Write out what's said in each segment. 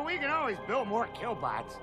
but we can always build more killbots.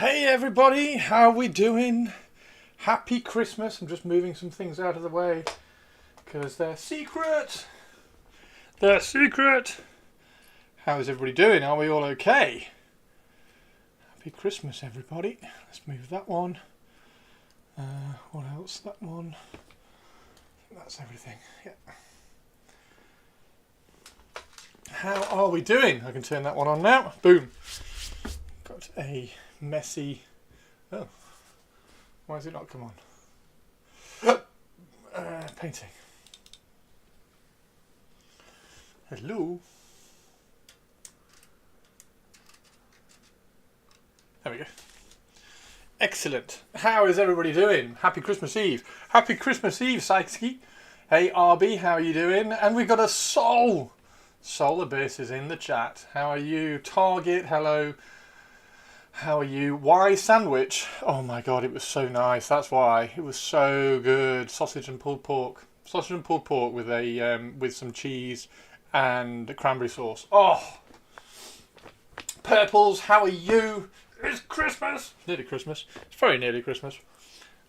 Hey everybody, how are we doing? Happy Christmas. I'm just moving some things out of the way because they're secret. They're secret. How is everybody doing? Are we all okay? Happy Christmas everybody. Let's move that one. What else? That one. I think that's everything. Yeah. How are we doing? I can turn that one on now. Boom. Got a messy... Oh. Why has it not come on? Painting. Hello. There we go. Excellent. How is everybody doing? Happy Christmas Eve. Happy Christmas Eve, Sykesy. Hey, RB, how are you doing? And we've got a Soul. Soul Abyss is in the chat. How are you? Target, hello. How are you? Why sandwich? Oh my god, it was so nice. That's why. It was so good. Sausage and pulled pork. Sausage and pulled pork with a with some cheese and cranberry sauce. Oh! Purples, how are you? It's Christmas! Nearly Christmas. It's very nearly Christmas.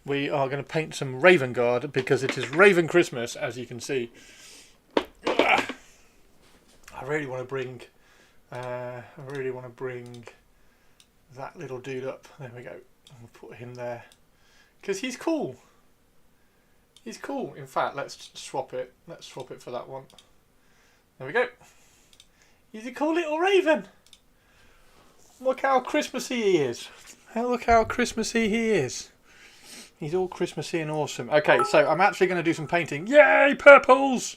We are going to paint some Raven Guard because it is Raven Christmas, as you can see. I really want to bring... that little dude up. There we go. We'll put him there. Because he's cool. He's cool. In fact, let's swap it. Let's swap it for that one. There we go. He's a cool little raven. Look how Christmassy he is. Look how Christmassy he is. He's all Christmassy and awesome. Okay, so I'm actually going to do some painting. Yay, purples!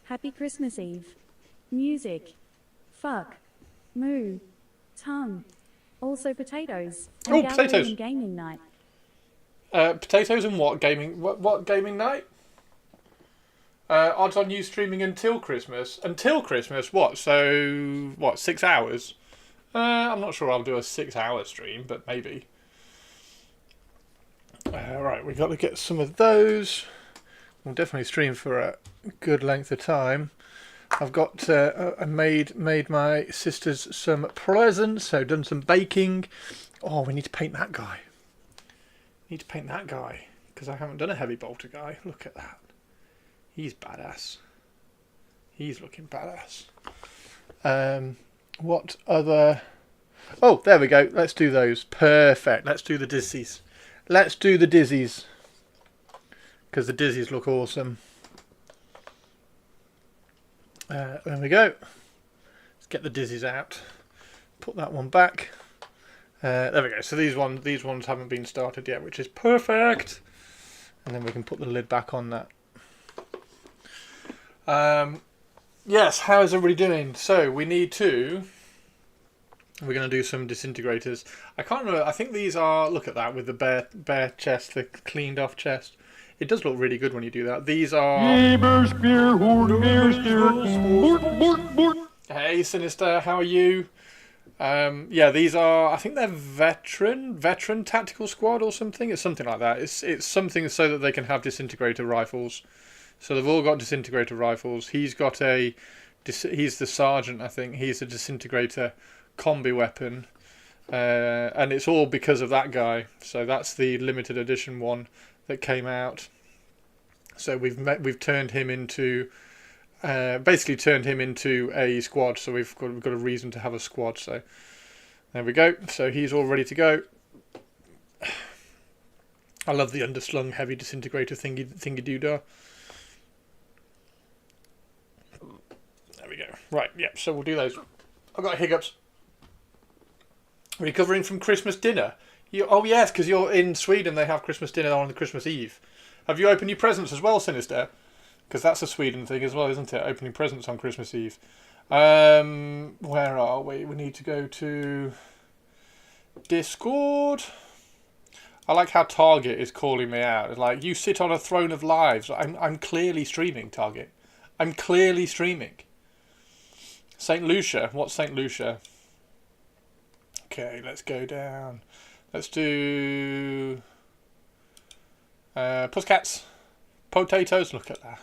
Happy Christmas Eve. Music. Fuck. Moo. Tongue. Also potatoes. Oh, potatoes. And gaming night. Potatoes and what? Gaming? What gaming night? Odds on you streaming until Christmas. Until Christmas? What? So, what, 6 hours? I'm not sure I'll do a 6-hour stream, but maybe. Right, we've got to get some of those. We'll definitely stream for a good length of time. I've got I made my sisters some presents, so done some baking. Oh, we need to paint that guy. Need to paint that guy because I haven't done a heavy bolter guy. Look at that. He's badass. He's looking badass. What other... Oh, there we go. Let's do those. Perfect. Let's do the dizzies. Let's do the dizzies. Because the dizzies look awesome. There we go. Let's get the dizzies out. Put that one back. There we go. So these ones haven't been started yet, which is perfect. And then we can put the lid back on that. Yes, how is everybody doing? So we need to... We're going to do some disintegrators. I can't remember. I think these are... Look at that with the bare chest, the cleaned off chest. It does look really good when you do that. These are... Hey, Sinister, how are you? Yeah, these are... I think they're veteran tactical squad or something. It's something like that. It's something so that they can have disintegrator rifles. So they've all got disintegrator rifles. He's got a... He's the sergeant, I think. He's a disintegrator combi weapon. And it's all because of that guy. So that's the limited edition one that came out. So we've turned him into... basically turned him into a squad. So we've got a reason to have a squad. So there we go. So he's all ready to go. I love the underslung heavy disintegrator thingy-doo-dah. There we go. Right, yep, so we'll do those. I've got hiccups. Recovering from Christmas dinner. Oh, yes, because you're in Sweden. They have Christmas dinner on the Christmas Eve. Have you opened your presents as well, Sinister? Because that's a Sweden thing as well, isn't it? Opening presents on Christmas Eve. Where are we? We need to go to Discord. I like how Target is calling me out. It's like, you sit on a throne of lives. I'm clearly streaming, Target. I'm clearly streaming. St. Lucia. What's St. Lucia? Okay, let's go down. Let's do... Pussycats. Potatoes. Look at that.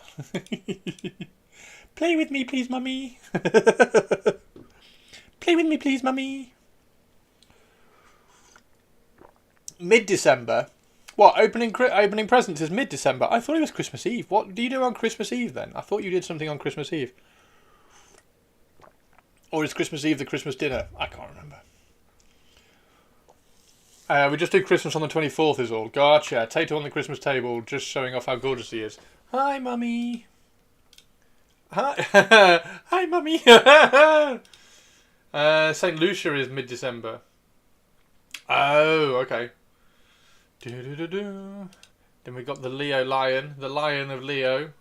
Play with me, please, Mummy. Play with me, please, Mummy. Mid-December. What, opening presents is mid-December? I thought it was Christmas Eve. What do you do on Christmas Eve then? I thought you did something on Christmas Eve. Or is Christmas Eve the Christmas dinner? I can't remember. We just do Christmas on the 24th is all. Gotcha. Tato on the Christmas table, just showing off how gorgeous he is. Hi, Mummy. Hi. Hi, Mummy. St. Lucia is mid-December. Oh, okay. Then we got the Leo Lion. The Lion of Leo.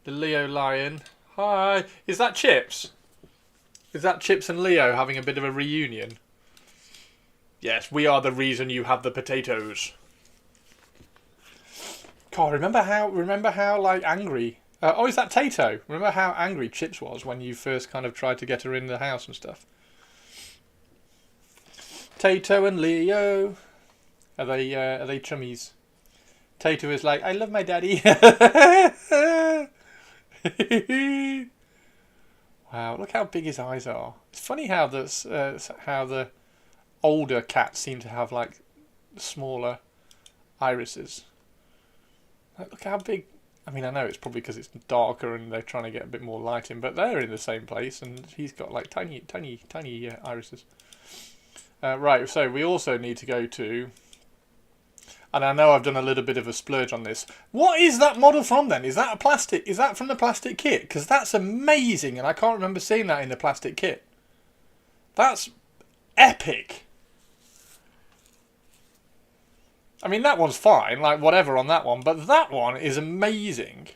The Leo Lion. Hi. Is that Chips? Is that Chips and Leo having a bit of a reunion? Yes, we are the reason you have the potatoes. God, remember how like angry... oh, is that Tato? Remember how angry Chips was when you first kind of tried to get her in the house and stuff? Tato and Leo. Are they chummies? Tato is like, I love my daddy. Wow, look how big his eyes are. It's funny how the older cats seem to have like smaller irises. Like, look how big. I mean, I know it's probably because it's darker and they're trying to get a bit more light in, but they're in the same place and he's got like tiny irises. Right, so we also need to go to, and I know I've done a little bit of a splurge on this. What is that model from then? Is that a plastic? Is that from the plastic kit? Because that's amazing, and I can't remember seeing that in the plastic kit. That's epic. I mean, that one's fine, like whatever on that one, but that one is amazing.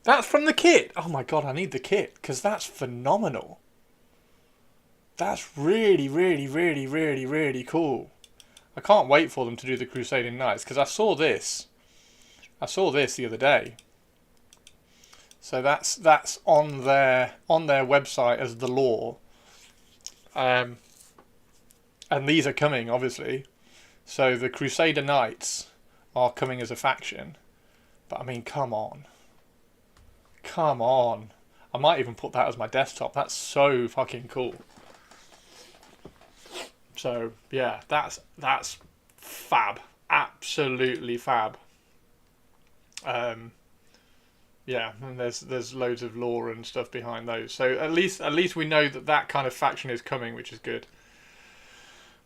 That's from the kit. Oh my god, I need the kit, because that's phenomenal. That's really, really, really, really, really cool. I can't wait for them to do the Crusading Knights, because I saw this the other day. So that's on their website as the lore. And these are coming, obviously. So the Crusader Knights are coming as a faction. But I mean, come on. Come on. I might even put that as my desktop. That's so fucking cool. So yeah, that's fab. Absolutely fab. Yeah, and there's loads of lore and stuff behind those. So at least we know that kind of faction is coming, which is good.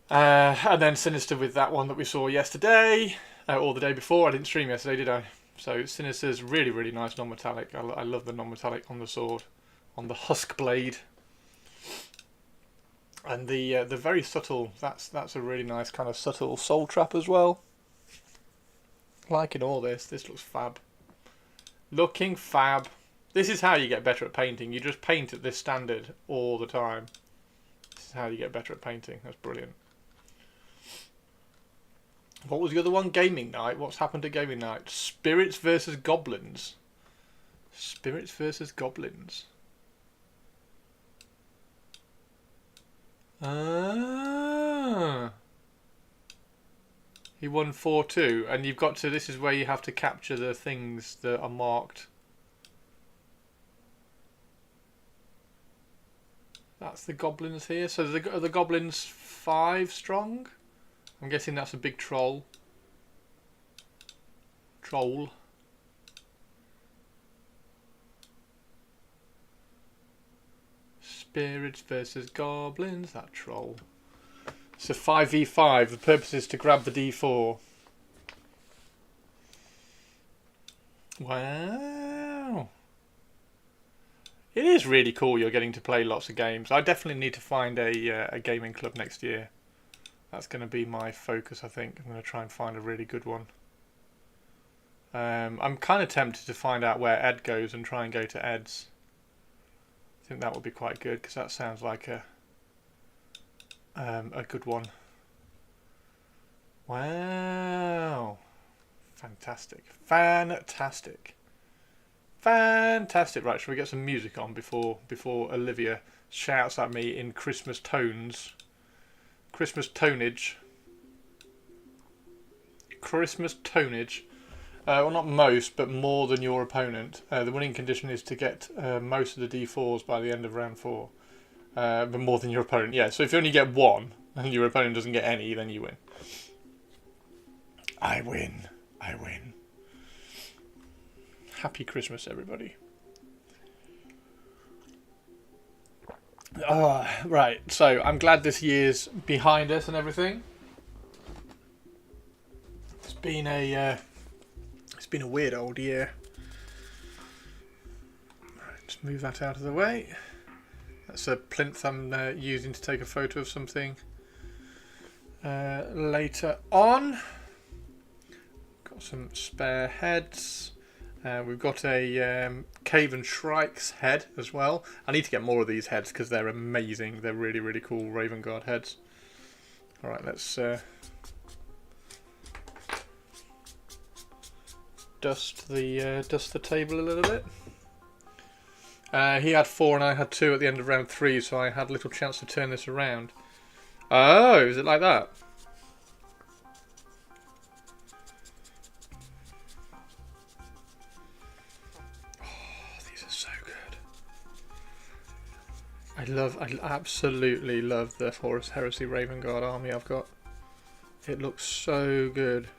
And then Sinister with that one that we saw yesterday, or the day before. I didn't stream yesterday, did I? So Sinister's really, really nice non-metallic. I love the non-metallic on the sword, on the husk blade. And the very subtle, that's a really nice kind of subtle soul trap as well. Liking all this. This looks fab. Looking fab. This is how you get better at painting. You just paint at this standard all the time. This is how you get better at painting. That's brilliant. What was the other one? Gaming Night. What's happened to Gaming Night? Spirits versus Goblins. Spirits versus Goblins. Ah. He won 4-2, and you've got to. This is where you have to capture the things that are marked. That's the goblins here. So are the goblins 5 strong? I'm guessing that's a big troll. Troll. Spirits versus goblins. That troll. So 5v5. The purpose is to grab the d4. Wow. It is really cool you're getting to play lots of games. I definitely need to find a gaming club next year. That's going to be my focus, I think. I'm going to try and find a really good one. I'm kind of tempted to find out where Ed goes and try and go to Ed's. I think that would be quite good, because that sounds like a good one. Wow. Fantastic. Fantastic. Fantastic. Right, shall we get some music on before Olivia shouts at me in Christmas tones? Christmas tonage. Christmas tonage. Well, not most, but more than your opponent. The winning condition is to get most of the d4s by the end of round 4. But more than your opponent. Yeah, so if you only get one, and your opponent doesn't get any, then you win. I win. I win. Happy Christmas, everybody. Right, so I'm glad this year's behind us and everything. It's been a weird old year. Right, just move that out of the way. That's a plinth I'm using to take a photo of something later on. Got some spare heads. We've got a Cave and Shrike's head as well. I need to get more of these heads because they're amazing. They're really, really cool Raven Guard heads. Alright, let's dust the table a little bit. He had 4 and I had 2 at the end of round 3, so I had little chance to turn this around. Oh, is it like that? I absolutely love the Horus Heresy Raven Guard army I've got. It looks so good.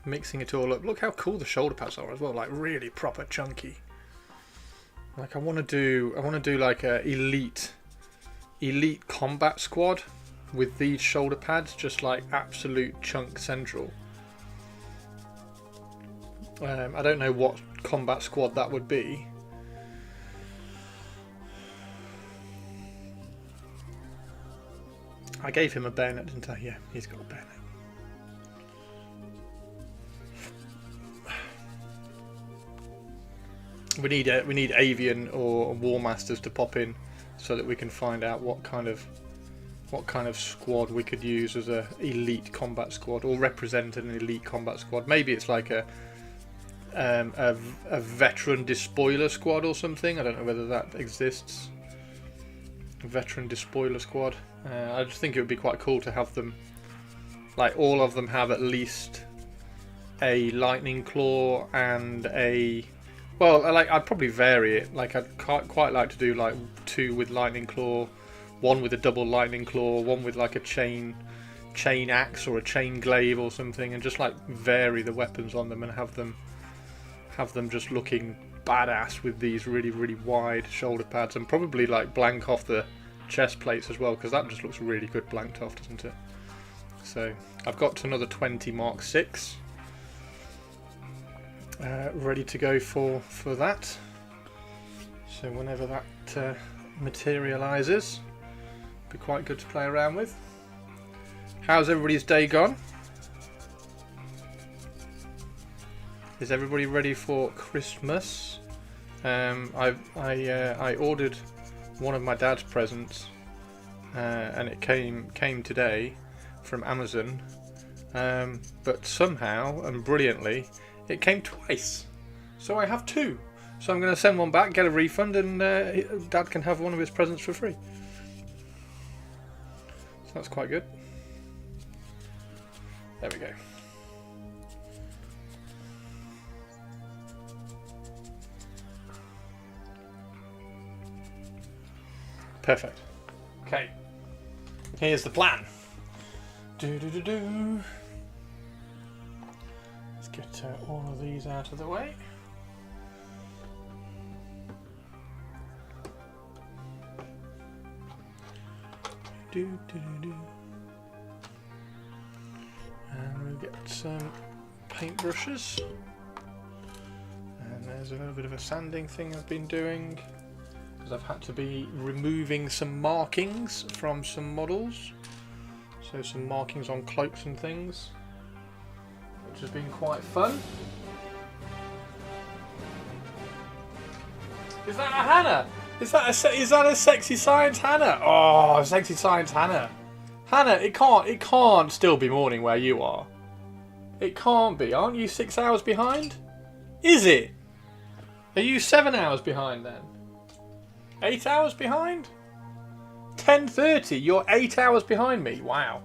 Mixing it all up. Look how cool the shoulder pads are as well. Like really proper chunky. Like I want to do like a elite combat squad with these shoulder pads, just like absolute chunk central. I don't know what combat squad that would be. I gave him a bayonet, didn't I? Yeah, he's got a bayonet. We need Avian or War Masters to pop in so that we can find out what kind of squad we could use as a elite combat squad or represent an elite combat squad. Maybe it's like a veteran despoiler squad or something. I don't know whether that exists. A veteran despoiler squad. I just think it would be quite cool to have them, like all of them have at least a lightning claw and a, well, I'd probably vary it. Like I'd quite like to do like 2 with lightning claw, 1 with a double lightning claw, 1 with like a chain axe or a chain glaive or something, and just like vary the weapons on them and have them just looking badass with these really, really wide shoulder pads, and probably like blank off the chest plates as well, because that just looks really good blanked off, doesn't it? So I've got another 20 Mark 6 ready to go for that. So whenever that materializes, be quite good to play around with. How's everybody's day gone? Is everybody ready for Christmas? I ordered one of my dad's presents, and it came today from Amazon, but somehow and brilliantly it came twice, so I have 2. So I'm going to send one back, get a refund, and Dad can have one of his presents for free. So that's quite good. There we go. Perfect. Okay. Here's the plan. Let's get all of these out of the way. And we'll get some paintbrushes. And there's a little bit of a sanding thing I've been doing, because I've had to be removing some markings from some models. So some markings on cloaks and things, which has been quite fun. Is that a Hannah? Is that a sexy science Hannah? Oh, sexy science Hannah. Hannah, it can't still be morning where you are. It can't be. Aren't you 6 hours behind? Is it? Are you 7 hours behind then? 8 hours behind? 10:30. You're 8 hours behind me. Wow.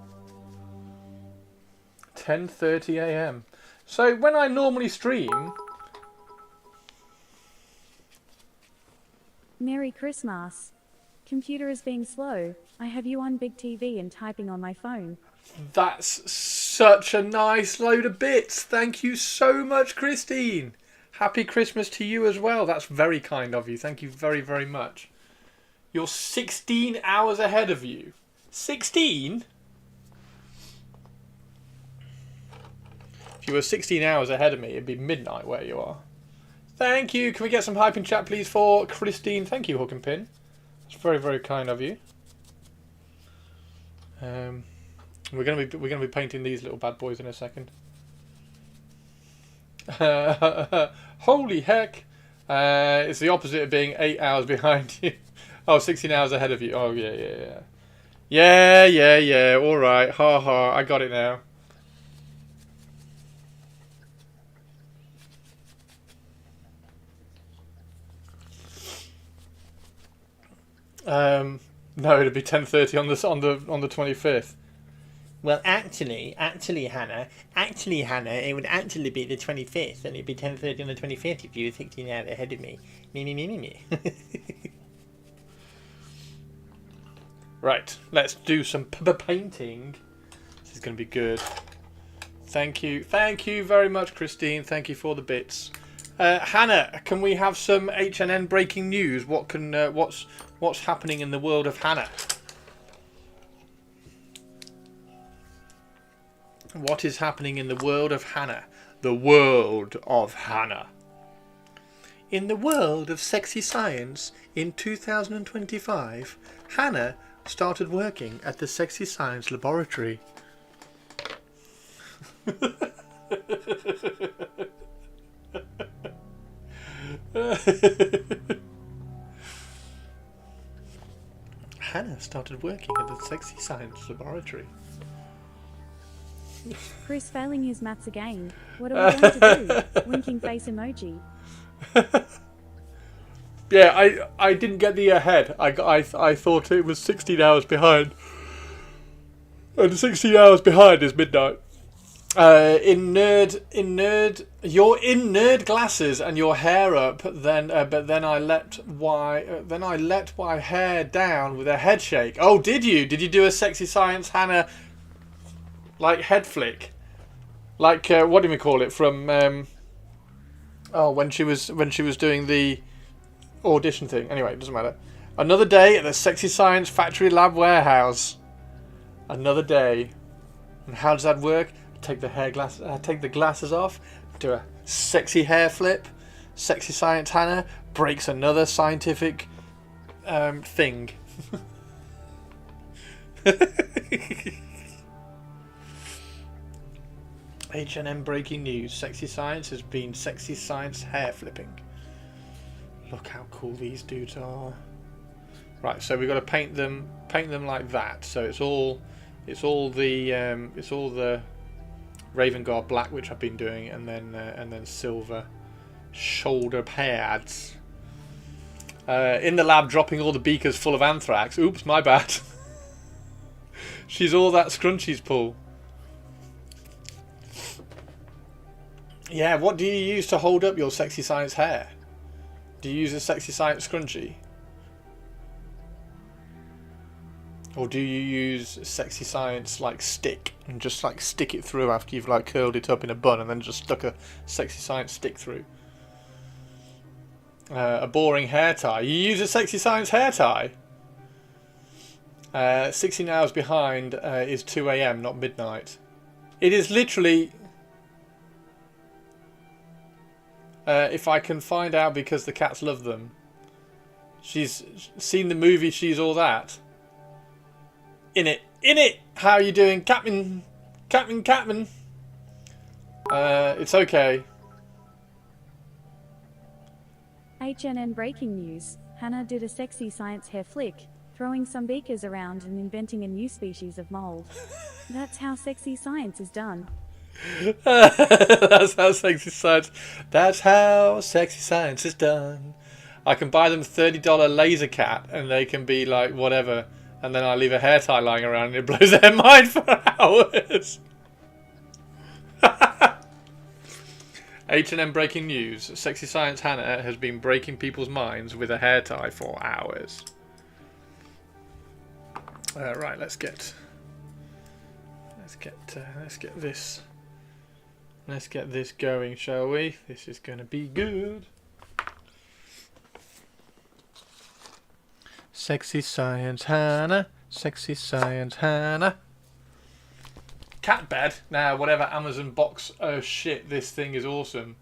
10:30 a.m. So when I normally stream. Merry Christmas. computer is being slow. I have you on big TV and typing on my phone. That's such a nice load of bits. Thank you so much, Christine. Happy Christmas to you as well. That's very kind of you. Thank you very, very much. You're 16 hours ahead of you. 16? If you were 16 hours ahead of me, it'd be midnight where you are. Thank you. Can we get some hype in chat, please, for Christine? Thank you, Hook and Pin. That's very, very kind of you. We're gonna be painting these little bad boys in a second. Holy heck! It's the opposite of being 8 hours behind you. Oh, 16 hours ahead of you. Oh yeah. All right. Ha ha. I got it now. No, it'd be 10:30 on the 25th. Well, actually, Hannah, it would actually be the 25th, and it'd be 10:30 on the 25th if you were 16 hours ahead of me. Me. Right, let's do some painting. This is going to be good. Thank you very much, Christine. Thank you for the bits. Hannah, can we have some HNN breaking news? What's happening in the world of Hannah? What is happening in the world of Hannah? The world of Hannah. In the world of sexy science in 2025, Hannah started working at the Sexy Science Laboratory. Hannah started working at the Sexy Science Laboratory. Chris failing his maths again. What are we going to do? Winking face emoji. Yeah, I didn't get the ahead. I thought it was 16 hours behind. And 16 hours behind is midnight. In nerd, you're in nerd glasses and your hair up. But then I let my hair down with a head shake. Oh, did you? Did you do a Sexy Science Hannah like head flick? Like what do we call it from? When she was doing the audition thing. Anyway, it doesn't matter. Another day at the Sexy Science Factory Lab Warehouse. Another day. And how does that work? Take the glasses off. Do a sexy hair flip. Sexy Science Hannah breaks another scientific thing. H&M breaking news. Sexy Science has been Sexy Science hair flipping. Look how cool these dudes are. Right, so we've got to paint them like that. So it's all the Raven Guard black, which I've been doing, and then silver shoulder pads. In the lab, dropping all the beakers full of anthrax. Oops, my bad. She's all that scrunchies pull. Yeah, what do you use to hold up your Sexy Science hair? Do you use a Sexy Science scrunchie? Or do you use Sexy Science like stick and just like stick it through after you've like curled it up in a bun and then just stuck a Sexy Science stick through? A boring hair tie. You use a Sexy Science hair tie? 16 hours behind is 2 AM, not midnight. It is literally... if I can find out because the cats love them. She's seen the movie She's All That. In it! How are you doing? Catman! It's okay. HNN breaking news. Hannah did a Sexy Science hair flick, throwing some beakers around and inventing a new species of mold. That's how Sexy Science is done. That's how Sexy Science is done. I can buy them $30 laser cat and they can be like whatever, and then I leave a hair tie lying around and it blows their mind for hours. H&M breaking news. Sexy Science Hannah has been breaking people's minds with a hair tie for hours. Right, let's get this going, shall we? This is going to be good. Sexy science Hannah, sexy science Hannah. Cat bed. Now, whatever Amazon box. Oh shit! This thing is awesome.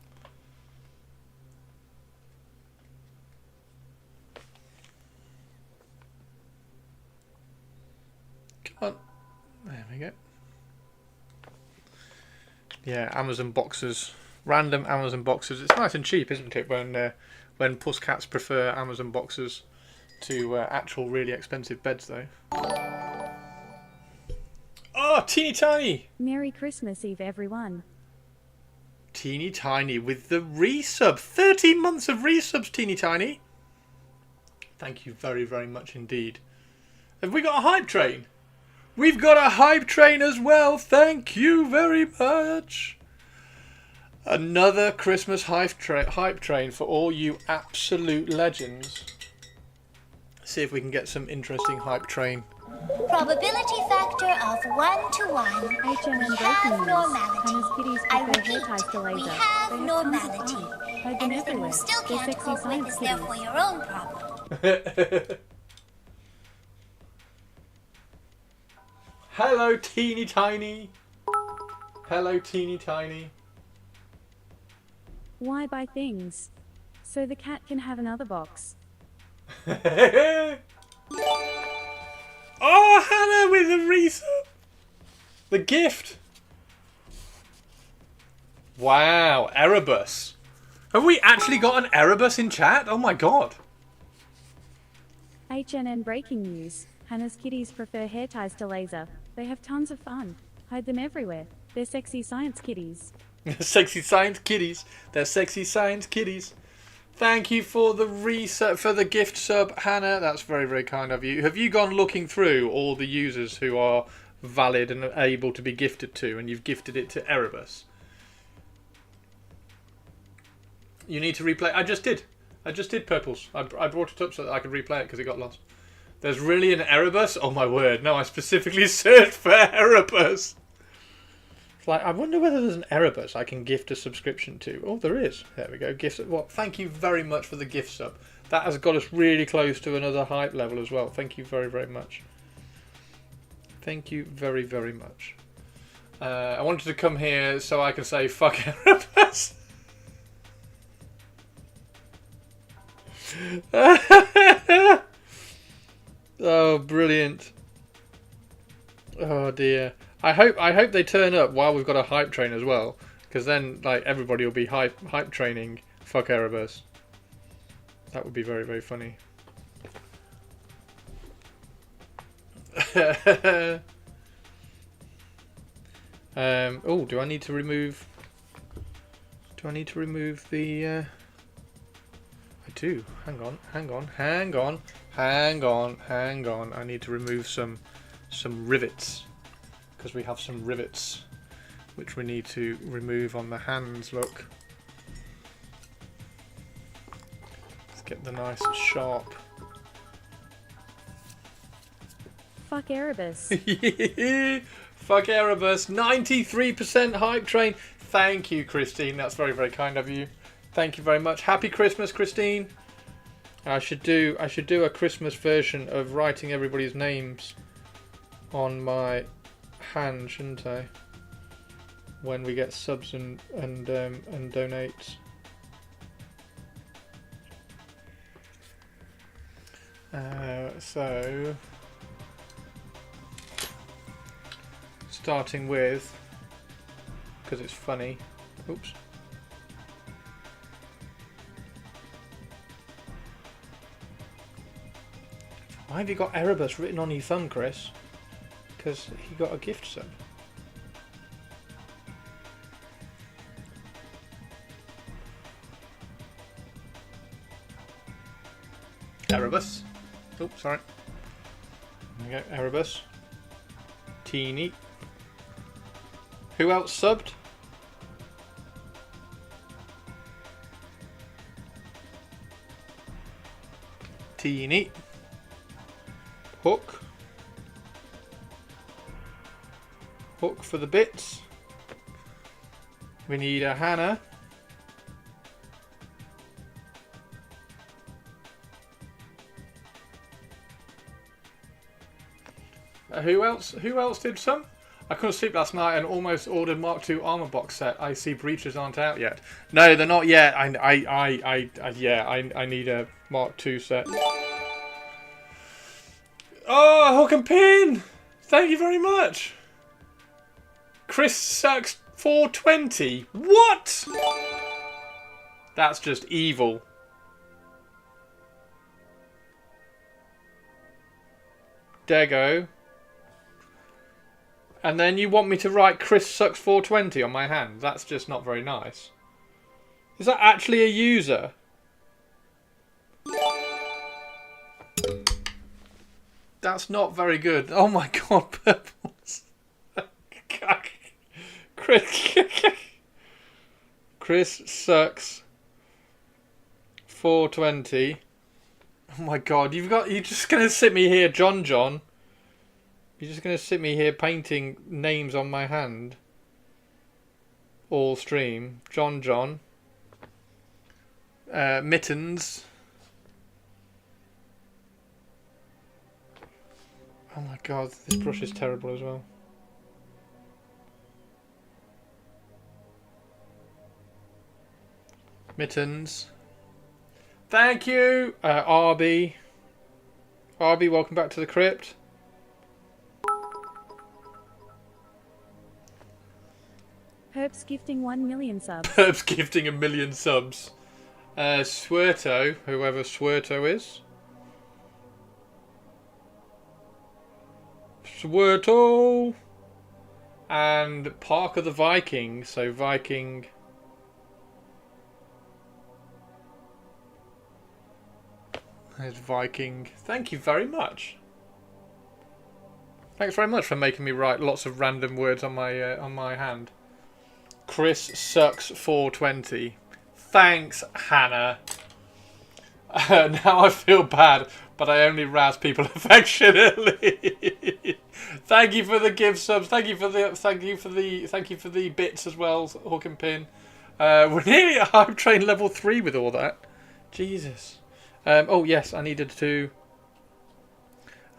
Come on. There we go. Yeah, Amazon boxes. Random Amazon boxes. It's nice and cheap, isn't it? When puscats prefer Amazon boxes to actual really expensive beds, though. Oh, teeny tiny! Merry Christmas Eve, everyone. Teeny tiny with the resub. 13 months of resubs, teeny tiny. Thank you very, very much indeed. Have we got a hype train? We've got a hype train as well. Thank you very much. Another Christmas hype train for all you absolute legends. See if we can get some interesting hype train. Probability factor of 1 to 1. HMN We breaking have news. normality. Hannah's kitties I prefer repeat, hair ties to laser. we They have tons of normality. fun. Hide them Anything everywhere. you still They're can't sexy cope science with is kitties. therefore your own problem. Hello, teeny tiny. Hello, teeny tiny. Why buy things? So the cat can have another box. Oh, Hannah with the resub. The gift. Wow, Erebus. Have we actually got an Erebus in chat? Oh my god. HNN breaking news. Hannah's kitties prefer hair ties to laser. They have tons of fun. Hide them everywhere. They're sexy science kitties. Sexy science kitties. They're sexy science kitties. Thank you for the gift sub, Hannah. That's very, very kind of you. Have you gone looking through all the users who are valid and able to be gifted to, and you've gifted it to Erebus? You need to replay. I just did, Purples. I brought it up so that I could replay it because it got lost. There's really an Erebus? Oh my word. No, I specifically searched for Erebus. It's like, I wonder whether there's an Erebus I can gift a subscription to. Oh, there is. There we go. Gift. Well, thank you very much for the gift sub. That has got us really close to another hype level as well. Thank you very, very much. Thank you very, very much. I wanted to come here so I can say fuck Erebus. Oh, brilliant. Oh dear. I hope they turn up while we've got a hype train as well, because then like everybody will be hype training fuck Erebus. That would be very, very funny. Oh, do I need to remove the I do. Hang on. I need to remove some rivets, because we have some rivets which we need to remove on the hands. Look. Let's get the nice sharp. Fuck Erebus. Fuck Erebus. 93% hype train. Thank you, Christine. That's very, very kind of you. Thank you very much. Happy Christmas, Christine. I should do a Christmas version of writing everybody's names on my hand, shouldn't I? When we get subs and donates. So starting with, because it's funny. Oops. Why have you got Erebus written on your thumb, Chris? Because he got a gift sub. Erebus. Oops, sorry. There we go, Erebus. Teeny. Who else subbed? Teeny. Hook. Hook for the bits. We need a Hannah. Who else? Who else did some? I couldn't sleep last night and almost ordered Mark II armor box set. I see breaches aren't out yet. No, they're not yet. I need a Mark II set. Oh, Hook and Pin! Thank you very much. Chris Sucks 420. What? That's just evil. Dego. And then you want me to write Chris Sucks 420 on my hand. That's just not very nice. Is that actually a user? That's not very good. Oh my god, purples. Chris Sucks 420. Oh my god, you're just gonna sit me here, John. You're just gonna sit me here painting names on my hand. All stream. John. Mittens. Oh my god, this brush is terrible as well. Mittens. Thank you! Arby. Arby, welcome back to the crypt. Herb's gifting 1 million subs. Herb's gifting 1 million subs. Swerto, whoever Swerto is. Swerto! And Parker the Viking, so Viking. There's Viking. Thank you very much. Thanks very much for making me write lots of random words on my hand. Chris Sucks 420. Thanks, Hannah. Now I feel bad, but I only razz people affectionately. Thank you for the gift subs. Thank you for the bits as well, Hook and Pin. We're nearly at Hype Train level 3 with all that. Jesus. Oh yes, I needed to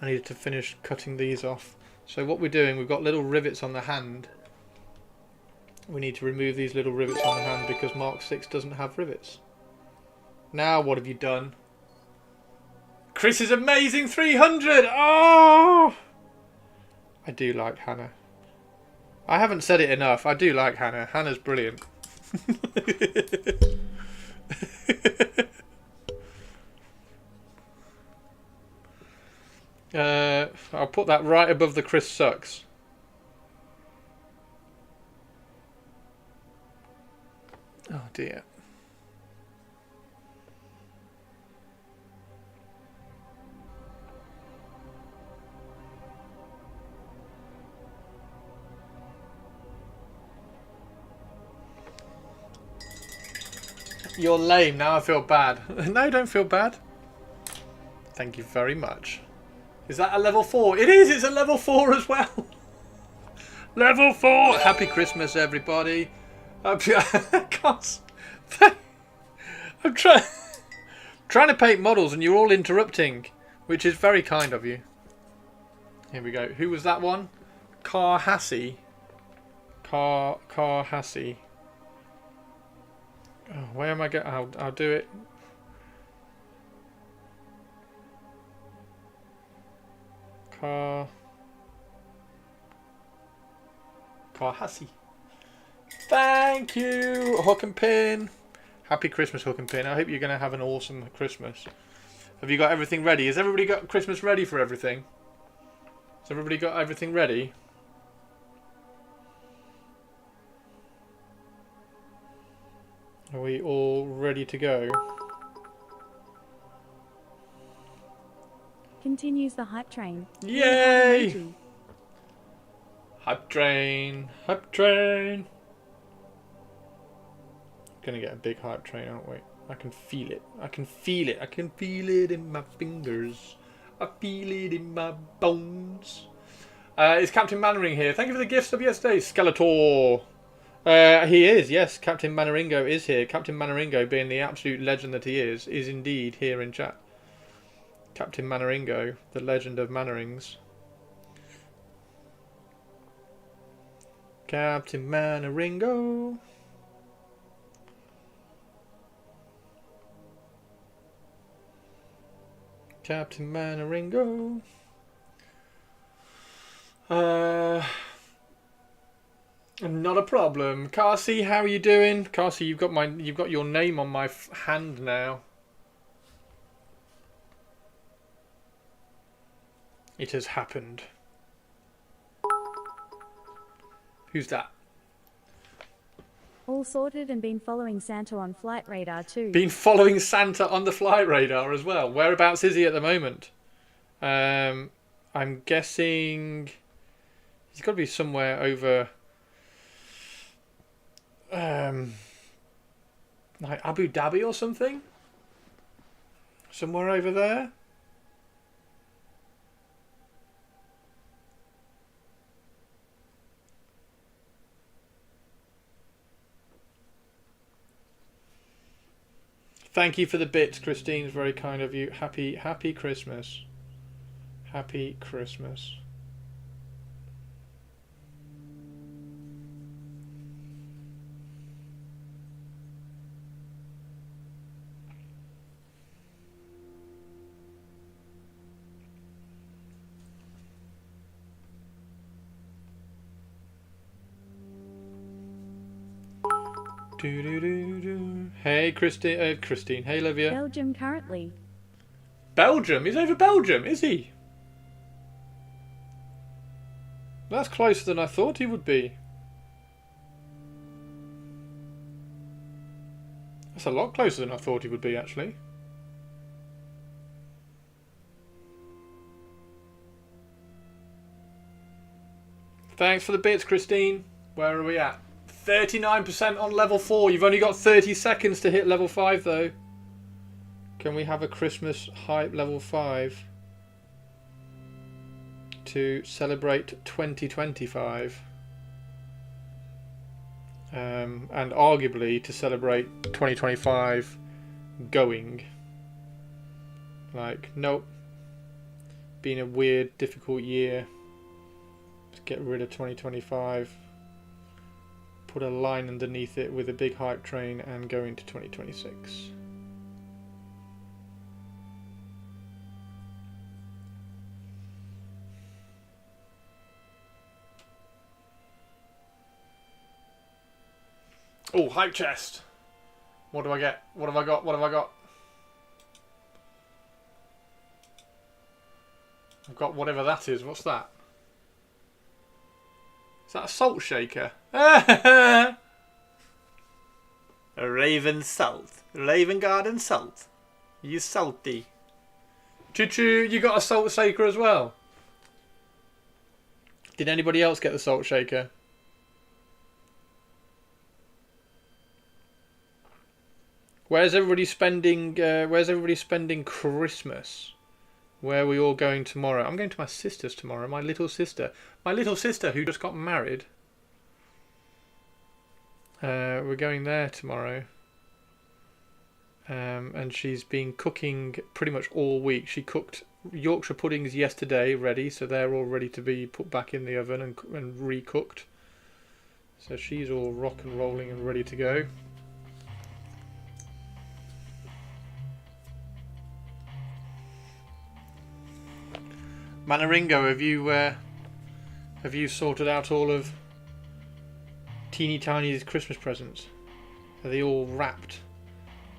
finish cutting these off. So what we're doing, we've got little rivets on the hand. We need to remove these little rivets on the hand because Mark 6 doesn't have rivets. Now what have you done? Chris is amazing 300! Oh! I do like Hannah. I haven't said it enough. I do like Hannah. Hannah's brilliant. I'll put that right above the Chris Sucks. Oh dear. You're lame, now I feel bad. No, don't feel bad. Thank you very much. Is that a level 4? It is, it's a level 4 as well. Level 4! Happy Christmas, everybody. I'm trying to paint models and you're all interrupting, which is very kind of you. Here we go. Who was that one? Carhassie. Carhassie. Oh, where am I going? I'll do it. Carhassie. Thank you, Hook and Pin. Happy Christmas, Hook and Pin. I hope you're going to have an awesome Christmas. Have you got everything ready? Has everybody got Christmas ready for everything? Has everybody got everything ready? Are we all ready to go? Continues the hype train. Yay! Hype train, hype train. Gonna get a big hype train, aren't we? I can feel it. I can feel it. I can feel it in my fingers. I feel it in my bones. Is Captain Mannering here? Thank you for the gifts of yesterday, Skeletor. He is, yes. Captain Manneringo is here. Captain Manneringo, being the absolute legend that he is indeed here in chat. Captain Manneringo, the legend of Mannerings. Captain Manneringo. Captain Manneringo. Not a problem. Carsey, how are you doing? Carsey, you've got your name on my hand now. It has happened. Who's that? All sorted and been following Santa on flight radar too. Been following Santa on the flight radar as well. Whereabouts is he at the moment? I'm guessing he's got to be somewhere over like Abu Dhabi or something. Somewhere over there. Thank you for the bits, Christine. It's very kind of you. Happy Christmas. Happy Christmas. Hey, Christine. Hey, Olivia. Belgium currently. Belgium? He's over Belgium, is he? That's closer than I thought he would be. That's a lot closer than I thought he would be, actually. Thanks for the bits, Christine. Where are we at? 39% on level 4. You've only got 30 seconds to hit level 5 though. Can we have a Christmas hype level 5 to celebrate 2025? And arguably to celebrate 2025 going. Like, nope. Been a weird, difficult year. Let's get rid of 2025. Put a line underneath it with a big hype train and go into 2026. Oh, hype chest. What do I get? What have I got? What have I got? I've got whatever that is. What's that? Is that a salt shaker? A Raven salt. Raven Garden salt. You salty. Choo choo, you got a salt shaker as well? Did anybody else get the salt shaker? Where's everybody spending Christmas? Where are we all going tomorrow? I'm going to my sister's tomorrow. My little sister who just got married. We're going there tomorrow. And she's been cooking pretty much all week. She cooked Yorkshire puddings yesterday ready, so they're all ready to be put back in the oven and recooked. So she's all rock and rolling and ready to go. Manneringo, have you sorted out all of Teeny Tiny's Christmas presents? Are they all wrapped,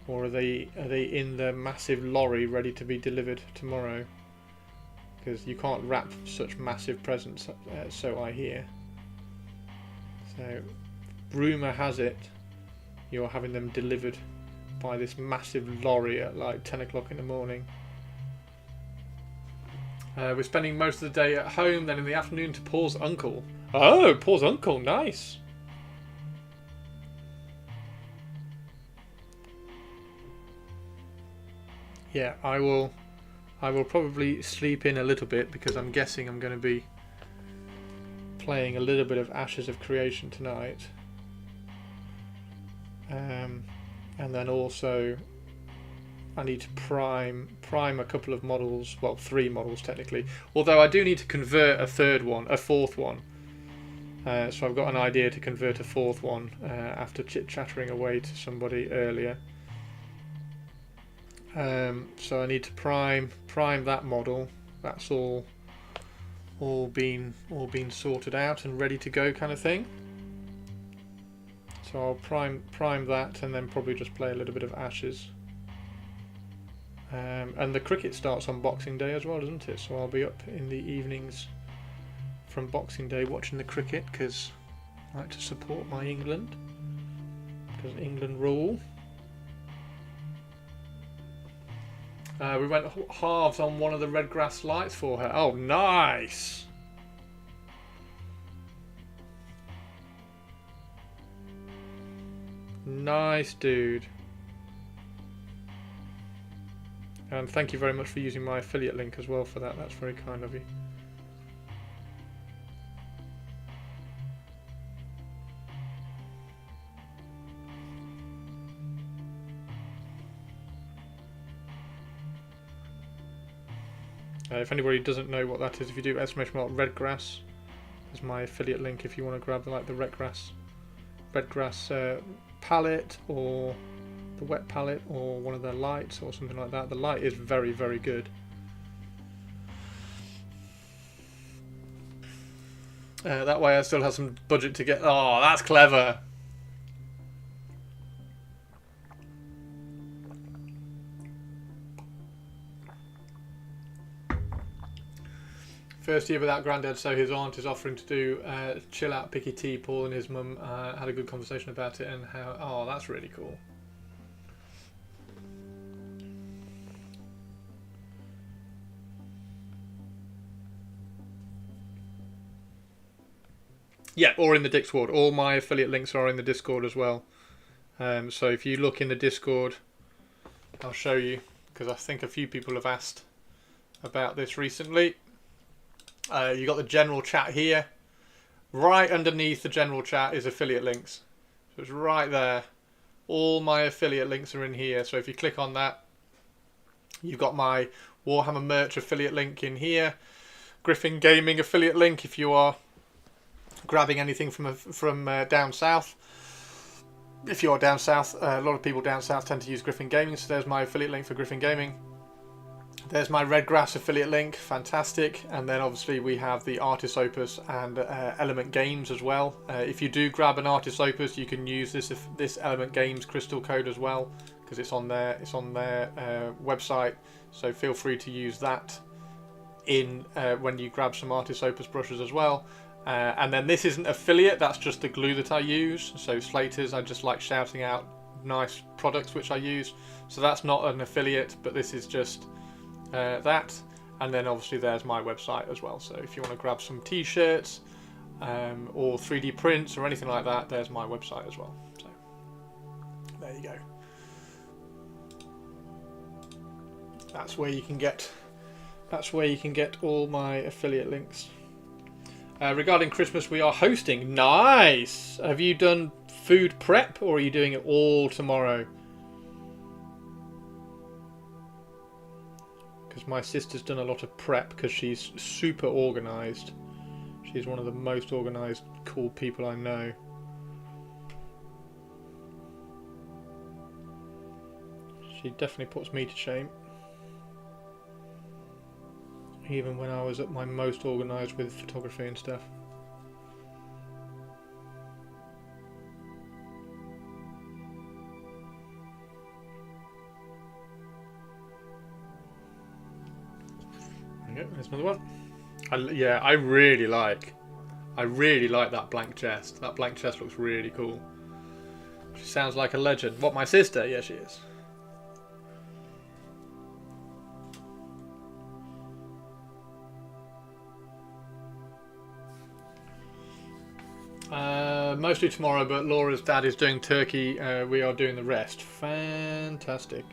or are they in the massive lorry ready to be delivered tomorrow? Because you can't wrap such massive presents, so I hear. So, rumour has it you're having them delivered by this massive lorry at like 10 o'clock in the morning. We're spending most of the day at home, then in the afternoon to Paul's uncle. Oh, Paul's uncle, nice. Yeah, I will probably sleep in a little bit because I'm guessing I'm going to be playing a little bit of Ashes of Creation tonight. And then also I need to prime a couple of models, well 3 models technically, although I do need to convert a fourth one. So I've got an idea to convert a 4th one after chit-chattering away to somebody earlier. So I need to prime that model. That's all been sorted out and ready to go, kind of thing. So I'll prime that and then probably just play a little bit of Ashes. And the cricket starts on Boxing Day as well, doesn't it? So I'll be up in the evenings from Boxing Day watching the cricket, because I like to support my England, because England rule. We went halves on one of the red grass lights for her. Oh, nice! Nice, dude. And thank you very much for using my affiliate link as well for that. That's very kind of you. If anybody doesn't know what that is, if you do exclamation mark redgrass, there's my affiliate link if you want to grab the redgrass palette, or the wet palette, or one of their lights or something like that. The light is very, very good. That way I still have some budget to get. Oh, that's clever. First year without Grandad, so his aunt is offering to do chill out picky tea. Paul and his mum had a good conversation about it, and how, oh, that's really cool. Yeah, or in the Discord. All my affiliate links are in the Discord as well. So if you look in the Discord, I'll show you, because I think a few people have asked about this recently. You got the general chat here. Right underneath the general chat is affiliate links. So it's right there. All my affiliate links are in here. So if you click on that, you've got my Warhammer merch affiliate link in here. Griffin Gaming affiliate link if you are grabbing anything from down south. If you're down south, a lot of people down south tend to use Griffin Gaming. So there's my affiliate link for Griffin Gaming. There's my Redgrass affiliate link, fantastic. And then obviously we have the Artis Opus and Element Games as well. If you do grab an Artis Opus, you can use this Element Games crystal code as well, because it's on their website. So feel free to use that in when you grab some Artis Opus brushes as well. And then this isn't affiliate, that's just the glue that I use. So Slaters, I just like shouting out nice products which I use. So that's not an affiliate, but this is just that. And then obviously there's my website as well. So if you want to grab some t-shirts or 3D prints or anything like that, there's my website as well. So there you go. That's where you can get all my affiliate links. Regarding Christmas, we are hosting. Nice! Have you done food prep, or are you doing it all tomorrow? Because my sister's done a lot of prep, because she's super organised. She's one of the most organised, cool people I know. She definitely puts me to shame. Even when I was at my most organised with photography and stuff. There you go, there's another one. I really like that blank chest. That blank chest looks really cool. She sounds like a legend. What, my sister? Yeah, she is. Mostly tomorrow, but Laura's dad is doing turkey. We are doing the rest. Fantastic.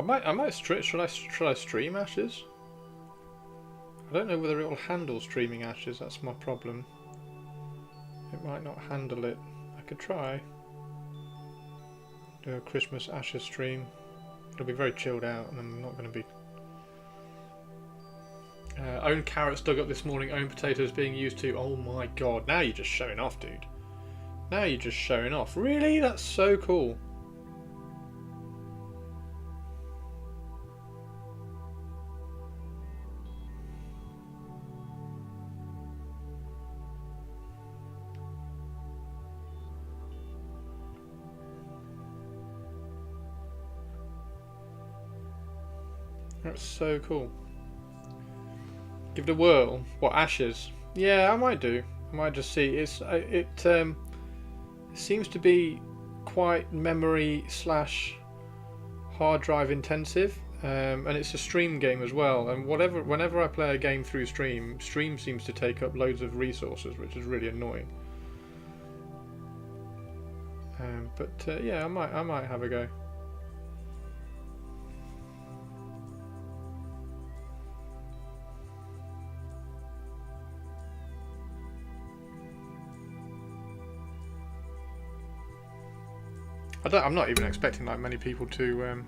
Should I stream ashes? I don't know whether it will handle streaming ashes. That's my problem. It might not handle it. I could try. Do a Christmas ashes stream. It'll be very chilled out, and I'm not going to be. Own carrots dug up this morning. Own potatoes being used to. Oh my god! Now you're just showing off, dude. Now you're just showing off. Really? That's so cool. That's so cool. Give it a whirl. What, ashes? Yeah, I might do. I might just see. It seems to be quite memory / hard drive intensive, and it's a stream game as well. And whenever I play a game through stream seems to take up loads of resources, which is really annoying. But yeah, I might have a go. I'm not even expecting like many people to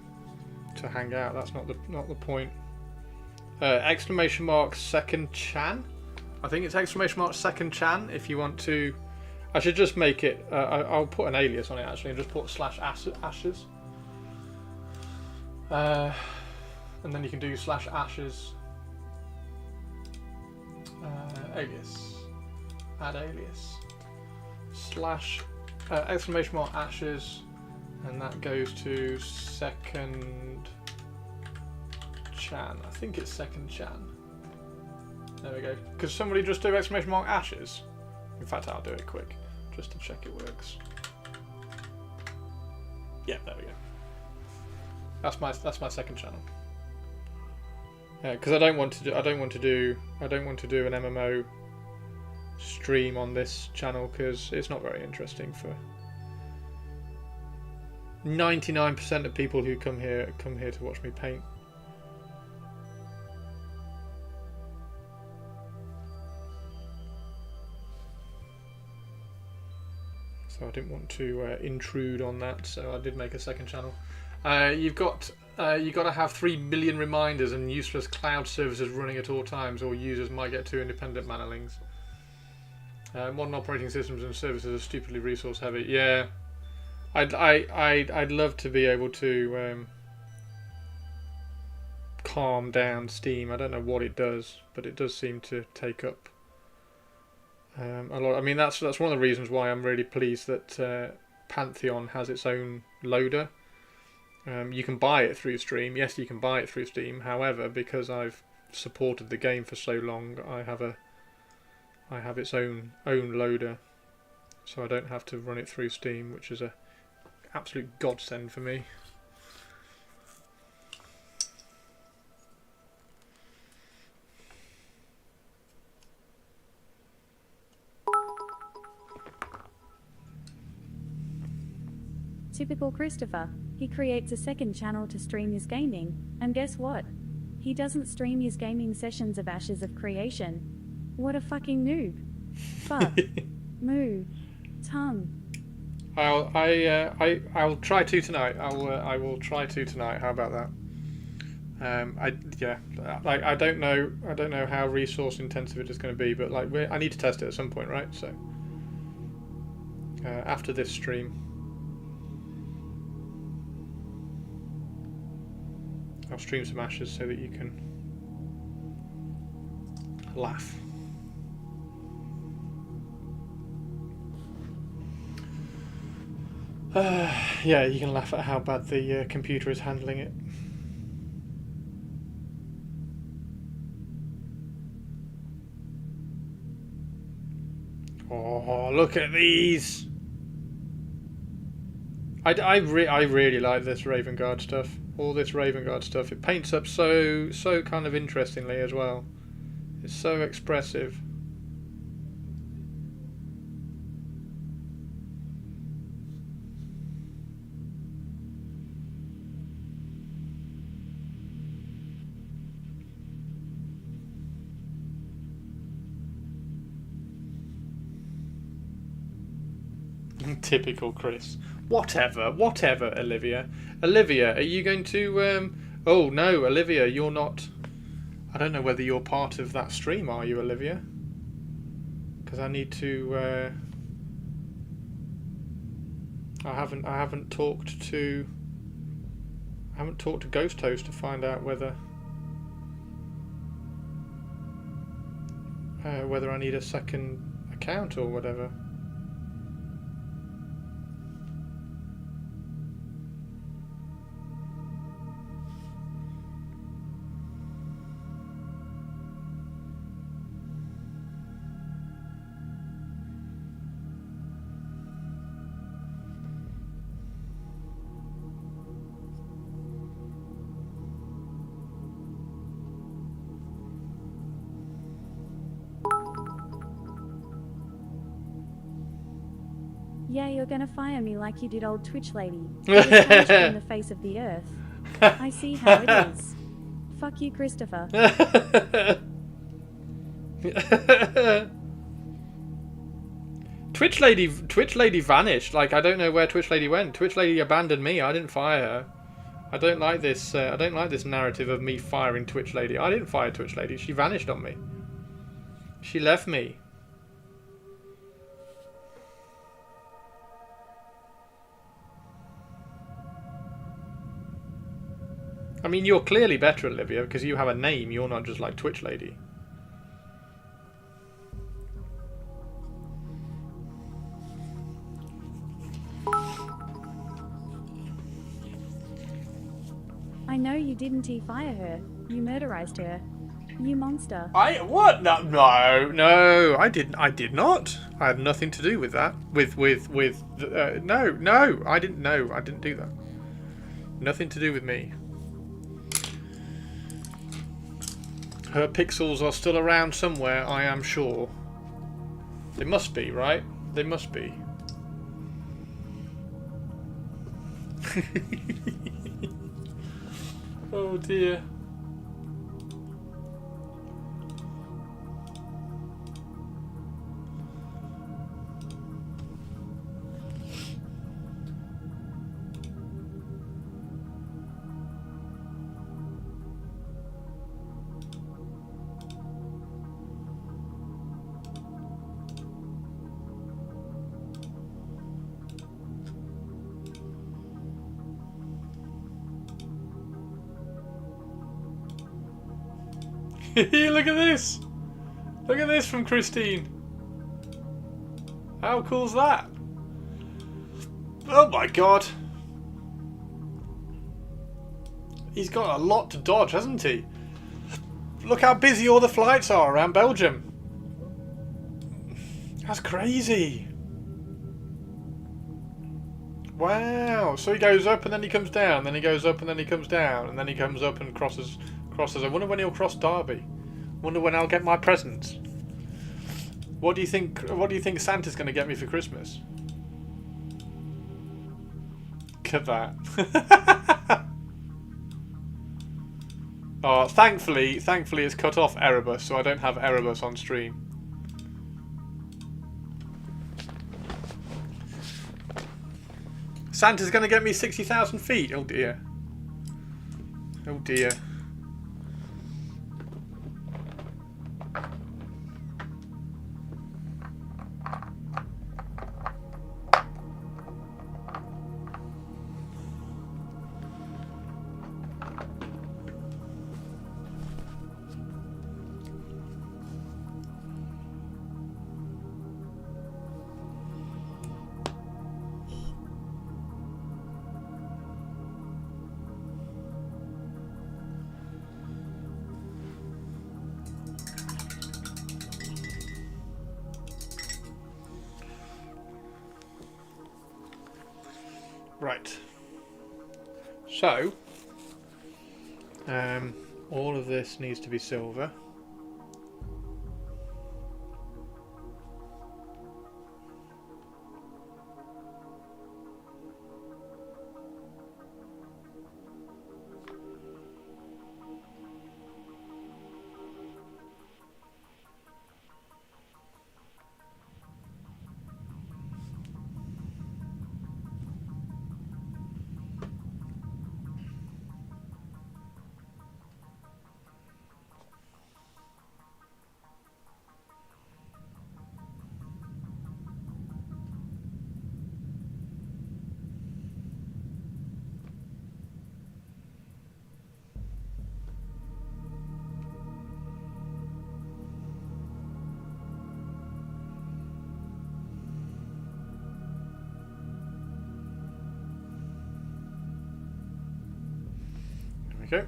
hang out. That's not the point. Exclamation mark second chan. I think it's exclamation mark second chan. If you want to, I should just make it. I'll put an alias on it actually, and just put /ashes. And then you can do /ashes alias. Add alias / exclamation mark ashes. And that goes to second chan. I think it's second chan. There we go. Could somebody just do exclamation mark ashes? In fact, I'll do it quick just to check it works. Yeah, there we go. That's my second channel. Yeah, because I don't want to do an MMO stream on this channel because it's not very interesting for 99% of people who come here to watch me paint. So I didn't want to intrude on that, so I did make a second channel. You've got to have 3 billion reminders and useless cloud services running at all times, or users might get too independent mannerlings. Modern operating systems and services are stupidly resource heavy. Yeah. I'd love to be able to calm down Steam. I don't know what it does, but it does seem to take up a lot. I mean, that's one of the reasons why I'm really pleased that Pantheon has its own loader. You can buy it through Steam. Yes, you can buy it through Steam. However, because I've supported the game for so long, I have its own loader, so I don't have to run it through Steam, which is a absolute godsend for me. Typical Christopher. He creates a second channel to stream his gaming, and guess what? He doesn't stream his gaming sessions of Ashes of Creation. What a fucking noob. Fuck. Moo. Tum. I'll try to tonight. I will try to tonight. How about that? I don't know how resource intensive it is going to be, but like I need to test it at some point, right? So after this stream, I'll stream some ashes so that you can laugh. Yeah, you can laugh at how bad the computer is handling it. Oh, look at these! I really like this Raven Guard stuff. All this Raven Guard stuff. It paints up so kind of interestingly as well. It's so expressive. Typical Chris. Whatever, Olivia. Olivia, are you going to... Oh, no, Olivia, you're not... I don't know whether you're part of that stream, are you, Olivia? Because I need to... I haven't talked to Ghost Host to find out whether I need a second account or whatever. Yeah, you're gonna fire me like you did old Twitch lady. You was punched in the face of the earth. I see how it is. Fuck you, Christopher. Twitch lady vanished. Like, I don't know where Twitch lady went. Twitch lady abandoned me. I didn't fire her. I don't like this. I don't like this narrative of me firing Twitch lady. I didn't fire Twitch lady. She vanished on me. She left me. I mean, you're clearly better, Olivia, because you have a name. You're not just like Twitch lady. I know you didn't fire her. You murderized her. You monster. What? No. I didn't. I did not. I had nothing to do with that. No. I didn't know. I didn't do that. Nothing to do with me. Her pixels are still around somewhere, I am sure. They must be, right? They must be. Oh dear. Look at this! Look at this from Christine! How cool's that? Oh my god! He's got a lot to dodge, hasn't he? Look how busy all the flights are around Belgium. That's crazy. Wow! So he goes up and then he comes down, then he goes up and then he comes down, and then he comes up and crosses. I wonder when he'll cross Derby. Wonder when I'll get my presents. What do you think? What do you think Santa's going to get me for Christmas? Look at that. Oh, thankfully it's cut off Erebus, so I don't have Erebus on stream. Santa's going to get me 60,000 feet. Oh dear. Oh dear. Right. So, all of this needs to be silver. go.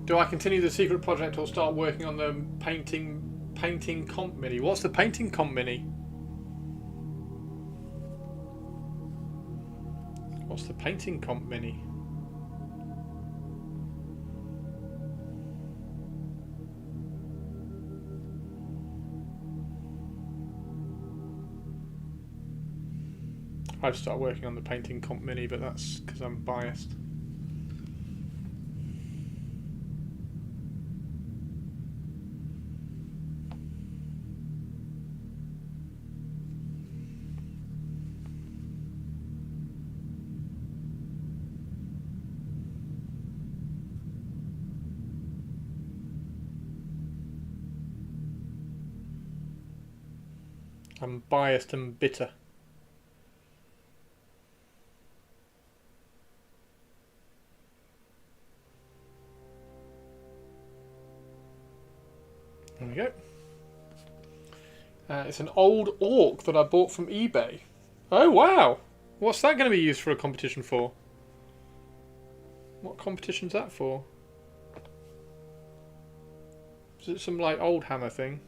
Do I continue the secret project or start working on the painting comp mini? What's the painting comp mini? What's the painting comp mini? I'd start working on the painting comp mini, but that's because I'm biased. I'm biased and bitter. There we go. It's an old orc that I bought from eBay. Oh wow! What's that going to be used for a competition for? What competition's that for? Is it some like old hammer thing?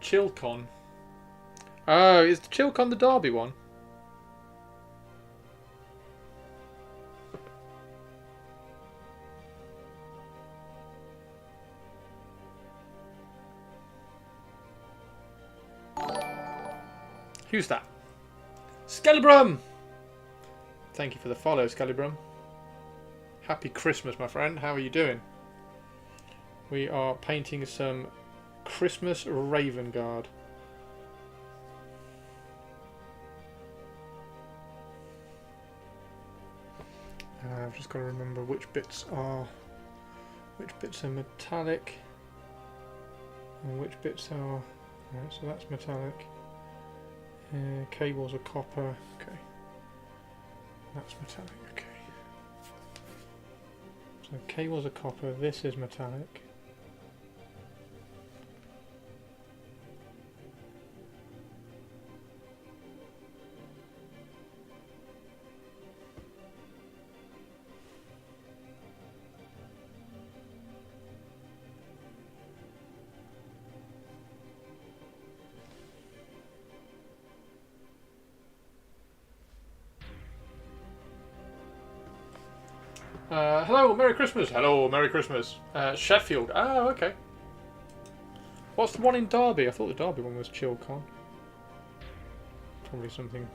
Chilcon. Oh, is the Chilcon the Derby one? Who's that? Skelebrum! Thank you for the follow, Skelebrum. Happy Christmas, my friend. How are you doing? We are painting some Christmas Raven Guard. I've just got to remember which bits are metallic and which bits are. Right, so that's metallic. Cables are copper. Okay, that's metallic. Okay, so cables are copper. This is metallic. Hello, Merry Christmas. Hello, Merry Christmas. Sheffield. Oh, okay. What's the one in Derby? I thought the Derby one was Chilcon. Probably something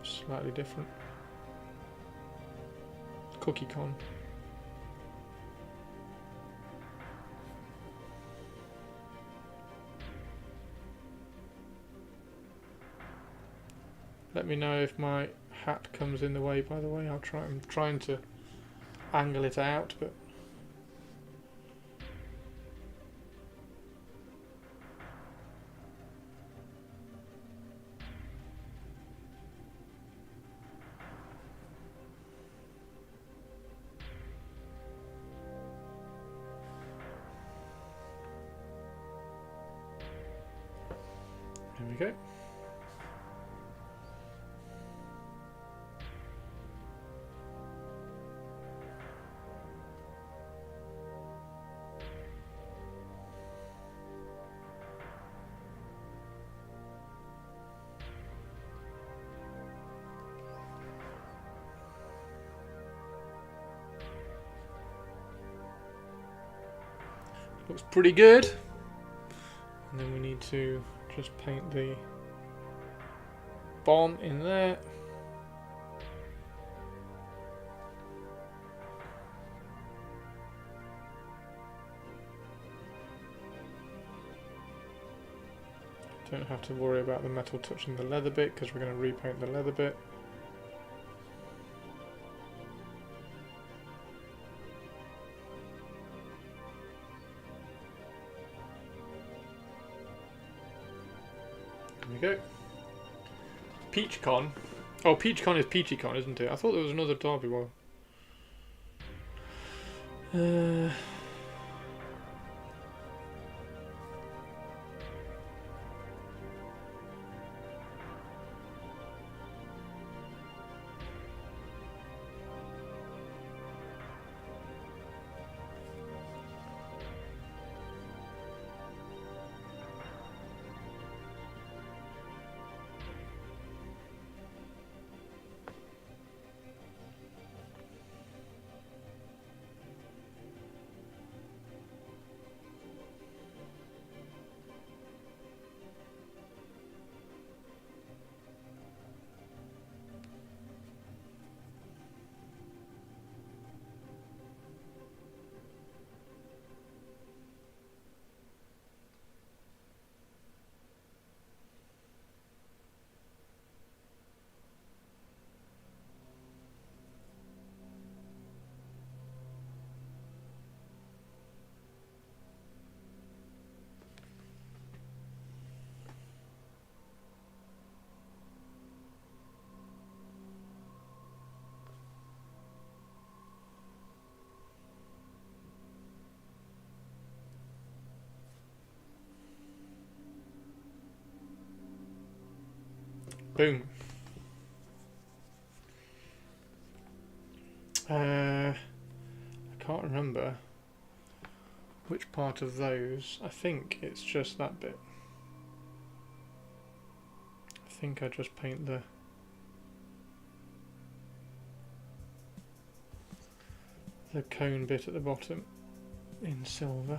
slightly different. CookieCon. Let me know if my hat comes in the way, by the way. I'm trying to angle it out, but there we go. Looks pretty good. And then we need to just paint the bomb in there. Don't have to worry about the metal touching the leather bit because we're going to repaint the leather bit. There we go. PeachCon. Oh, PeachCon is PeachyCon, isn't it? I thought there was another Derby one. Boom. I can't remember which part of those. I think it's just that bit. I think I just paint the cone bit at the bottom in silver.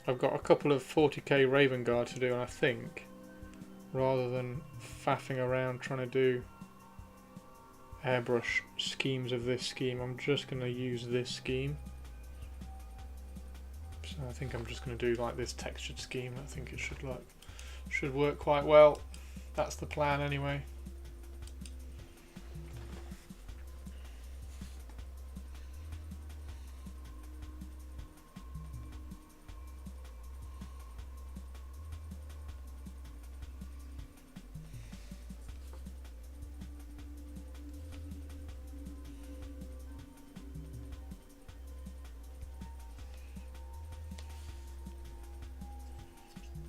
I've got a couple of 40k Raven Guard to do, and I think, rather than faffing around trying to do airbrush schemes of this scheme, I'm just going to use this scheme. So I think I'm just going to do like this textured scheme. I think it should work quite well. That's the plan anyway.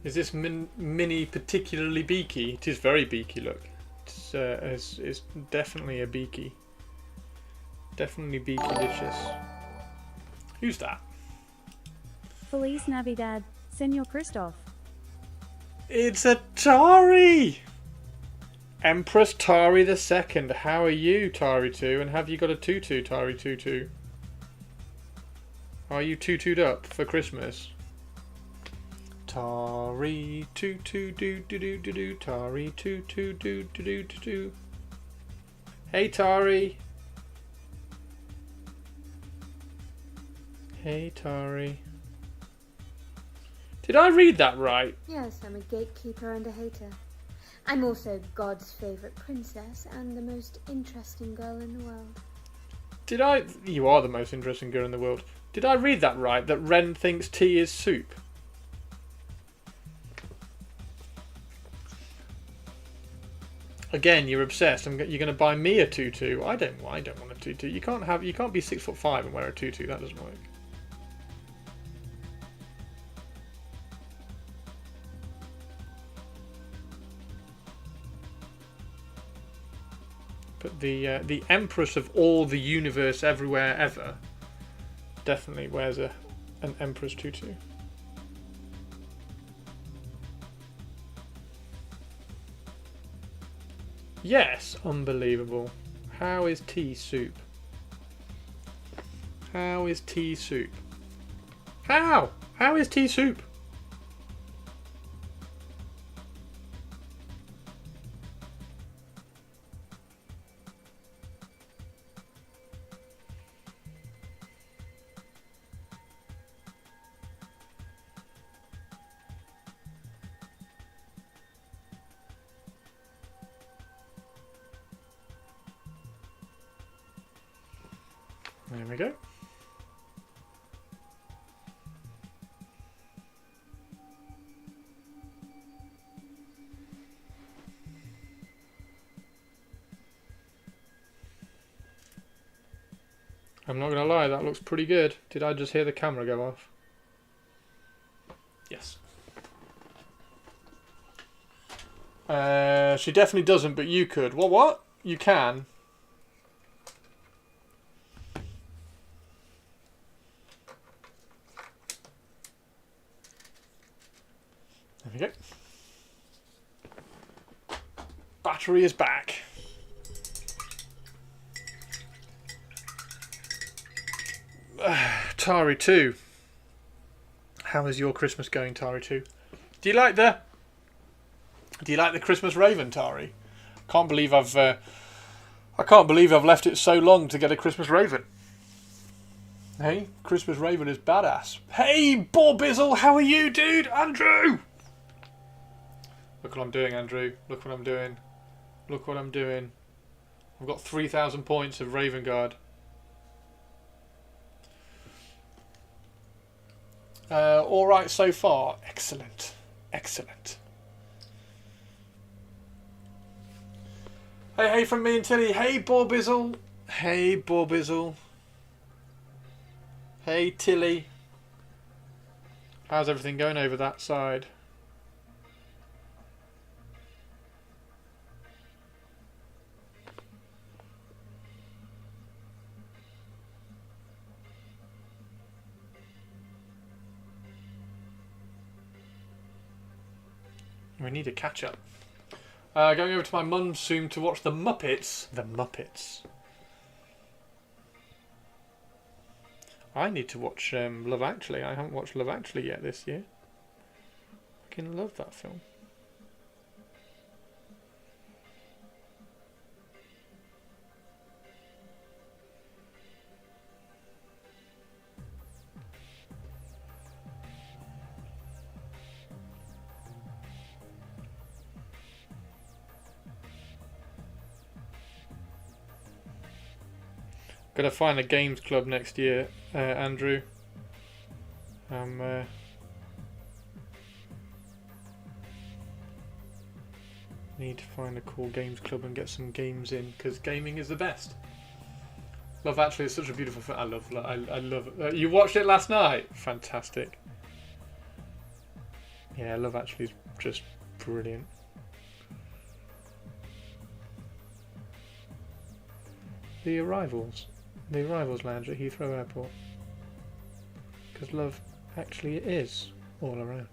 Is this mini particularly beaky? It is very beaky, look. It's definitely a beaky. Definitely beaky-licious. Who's that? Feliz Navidad, Senor Christoph. It's a Tari! Empress Tari II. How are you, Tari 2? And have you got a tutu, Tari 22? Are you tutued up for Christmas? Tari tutu do do do do do. Tari tutu do do do do do. Hey Tari. Hey Tari. Did I read that right? Yes, I'm a gatekeeper and a hater. I'm also God's favourite princess and the most interesting girl in the world. Did I? You are the most interesting girl in the world. Did I read that right? That Ren thinks tea is soup? Again, you're obsessed. You're going to buy me a tutu. I don't want a tutu. You can't be 6'5" and wear a tutu. That doesn't work. But the Empress of all the universe, everywhere, ever, definitely wears an Empress tutu. Yes, unbelievable. How is tea soup? How is tea soup? How? How is tea soup? There we go. I'm not going to lie, that looks pretty good. Did I just hear the camera go off? Yes. She definitely doesn't, but you could. What? You can. There we go. Battery is back. Tari 2. How is your Christmas going, Tari 2? Do you like the Christmas Raven, Tari? I can't believe I've left it so long to get a Christmas Raven. Hey, Christmas Raven is badass. Hey, Borbizzle, how are you, dude? Andrew! Look what I'm doing, Andrew. Look what I'm doing. Look what I'm doing. I've got 3,000 points of Raven Guard. Alright so far. Excellent. Excellent. Hey from me and Tilly. Hey Borbizzle. Hey Borbizzle. Hey Tilly. How's everything going over that side? We need a catch up. Going over to my mum's soon to watch the Muppets. The Muppets. I need to watch Love Actually. I haven't watched Love Actually yet this year. I fucking love that film. Gonna find a games club next year, Andrew. Need to find a cool games club and get some games in, because gaming is the best. Love Actually is such a beautiful film. I love it. You watched it last night? Fantastic. Yeah, Love Actually is just brilliant. The Arrivals Lounge at Heathrow Airport. Because Love Actually is all around.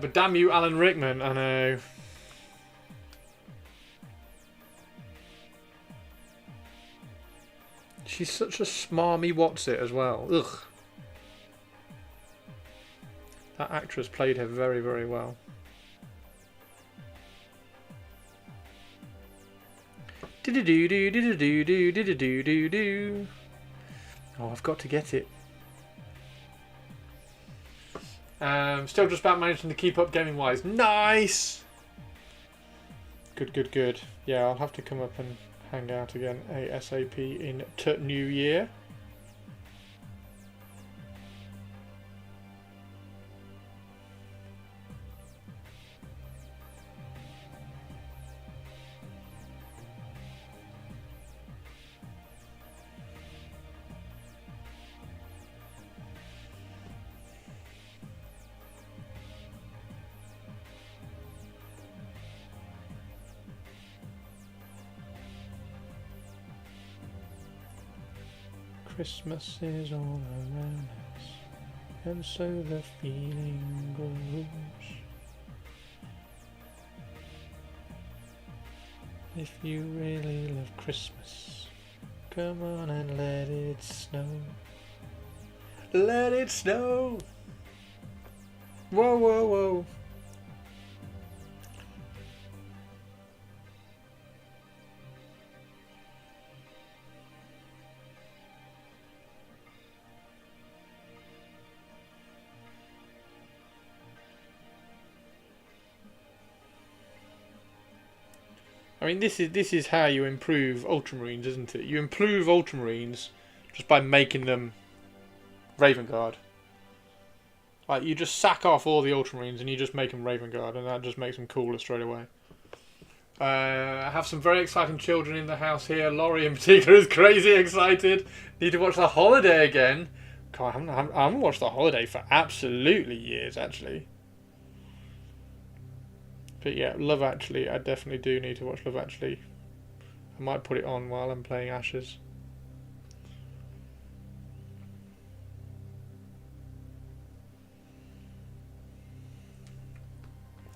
But damn you, Alan Rickman, I know. She's such a smarmy what's-it as well. Ugh. That actress played her very, very well. Do-do-do-do-do-do-do-do-do-do-do. Oh, I've got to get it. Still just about managing to keep up gaming wise. Nice! Good, good, good. Yeah, I'll have to come up and hang out again ASAP in New Year. Christmas is all around us, and so the feeling grows. If you really love Christmas, come on and let it snow. Let it snow! Whoa, whoa, whoa. I mean, this is how you improve Ultramarines, isn't it? You improve Ultramarines just by making them Raven Guard. Like, you just sack off all the Ultramarines and you just make them Raven Guard, and that just makes them cooler straight away. I have some very exciting children in the house here. Laurie in particular is crazy excited. Need to watch The Holiday again. God, I haven't watched The Holiday for absolutely years, actually. But yeah, Love Actually, I definitely do need to watch Love Actually. I might put it on while I'm playing Ashes.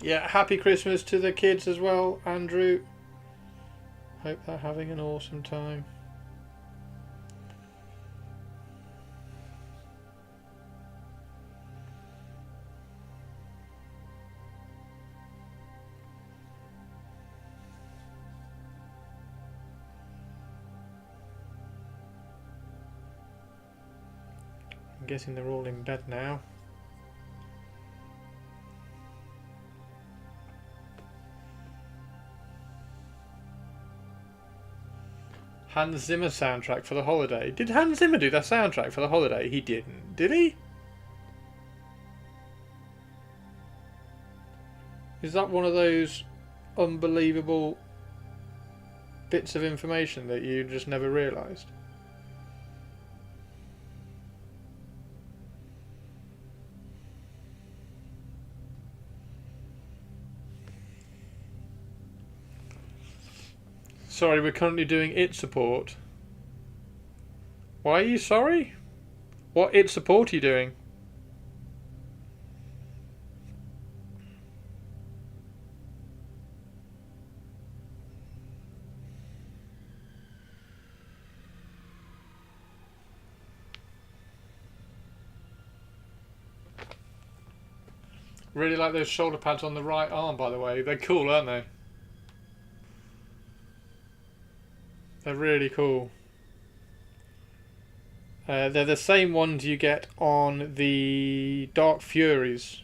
Yeah, happy Christmas to the kids as well, Andrew. Hope they're having an awesome time. I'm guessing they're all in bed now. Hans Zimmer soundtrack for The Holiday. Did Hans Zimmer do that soundtrack for The Holiday? He didn't. Did he? Is that one of those unbelievable bits of information that you just never realised? Sorry, we're currently doing IT support. Why are you sorry? What IT support are you doing? Really like those shoulder pads on the right arm, by the way. They're cool, aren't they? They're really cool. They're the same ones you get on the Dark Furies.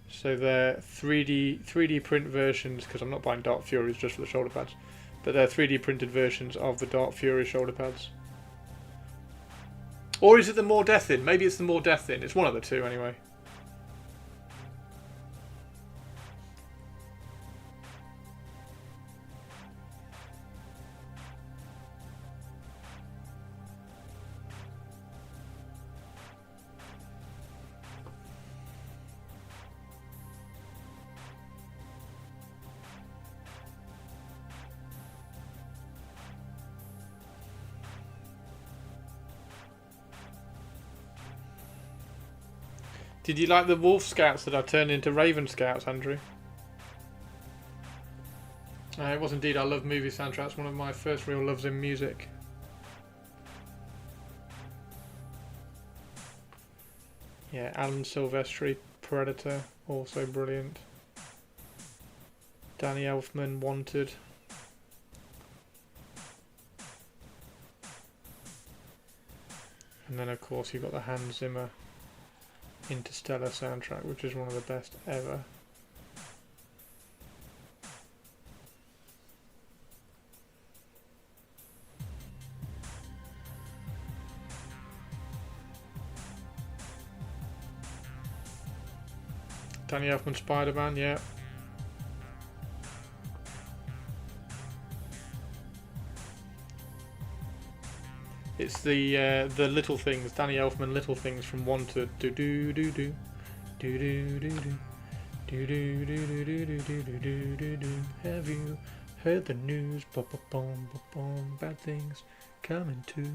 So they're 3D print versions, because I'm not buying Dark Furies just for the shoulder pads. But they're 3D printed versions of the Dark Fury shoulder pads. Or is it the More Death In? Maybe it's the More Death In. It's one of the two anyway. Did you like the Wolf Scouts that I turned into Raven Scouts, Andrew? It was indeed. I love movie soundtracks. One of my first real loves in music. Yeah, Alan Silvestri, Predator, also brilliant. Danny Elfman, Wanted. And then of course you've got the Hans Zimmer Interstellar soundtrack, which is one of the best ever. Danny Elfman Spider-Man, yeah. It's the Little Things, Danny Elfman Little Things from Wanted. Do do do do do do do do do do do do do do do do do. Have you heard the news? Bum bum bum bum. Bad things coming to.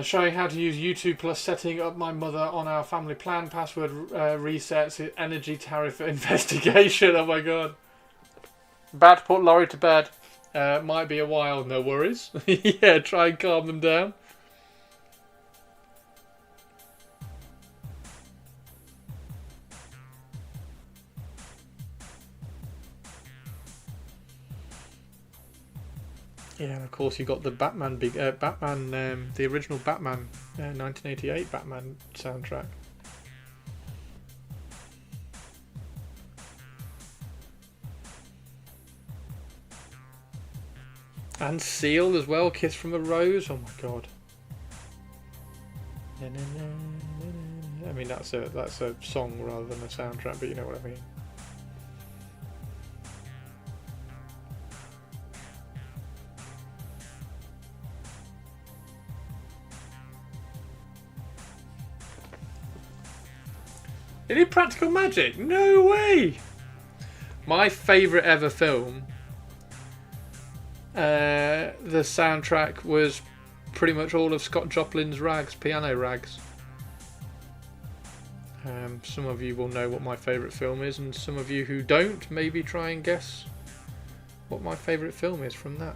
Showing how to use YouTube Plus, setting up my mother on our family plan, password resets, energy tariff investigation. Oh my god. About to put Laurie to bed. Might be a while, no worries. Yeah, try and calm them down. Yeah, and of course you got the Batman, the original Batman, 1988 Batman soundtrack. And Seal as well, Kiss from a Rose. Oh my god. I mean that's a song rather than a soundtrack, but you know what I mean. They did Practical Magic? No way! My favourite ever film, the soundtrack was pretty much all of Scott Joplin's Rags, Piano Rags. Some of you will know what my favourite film is, and some of you who don't, maybe try and guess what my favourite film is from that.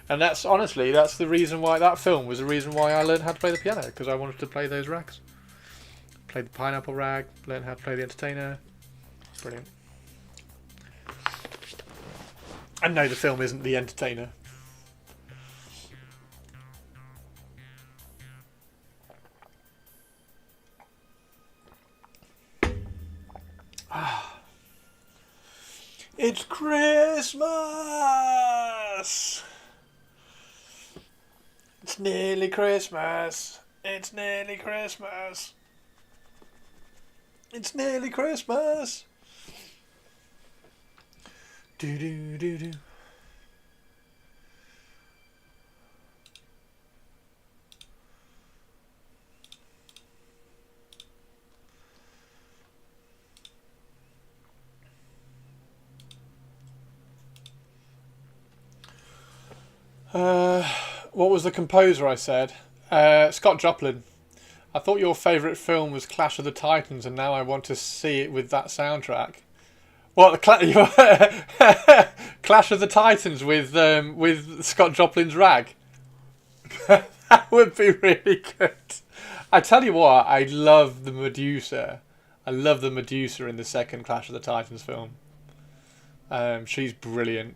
And that's honestly, that's the reason why that film was the reason why I learned how to play the piano, because I wanted to play those rags. Played the pineapple rag, learned how to play the entertainer. Brilliant. I know the film isn't the entertainer. It's Christmas! It's nearly Christmas. It's nearly Christmas. It's nearly Christmas. Do do do do. What was the composer I said? Scott Joplin. I thought your favourite film was Clash of the Titans, and now I want to see it with that soundtrack. What, Clash of the Titans with Scott Joplin's Rag? That would be really good. I tell you what, I love the Medusa. I love the Medusa in the second Clash of the Titans film. She's brilliant.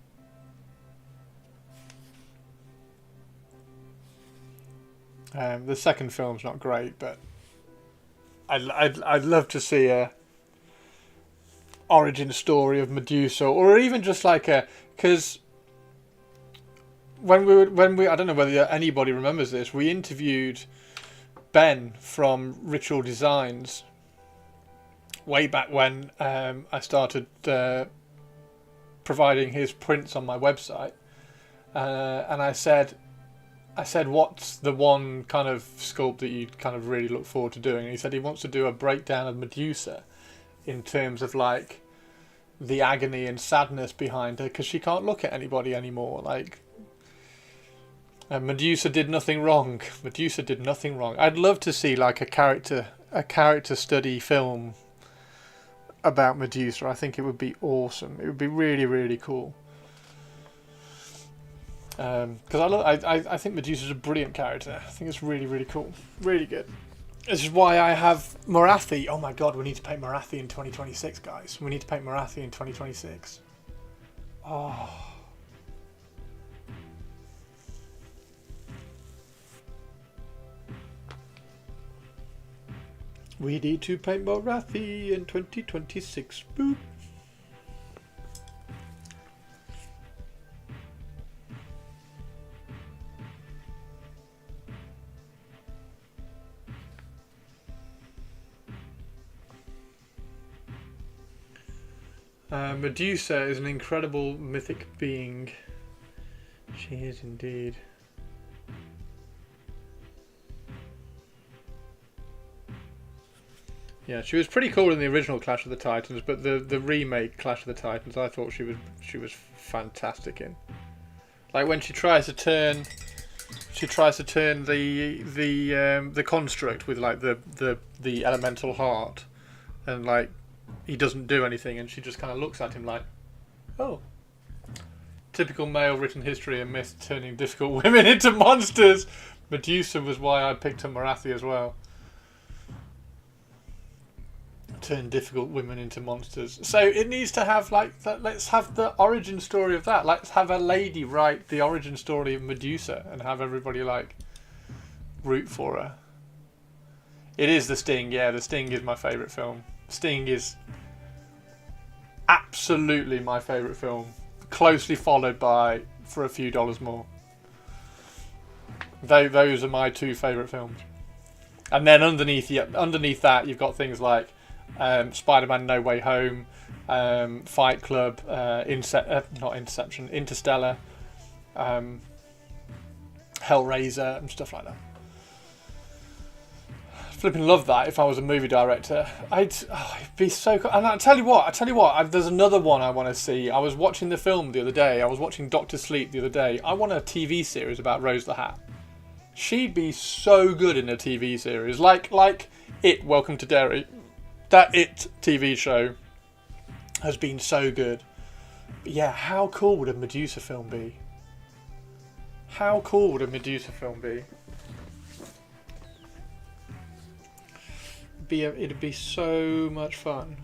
The second film's not great, but I'd love to see a origin story of Medusa, or even just like because when we I don't know whether anybody remembers this, we interviewed Ben from Ritual Designs way back when I started providing his prints on my website, and I said, what's the one kind of sculpt that you kind of really look forward to doing? And he said he wants to do a breakdown of Medusa in terms of like the agony and sadness behind her, because she can't look at anybody anymore. Like, Medusa did nothing wrong. Medusa did nothing wrong. I'd love to see like a character study film about Medusa. I think it would be awesome. It would be really, really cool. Because I think Medusa's a brilliant character. I think it's really, really cool. Really good. This is why I have Morathi. Oh my god, we need to paint Morathi in 2026, guys. We need to paint Morathi in 2026. Oh. We need to paint Morathi in 2026. Boop. Medusa is an incredible mythic being. She is indeed. Yeah, she was pretty cool in the original Clash of the Titans, but the remake Clash of the Titans, I thought she was fantastic in. Like when she tries to turn the construct with like the elemental heart, and like he doesn't do anything, and she just kind of looks at him like, oh. Typical male written history and myth turning difficult women into monsters. Medusa was why I picked up Marathi as well. Turn difficult women into monsters. So it needs to have like that. Let's have the origin story of that. Let's have a lady write the origin story of Medusa and have everybody like root for her. It is The Sting. Yeah, The Sting is my favourite film. Sting is absolutely my favourite film. Closely followed by For a Few Dollars More. Those are my two favourite films. And then underneath that, you've got things like Spider-Man: No Way Home, Fight Club, not Inception, Interstellar, Hellraiser, and stuff like that. Flipping love that if I was a movie director. It'd be so cool. And I tell you what, there's another one I want to see. I was watching the film the other day. I was watching Doctor Sleep the other day. I want a TV series about Rose the Hat. She'd be so good in a TV series. Like It, Welcome to Derry. That It TV show has been so good. But yeah, how cool would a Medusa film be? How cool would a Medusa film be? It'd be so much fun.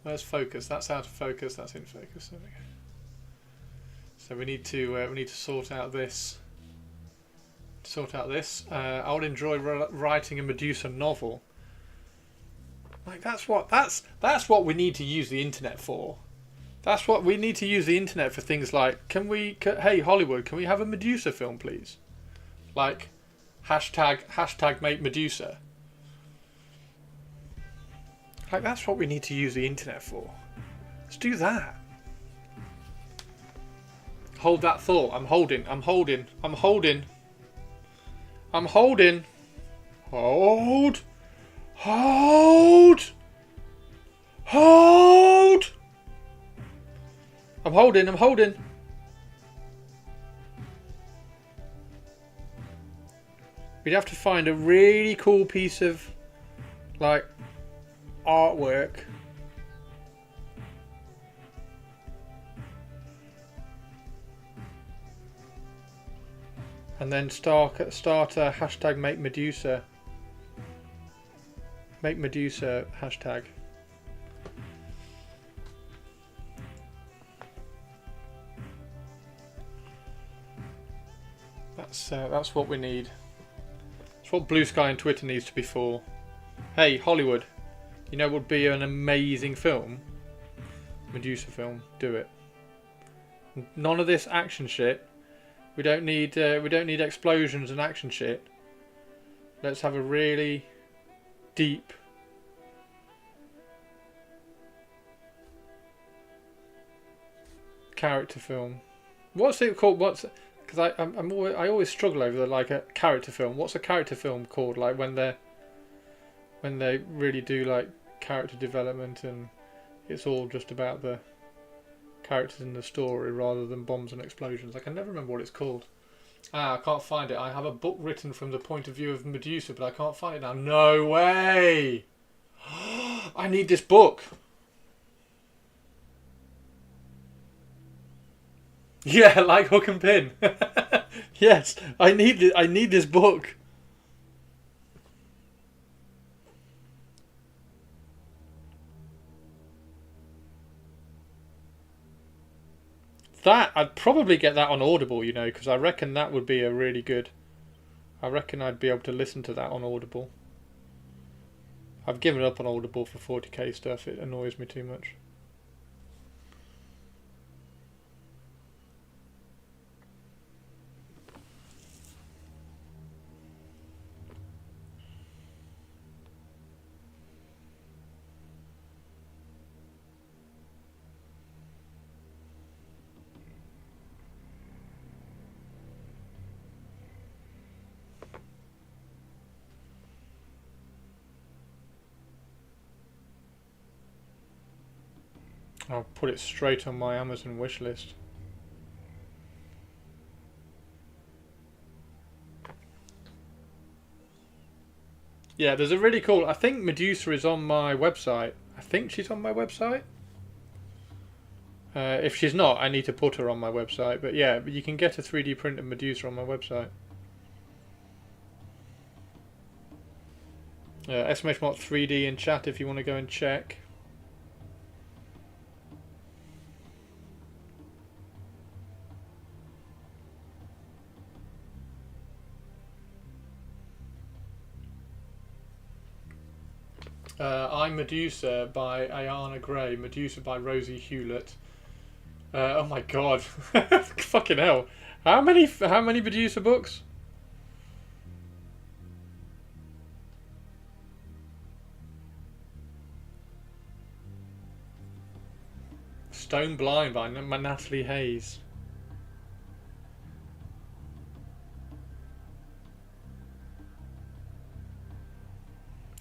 Where's focus? That's out of focus. That's in focus. There we go. So we need to sort out this. I would enjoy writing a Medusa novel. Like that's what we need to use the internet for. That's what we need to use the internet for. Things like, hey Hollywood, can we have a Medusa film, please? Like, hashtag make Medusa. Like that's what we need to use the internet for. Let's do that. Hold that thought. I'm holding. Hold. I'm holding. We'd have to find a really cool piece of like artwork. And then start a hashtag make Medusa. Make Medusa hashtag. That's what we need. That's what Blue Sky and Twitter needs to be for. Hey Hollywood, you know what would be an amazing film? Medusa film. Do it. None of this action shit. We don't need explosions and action shit. Let's have a really deep character film. What's it called? Because I always struggle over like a character film. What's a character film called? Like when they really do like character development and it's all just about the characters in the story rather than bombs and explosions. I can never remember what it's called. I can't find it. I have a book written from the point of view of Medusa, but I can't find it now. No way! I need this book. Yeah, like hook and pin. Yes, I need this book. That I'd probably get that on Audible, you know, because I reckon that would be a really good. I reckon I'd be able to listen to that on Audible. I've given up on Audible for 40k stuff. It annoys me too much. I'll put it straight on my Amazon wish list. Yeah, there's a really cool... I think Medusa is on my website. I think she's on my website. If she's not, I need to put her on my website. But yeah, you can get a 3D print of Medusa on my website. Exclamation mark 3D in chat if you want to go and check. I'm Medusa by Ayana Gray. Medusa by Rosie Hewlett. Oh my god. Fucking hell. How many Medusa books? Stone Blind by Natalie Hayes.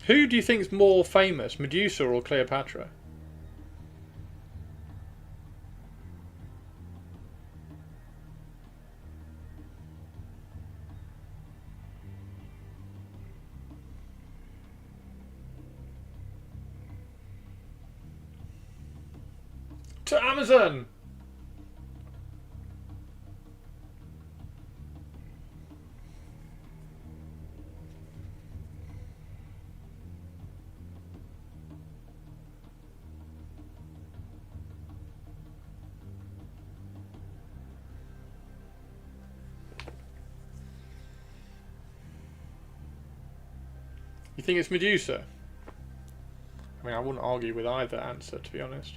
Who do you think's more famous, Medusa or Cleopatra? To Amazon! You think it's Medusa? I mean, I wouldn't argue with either answer, to be honest.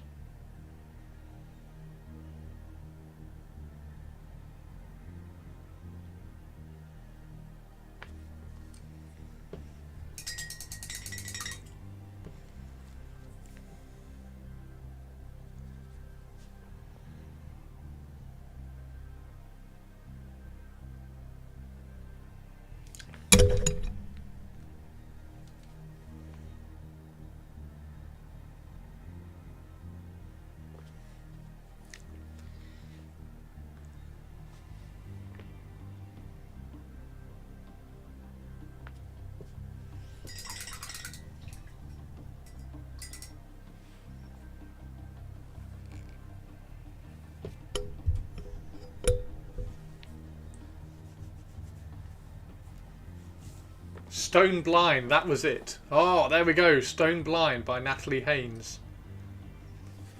Stone Blind, that was it. Oh, there we go. Stone Blind by Natalie Haynes.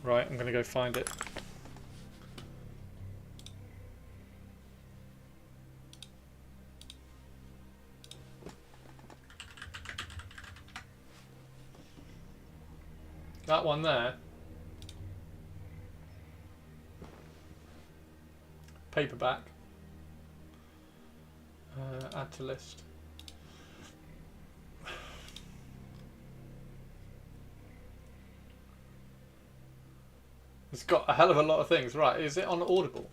Right, I'm going to go find it. That one there. Paperback. Add to list. It's got a hell of a lot of things. Right, is it on Audible?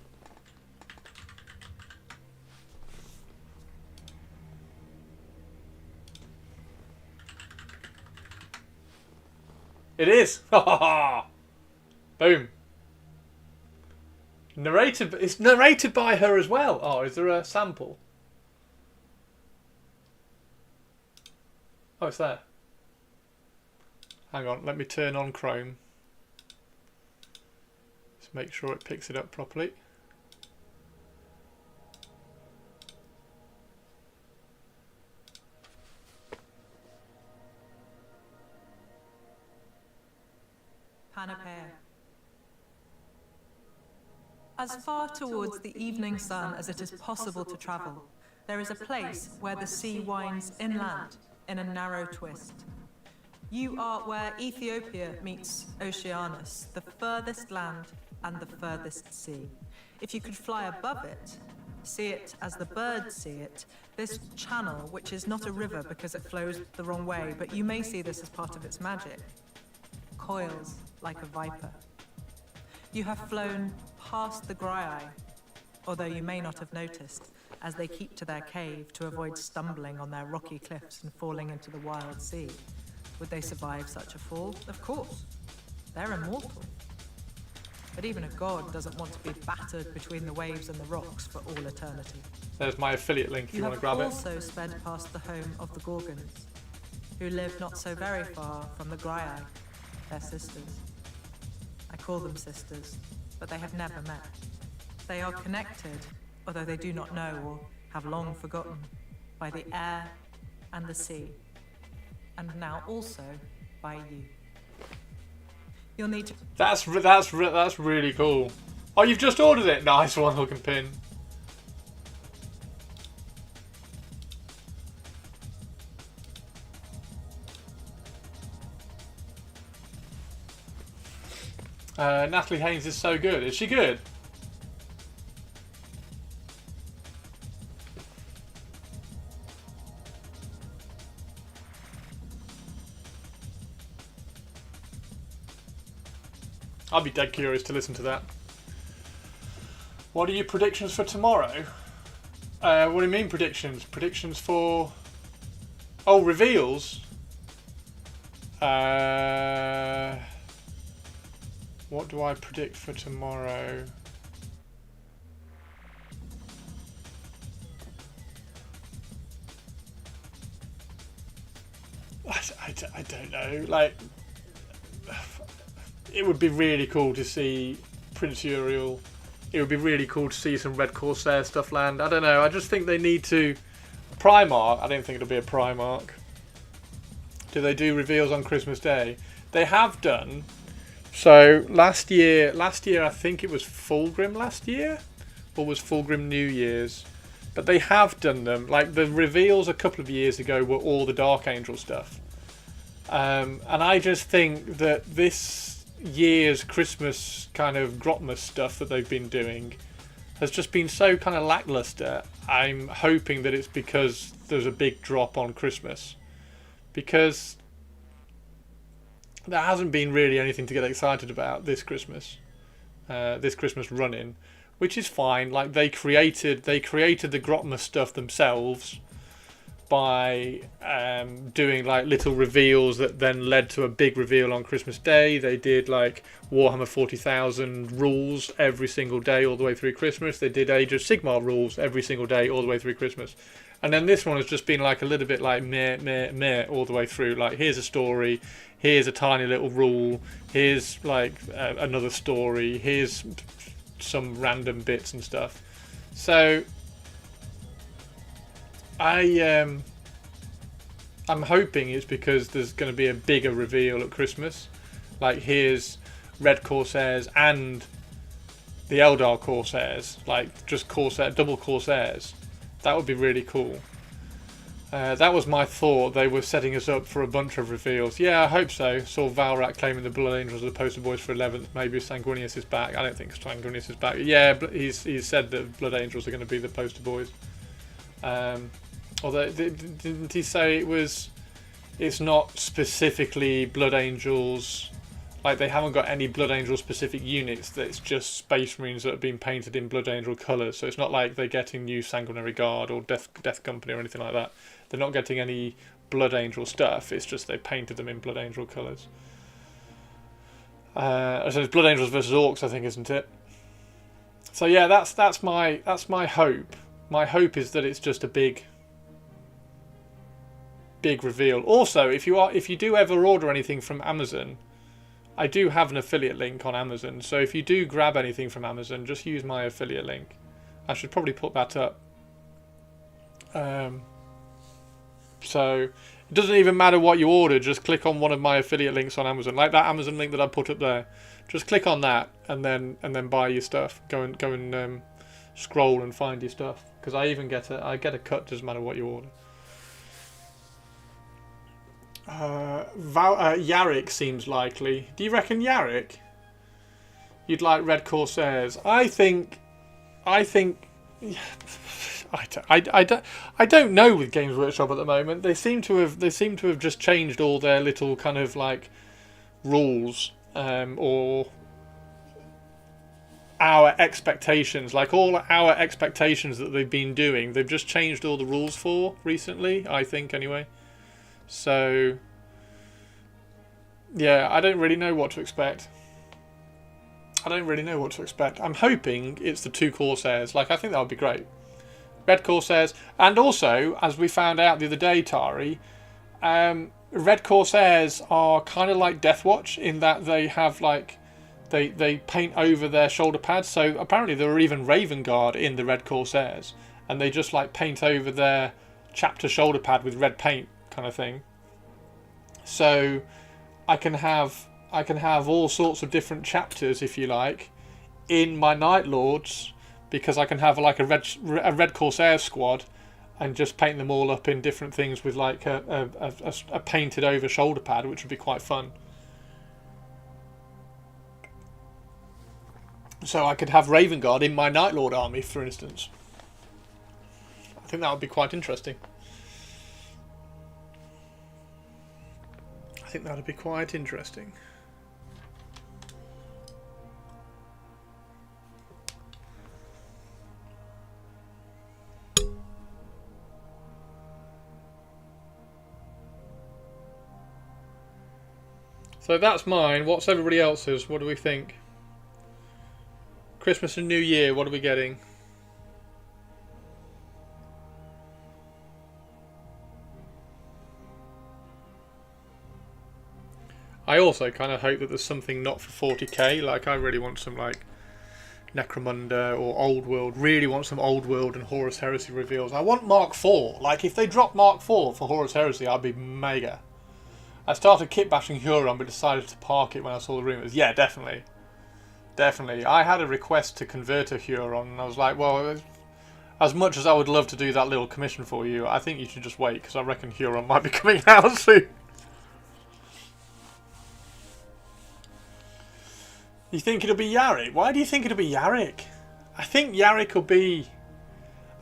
It is! Boom. Narrated, it's narrated by her as well. Oh, is there a sample? Oh, it's there. Hang on, let me turn on Chrome. Just make sure it picks it up properly. Panopea. As far towards the evening sun as it is possible to travel, there is a place where the sea winds inland in a narrow twist. You are where Ethiopia meets Oceanus, the furthest land and the furthest sea. If you could fly above it, see it as the birds see it, this channel, which is not a river because it flows the wrong way, but you may see this as part of its magic, coils like a viper. You have flown past the Graiai, although you may not have noticed, as they keep to their cave to avoid stumbling on their rocky cliffs and falling into the wild sea. Would they survive such a fall? Of course. They're immortal. But even a god doesn't want to be battered between the waves and the rocks for all eternity. There's my affiliate link if you want to grab have it. also sped past the home of the Gorgons, who live not so very far from the Graiai, their sisters. I call them sisters, but they have never met. They are connected, although they do not know or have long forgotten, by the air and the sea, and now also by you. You'll need to... That's really cool. Oh, you've just ordered it. Nice one, hook and pin. Natalie Haynes is so good. Is she good? I'll be dead curious to listen to that. What are your predictions for tomorrow? What do you mean predictions? Predictions for... Oh, reveals? What do I predict for tomorrow? I don't know. Like, it would be really cool to see Prince Uriel. It would be really cool to see some Red Corsair stuff land. I don't know. I just think they need to... Primark. I don't think it'll be a Primark. Do they do reveals on Christmas Day? They have done. So last year I think it was Fulgrim last year, or was Fulgrim New Year's, but they have done them. Like the reveals a couple of years ago were all the Dark Angel stuff, and I just think that this year's Christmas kind of Grotmas stuff that they've been doing has just been so kind of lackluster. I'm hoping that it's because there's a big drop on Christmas, because there hasn't been really anything to get excited about this Christmas run-in, which is fine. Like they created the Grotma stuff themselves by doing like little reveals that then led to a big reveal on Christmas Day. They did like Warhammer 40,000 rules every single day all the way through Christmas. They did Age of Sigmar rules every single day all the way through Christmas. And then this one has just been like a little bit like meh all the way through. Like here's a story, here's a tiny little rule, here's like another story, here's some random bits and stuff. So I'm hoping it's because there's going to be a bigger reveal at Christmas. Like here's Red Corsairs and the Eldar Corsairs, like just double Corsairs. That would be really cool. That was my thought. They were setting us up for a bunch of reveals. Yeah, I hope so. Saw Valrak claiming the Blood Angels are the poster boys for 11th. Maybe Sanguinius is back. I don't think Sanguinius is back. Yeah, but he's said that Blood Angels are going to be the poster boys. Although, didn't he say it's not specifically Blood Angels, like they haven't got any Blood Angel specific units, that it's just Space Marines that have been painted in Blood Angel colours, so it's not like they're getting new Sanguinary Guard or Death Company or anything like that. They're not getting any Blood Angel stuff, it's just they painted them in Blood Angel colours. So it's Blood Angels versus Orcs, I think, isn't it? So yeah, that's my hope. My hope is that it's just a big reveal. Also, if you do ever order anything from Amazon, I do have an affiliate link on Amazon, so if you do grab anything from Amazon, just use my affiliate link. I should probably put that up. So it doesn't even matter what you order, just click on one of my affiliate links on Amazon, like that Amazon link that I put up there. Just click on that and then buy your stuff. Go and scroll and find your stuff, because I get a cut, doesn't matter what you order. Yarrick seems likely. Do you reckon Yarrick? You'd like Red Corsairs? I don't know with Games Workshop at the moment. They seem to have just changed all their little kind of like rules, or our expectations, like all our expectations that they've been doing. They've just changed all the rules for recently, I think, anyway. So yeah, I don't really know what to expect. I don't really know what to expect. I'm hoping it's the 2 Corsairs. Like, I think that would be great. Red Corsairs. And also, as we found out the other day, Tari, Red Corsairs are kind of like Deathwatch in that they have, like, they paint over their shoulder pads. So apparently there are even Raven Guard in the Red Corsairs. And they just, like, paint over their chapter shoulder pad with red paint kind of thing. So I can have all sorts of different chapters, if you like, in my Night Lords, because I can have like a red Corsair squad and just paint them all up in different things with like a painted over shoulder pad, which would be quite fun. So I could have Raven Guard in my Night Lord army, for instance. I think that would be quite interesting. I think that would be quite interesting. So that's mine. What's everybody else's? What do we think? Christmas and New Year, what are we getting? I also kind of hope that there's something not for 40k. Like, I really want some, like, Necromunda or Old World. Really want some Old World and Horus Heresy reveals. I want Mark IV. Like, if they drop Mark IV for Horus Heresy, I'd be mega. I started kit bashing Huron, but decided to park it when I saw the rumours. Yeah, definitely. Definitely. I had a request to convert a Huron, and I was like, well, as much as I would love to do that little commission for you, I think you should just wait, because I reckon Huron might be coming out soon. You think it'll be Yarick? Why do you think it'll be Yarick? I think Yarick will be...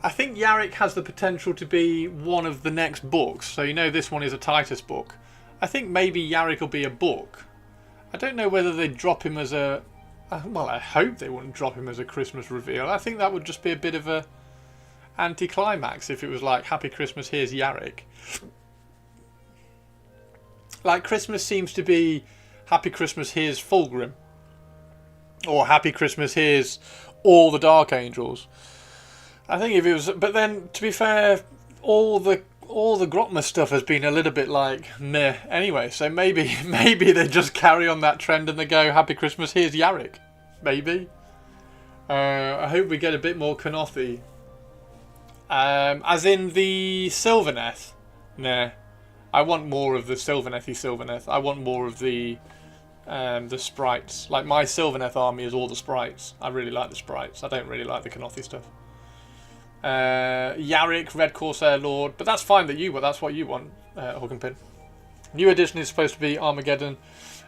I think Yarick has the potential to be one of the next books. So, you know, this one is a Titus book. I think maybe Yarick will be a book. I don't know whether they'd drop him as a... Well, I hope they wouldn't drop him as a Christmas reveal. I think that would just be a bit of a anticlimax if it was like, Happy Christmas, here's Yarick. Like, Christmas seems to be Happy Christmas, here's Fulgrim. Or Happy Christmas, here's all the Dark Angels. I think if it was... But then, to be fair, all the Grotma stuff has been a little bit like meh anyway, so maybe they just carry on that trend and they go, Happy Christmas, here's Yarick. Maybe. I hope we get a bit more Kanothi. As in the Sylvaneth. Nah. I want more of the Sylvaneth. I want more of the sprites. Like, my Sylvaneth army is all the sprites. I really like the sprites. I don't really like the Kanothi stuff. Yarick, Red Corsair Lord, but that's fine that's what you want, Hoggenpin. New edition is supposed to be Armageddon,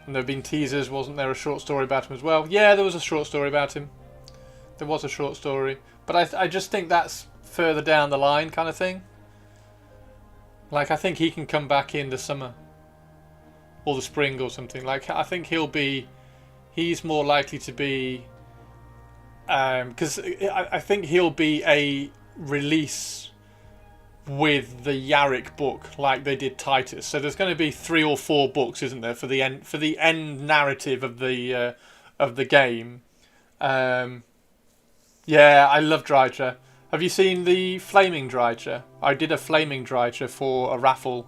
and there have been teasers. Wasn't there a short story about him as well? Yeah, there was a short story about him. There was a short story, but I just think that's further down the line kind of thing. Like, I think he can come back in the summer or the spring or something. Like, I think he's more likely to be, because I think he'll be a release with the Yarick book like they did Titus. So there's going to be 3 or 4 books, isn't there, for the end narrative of the game. Yeah, I love Drycha. Have you seen the Flaming Drycha? I did a Flaming Drycha for a raffle.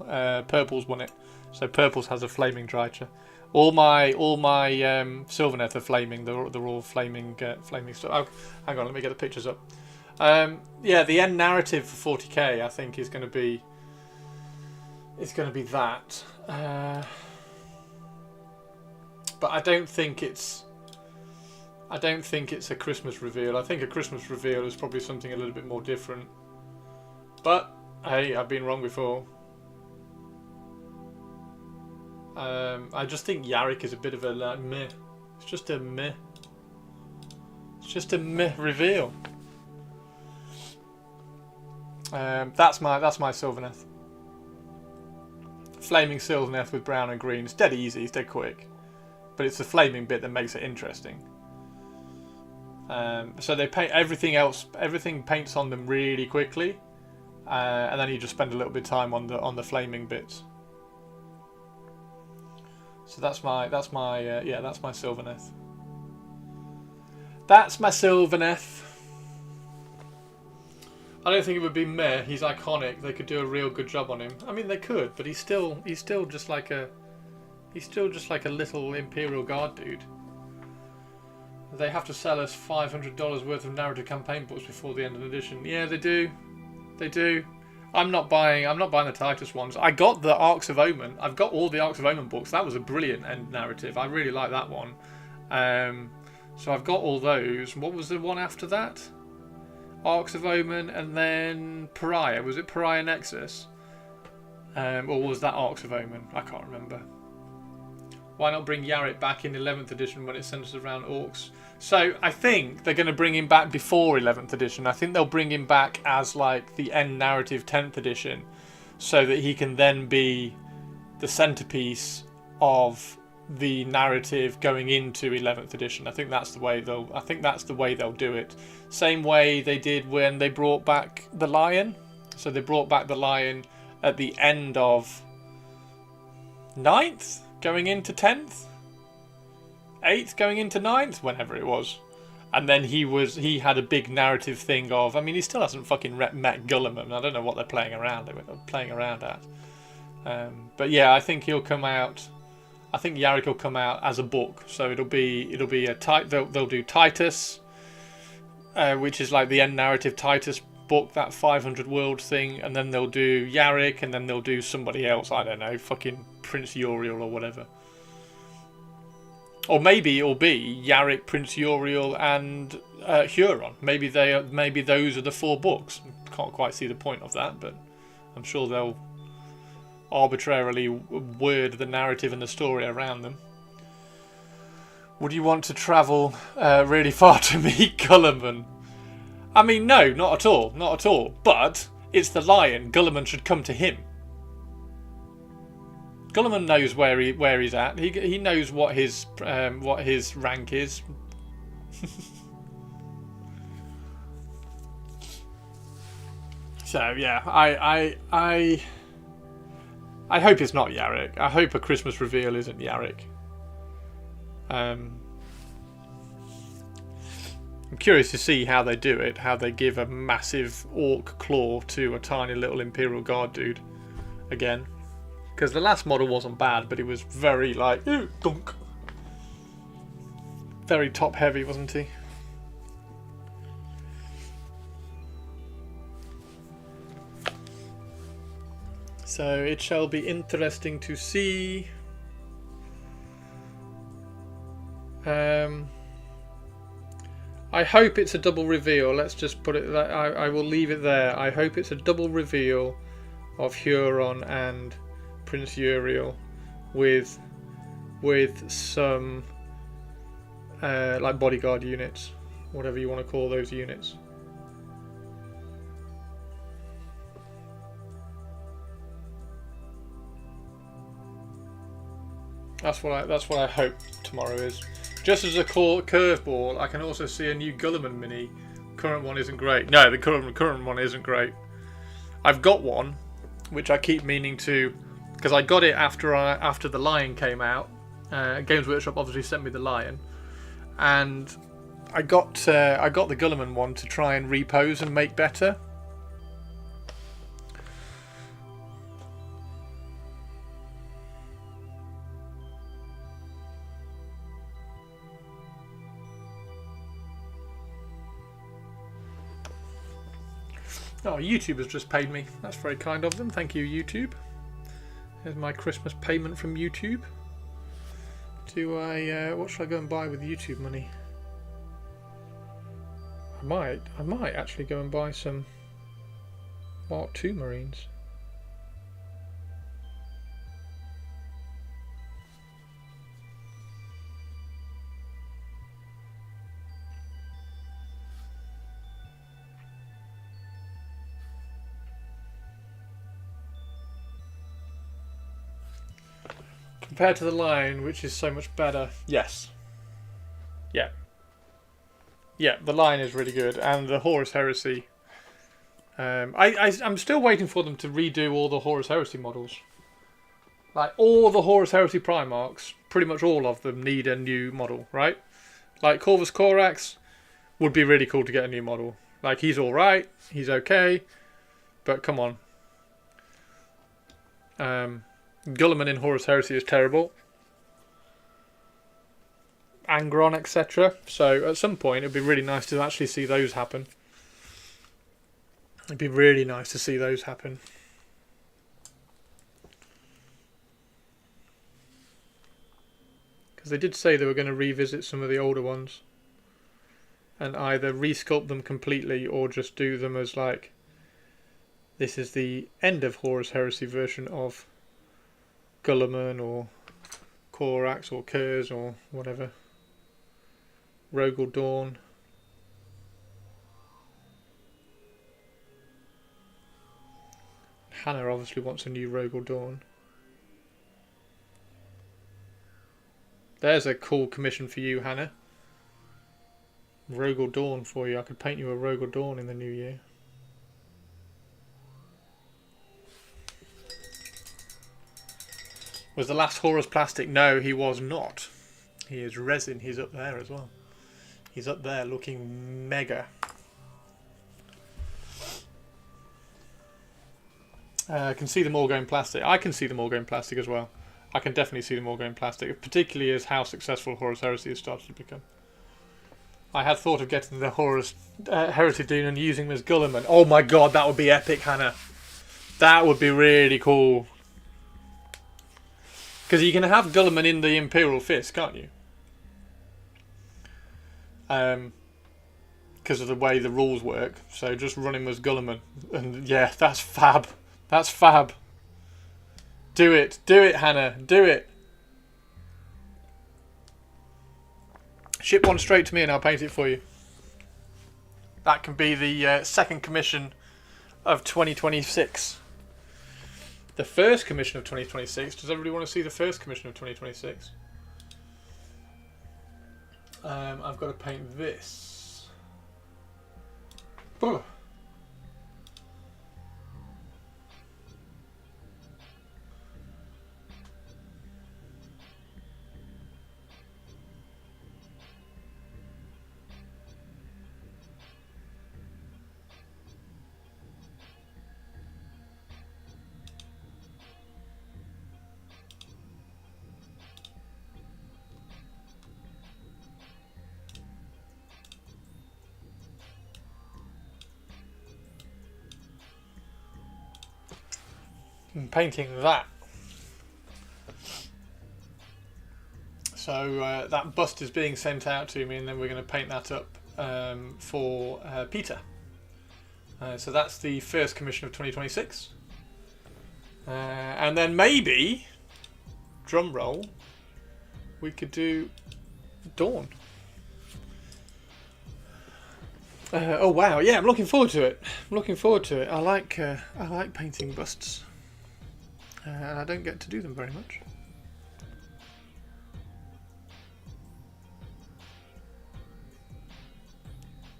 Purple's won it, so Purple's has a Flaming Drycha. All my Sylvaneth are flaming. They're all flaming stuff. Oh, hang on, let me get the pictures up. Yeah, the end narrative for 40k, I think, is going to be that. But I don't think it's a Christmas reveal. I think a Christmas reveal is probably something a little bit more different. But hey, I've been wrong before. I just think Yarick is a bit of a like, meh. It's just a meh. It's just a meh reveal. That's my Sylvaneth. Flaming Sylvaneth with brown and green. It's dead easy. It's dead quick. But it's the flaming bit that makes it interesting. So they paint everything else. Everything paints on them really quickly, and then you just spend a little bit of time on the flaming bits. So that's my Sylvaneth. That's my Sylvaneth. I don't think it would be meh. He's iconic. They could do a real good job on him. I mean, they could, but he's still just like a little Imperial Guard dude. They have to sell us $500 worth of narrative campaign books before the end of the edition. Yeah, they do. They do. I'm not buying the Titus ones. I got the Arcs of Omen. I've got all the Arcs of Omen books. That was a brilliant end narrative. I really like that one. So I've got all those. What was the one after that? Arcs of Omen and then Pariah. Was it Pariah Nexus? Or was that Arcs of Omen? I can't remember. Why not bring Yarrick back in 11th edition when it centers around orcs? So I think they're going to bring him back before 11th edition. I think they'll bring him back as like the end narrative 10th edition, so that he can then be the centerpiece of the narrative going into 11th edition. I think that's the way they'll do it. Same way they did when they brought back the Lion. So they brought back the Lion at the end of 9th, going into 10th, 8th, going into 9th, whenever it was. And then he had a big narrative thing of, I mean, he still hasn't fucking met Gulliman. I don't know what they're playing around at. But yeah, I think he'll come out. I think Yarrick will come out as a book, so it'll be they'll do Titus, which is like the end narrative Titus book, that 500 world thing, and then they'll do Yarrick, and then they'll do somebody else. I don't know, fucking Prince Uriel or whatever. Or maybe it'll be Yarrick, Prince Uriel, and Huron. Maybe those are the 4 books. Can't quite see the point of that, but I'm sure they'll arbitrarily word the narrative and the story around them. Would you want to travel really far to meet Gulliman? I mean, no, not at all, not at all. But it's the Lion. Gulliman should come to him. Gulliman knows where he's at. He knows what his rank is. So yeah, I hope it's not Yarrick. I hope a Christmas reveal isn't Yarrick. I'm curious to see how they do it. How they give a massive orc claw to a tiny little Imperial Guard dude again. Because the last model wasn't bad, but he was very like, ooh, dunk. Very top heavy, wasn't he? So it shall be interesting to see. I hope it's a double reveal. Let's just put it. I will leave it there. I hope it's a double reveal of Huron and Prince Uriel with some like bodyguard units, whatever you want to call those units. That's what I hope tomorrow is. Just as a curveball, I can also see a new Gulliman mini. Current one isn't great. No, the current one isn't great. I've got one, which I keep meaning to, because I got it after the Lion came out. Games Workshop obviously sent me the Lion, and I got the Gulliman one to try and repose and make better. Oh, YouTube has just paid me. That's very kind of them. Thank you, YouTube. Here's my Christmas payment from YouTube. What should I go and buy with YouTube money? I might actually go and buy some Mark II Marines. Compared to the Lion, which is so much better. Yes. Yeah. Yeah, the Lion is really good, and the Horus Heresy. I'm still waiting for them to redo all the Horus Heresy models. Like, all the Horus Heresy Primarchs, pretty much all of them need a new model, right? Like Corvus Corax, would be really cool to get a new model. Like, he's alright, he's okay, but come on. Gulliman in Horus Heresy is terrible. Angron, etc. So at some point it'd be really nice to actually see those happen. It'd be really nice to see those happen. Because they did say they were going to revisit some of the older ones. And either resculpt them completely or just do them as like, this is the end of Horus Heresy version of Gulliman or Korax or Kurz or whatever. Rogel Dawn. Hannah obviously wants a new Rogel Dawn. There's a cool commission for you, Hannah. Rogel Dawn for you. I could paint you a Rogel Dawn in the new year. Was the last Horus plastic? No, he was not. He is resin. He's up there as well. He's up there looking mega. I can see them all going plastic. I can see them all going plastic as well. I can definitely see them all going plastic, particularly as how successful Horus Heresy has started to become. I had thought of getting the Horus Heresy Dune and using them as Gulliman. Oh my god, that would be epic, Hannah. That would be really cool. Because you can have Gulliman in the Imperial Fist, can't you? Because of the way the rules work. So just run him as Gulliman. And yeah, that's fab. That's fab. Do it. Do it, Hannah. Do it. Ship one straight to me and I'll paint it for you. That can be the second commission of 2026. The first commission of 2026. Does everybody want to see the first commission of 2026? I've got to paint this. Oh. I'm painting that. So that bust is being sent out to me and then we're going to paint that up for Peter. So that's the first commission of 2026. And then maybe, drum roll, we could do Dawn. Oh wow, yeah, I'm looking forward to it. I'm looking forward to it. I like painting busts. And I don't get to do them very much.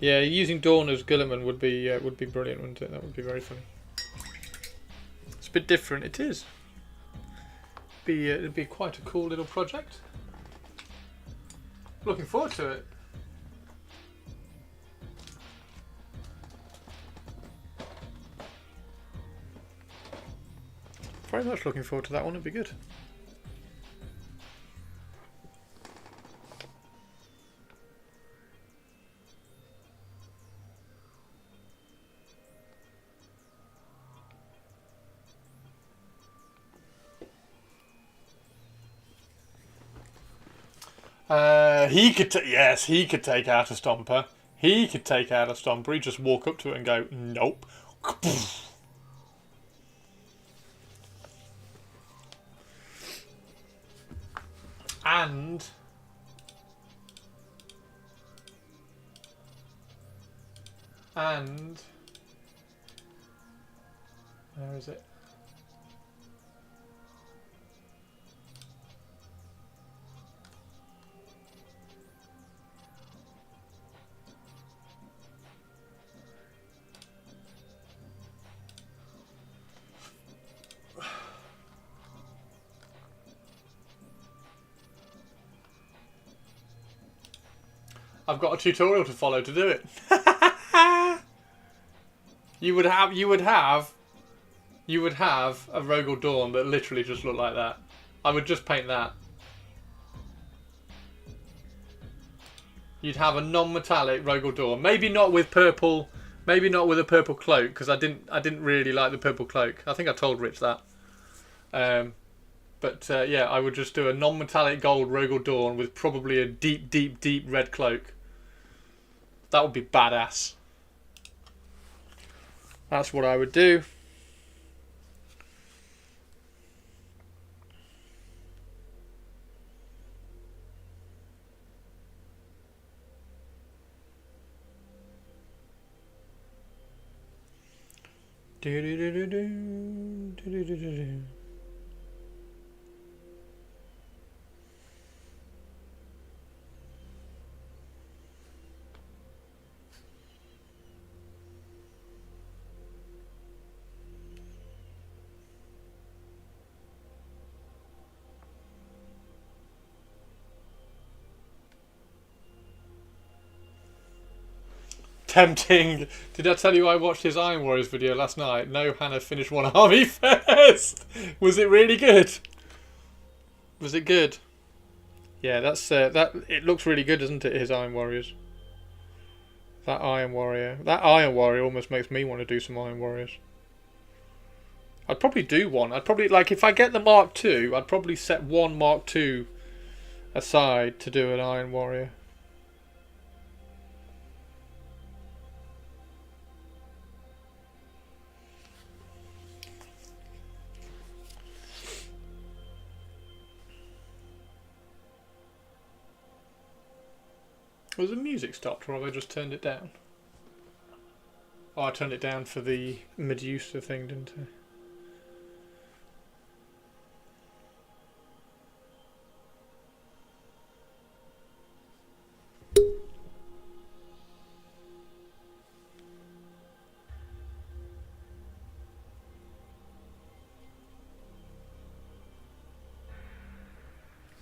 Yeah, using Dawn as Gulliman would be brilliant, wouldn't it? That would be very funny. It's a bit different. It is. It'd be quite a cool little project. Looking forward to it. Very much looking forward to that one. It'd be good. He could take out a Stomper. He could take out a Stomper. He'd just walk up to it and go, nope. And where is it? I've got a tutorial to follow to do it. You would have a Rogel Dawn that literally just looked like that. I would just paint that. You'd have a non-metallic Rogel Dawn. Maybe not with purple. Maybe not with a purple cloak, because I didn't really like the purple cloak. I think I told Rich that. Yeah, I would just do a non-metallic gold Rogel Dawn with probably a deep, deep, deep red cloak. That would be badass. That's what I would do. Tempting. Did I tell you I watched his Iron Warriors video last night? No, Hannah finished one army first. Was it really good? Was it good? Yeah, that's that. It looks really good, doesn't it? His Iron Warriors. That Iron Warrior. That Iron Warrior almost makes me want to do some Iron Warriors. I'd probably do one. I'd probably, like, if I get the Mark II, I'd probably set one Mark II aside to do an Iron Warrior. Was the music stopped, or have I just turned it down? Oh, I turned it down for the Medusa thing, didn't I?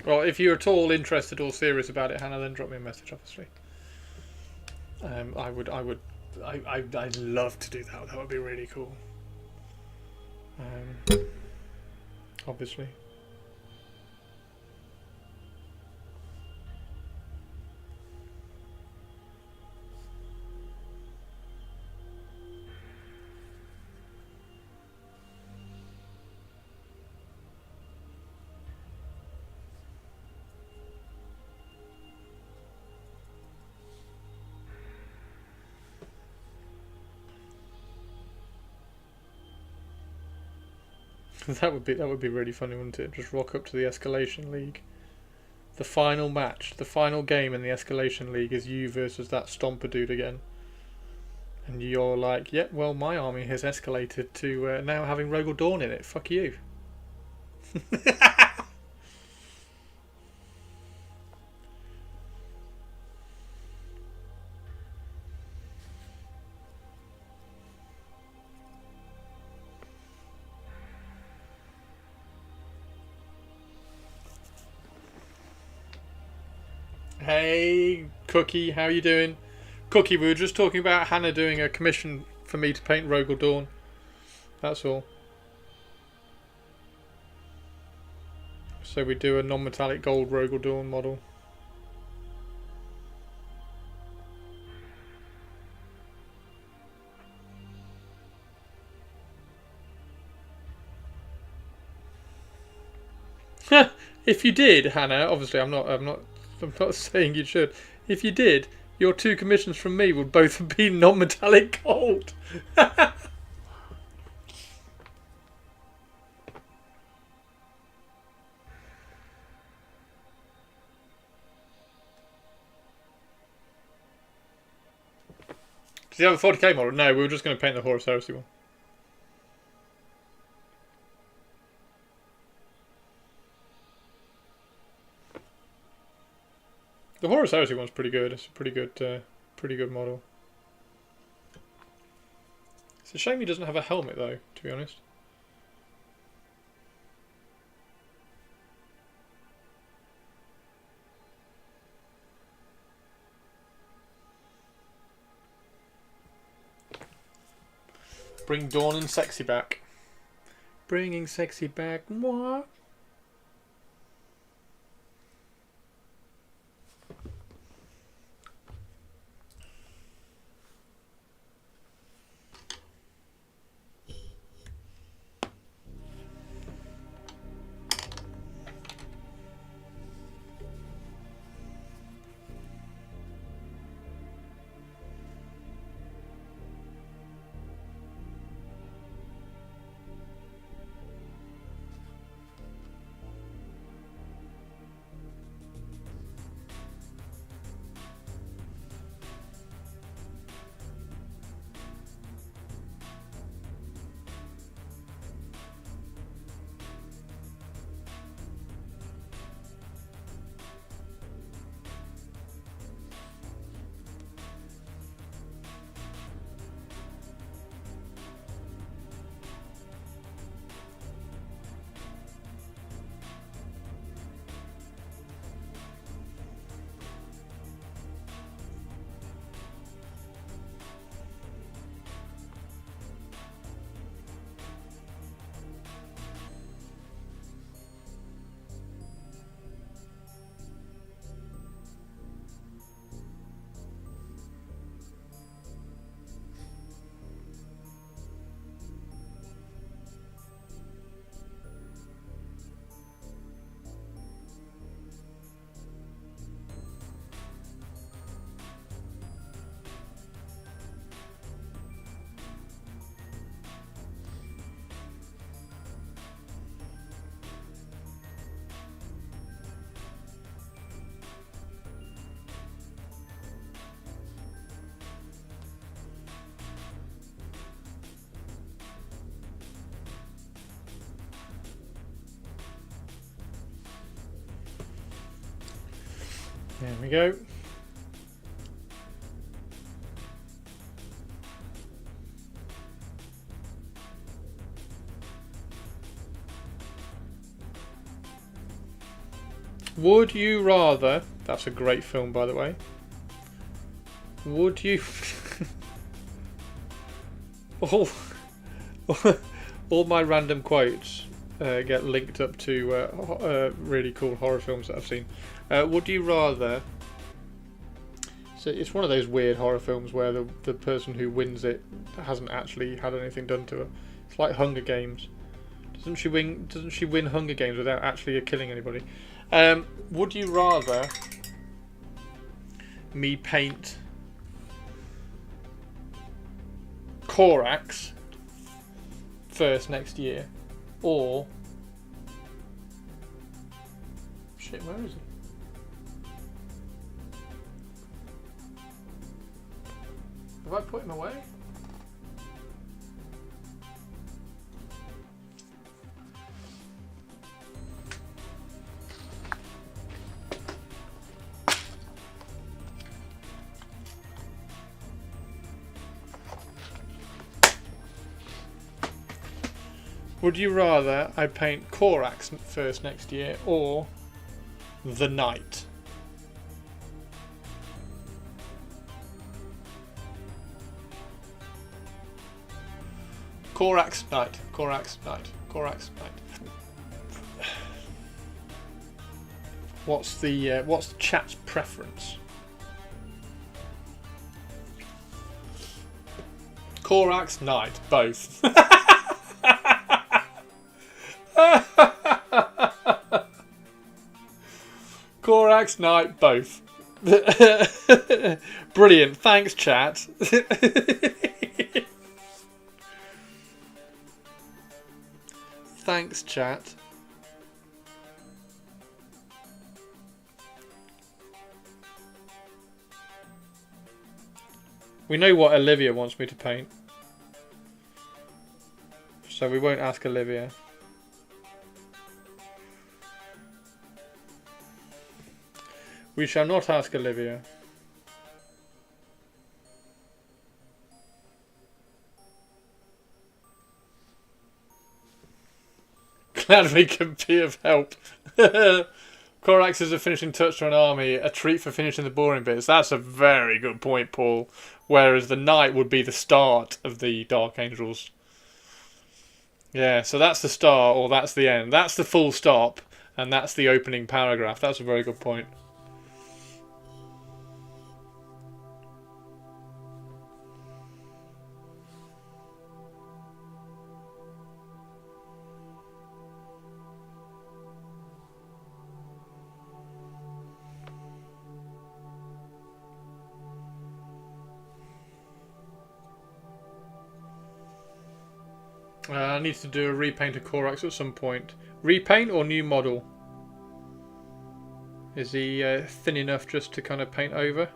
Well, if you're at all interested or serious about it, Hannah, then drop me a message, obviously. I'd love to do that. That would be really cool. Obviously. That would be really funny, wouldn't it? Just rock up to the Escalation League. The final match, the final game in the Escalation League is you versus that Stomper dude again. And you're like, yeah, well, my army has escalated to now having Rogel Dawn in it. Fuck you. Hey, Cookie, how you doing? Cookie, we were just talking about Hannah doing a commission for me to paint Rogel Dawn. That's all. So we do a non-metallic gold Rogel Dawn model. If you did, Hannah, obviously I'm not saying you should. If you did, your two commissions from me would both have been non-metallic gold. Do you have a 40k model? No, we were just going to paint the Horus Heresy one. The Horus Heresy one's pretty good. It's a pretty good model. It's a shame he doesn't have a helmet, though, to be honest. Bring Dawn and Sexy back. Bringing Sexy back. Moi. There we go. Would you rather... That's a great film, by the way. Would you... all my random quotes get linked up to really cool horror films that I've seen. Would you rather... So it's one of those weird horror films where the person who wins it hasn't actually had anything done to her. It's like Hunger Games. Doesn't she win Hunger Games without actually killing anybody? Would you rather me paint Korax first next year, or shit, where is he? Have I put him away? Would you rather I paint Korax first next year or the Knight? Korax Knight. Korax Knight. Korax Knight. What's the chat's preference? Korax Knight. Both. Korax Knight, both. Brilliant. Thanks, chat. Thanks, chat. We know what Olivia wants me to paint, so we won't ask Olivia. We shall not ask Olivia. Glad we can be of help. Korax is a finishing touch to an army, a treat for finishing the boring bits. That's a very good point, Paul. Whereas the Knight would be the start of the Dark Angels Yeah, so that's the start, or that's the end. That's the full stop, and that's the opening paragraph. That's a very good point. I need to do a repaint of Korax at some point. Repaint or new model? Is he thin enough just to kind of paint over?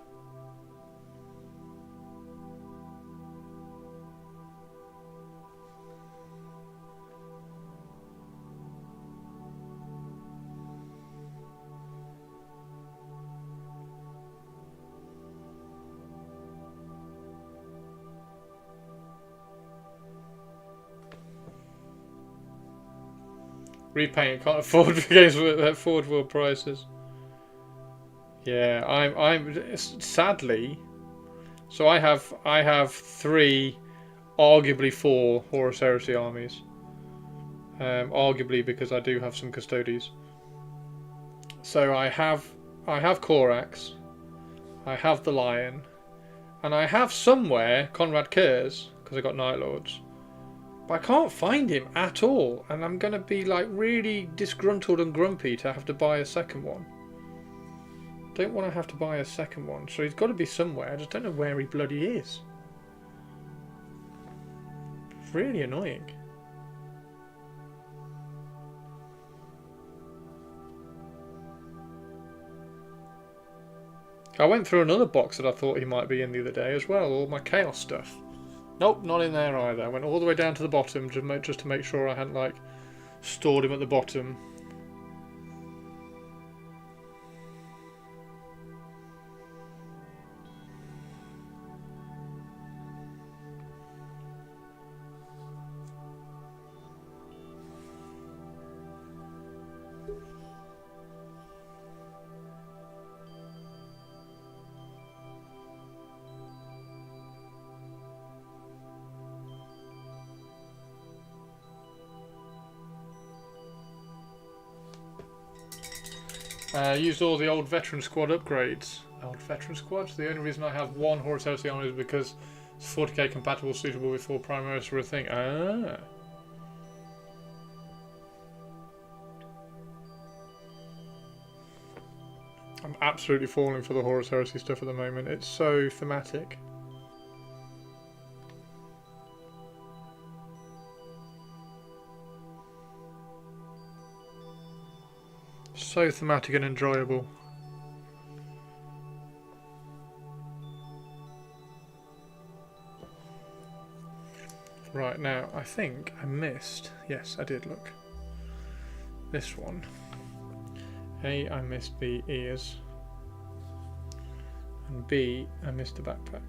Repaint, can't afford games at forward world prices. Yeah, I'm sadly. So I have 3, arguably 4 Horus Heresy armies. Arguably because I do have some Custodes. So I have Korax, I have the Lion, and I have somewhere Conrad Kurz because I got Night Lords. But I can't find him at all, and I'm going to be like really disgruntled and grumpy to have to buy a second one. Don't want to have to buy a second one, so he's got to be somewhere. I just don't know where he bloody is. It's really annoying. I went through another box that I thought he might be in the other day as well, all my Chaos stuff. Nope, not in there either. I went all the way down to the bottom just to make sure I hadn't like stored him at the bottom. Used all the old veteran squad upgrades. Old veteran squads? The only reason I have 1 Horus Heresy army is because it's 40k compatible, suitable before Primaris were a thing. Ah. I'm absolutely falling for the Horus Heresy stuff at the moment. It's so thematic. So thematic and enjoyable. Right, now I think I missed. Yes, I did, look. This one. A, I missed the ears. And B, I missed the backpack.